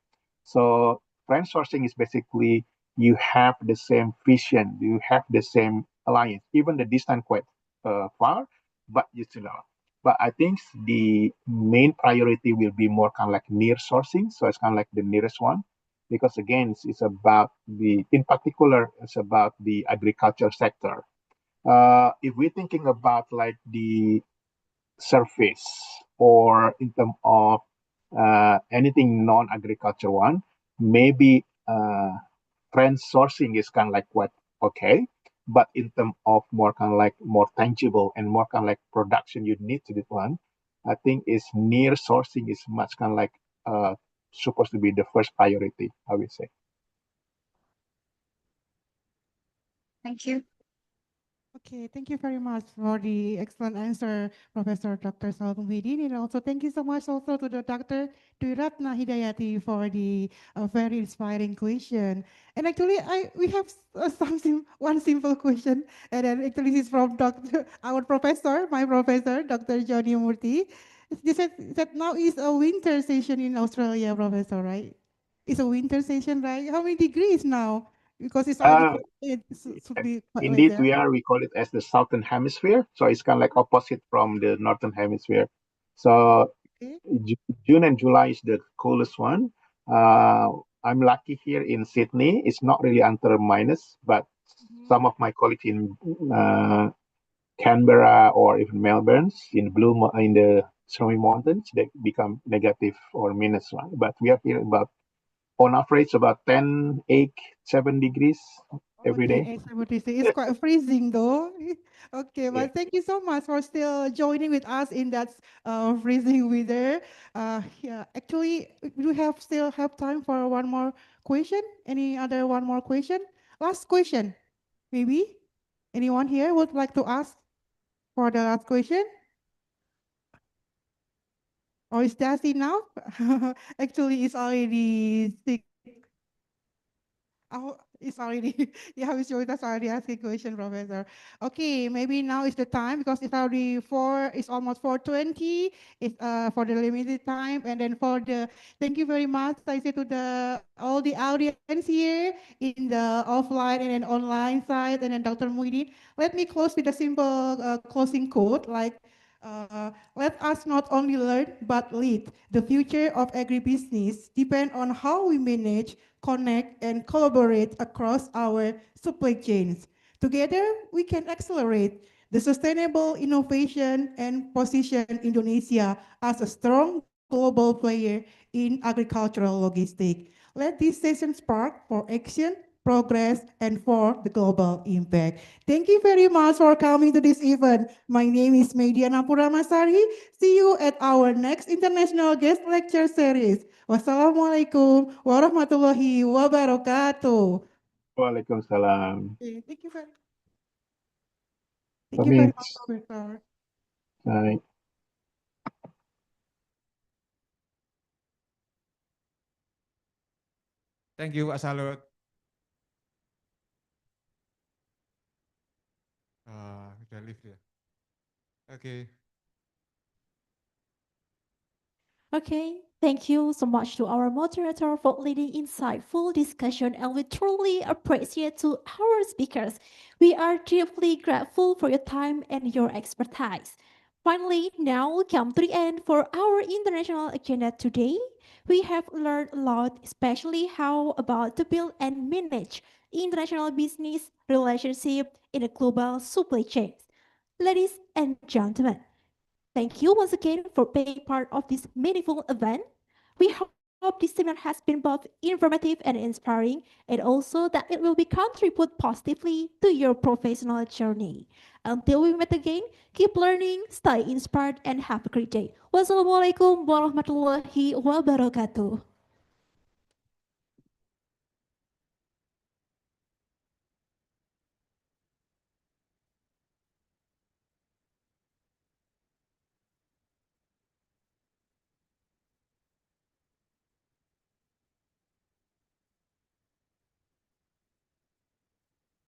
So friend sourcing is basically you have the same vision, you have the same alliance, even the distance quite far, but you still know. But I think the main priority will be more kind of like near sourcing. So it's kind of like the nearest one, because again, it's about in particular, it's about the agriculture sector. If we're thinking about like the surface or in terms of anything non-agriculture one, maybe friend sourcing is kind of like what okay, but in terms of more kind of like more tangible and more kind of like production you need to do one, I think is near sourcing is much kind of like supposed to be the first priority, I would say.
Thank you.
Okay, thank you very much for the excellent answer, Professor Dr. Saud Muhyiddin. And also thank you so much also to the Dr. Dwi Ratna Hidayati for the very inspiring question. And actually, we have one simple question. And then actually this is from our professor, my professor, Dr. Johnny Murthy. They said that now is a winter session in Australia, Professor, right? It's a winter session, right? How many degrees now? Because it's already it should be quite late
Indeed,
there.
we call it as the southern hemisphere. So it's kind of like opposite from the northern hemisphere. So June and July is the coolest one. I'm lucky here in Sydney. It's not really under minus, but some of my colleagues in Canberra or even Melbourne in in the Snowy Mountains, they become negative or minus one. But we are here about on average about 10, 8, 7 degrees every day.
It's quite freezing though. Okay, but thank you so much for still joining with us in that freezing weather. Yeah, actually, we still have time for one more question. Any other one more question? Last question, maybe? Anyone here would like to ask for the last question? Or is that enough? Actually, it's already 6. Oh, it's already, yeah, we should that's already asking question, Professor. Okay, maybe now is the time because it's already it's almost 4:20. It's for the limited time, and then for the, thank you very much. I say to all the audience here in the offline and then online side, and then Dr. Muhyiddin. Let me close with a simple closing quote like. Let us not only learn but lead. The future of agribusiness depends on how we manage, connect, and collaborate across our supply chains. Together, we can accelerate the sustainable innovation and position Indonesia as a strong global player in agricultural logistics. Let this session spark for action, progress, and for the global impact. Thank you very much for coming to this event. My name is Mediana Puramasari. See you at our next international guest lecture series. Wassalamualaikum warahmatullahi wabarakatuh.
Waalaikumsalam.
Okay, thank you very
Pamit.
much, Professor.
Bye.
Thank you, Pak Salut. Udah live ya. Oke.
Okay, thank you so much to our moderator for leading insightful discussion, and we truly appreciate to our speakers. We are deeply grateful for your time and your expertise. Finally, now we come to the end for our international agenda today. We have learned a lot, especially how about to build and manage international business relationship in a global supply chain. Ladies and gentlemen, thank you once again for being part of this meaningful event. We hope this seminar has been both informative and inspiring, and also that it will be contribute positively to your professional journey. Until we meet again, keep learning, stay inspired, and have a great day. Wassalamualaikum warahmatullahi wabarakatuh.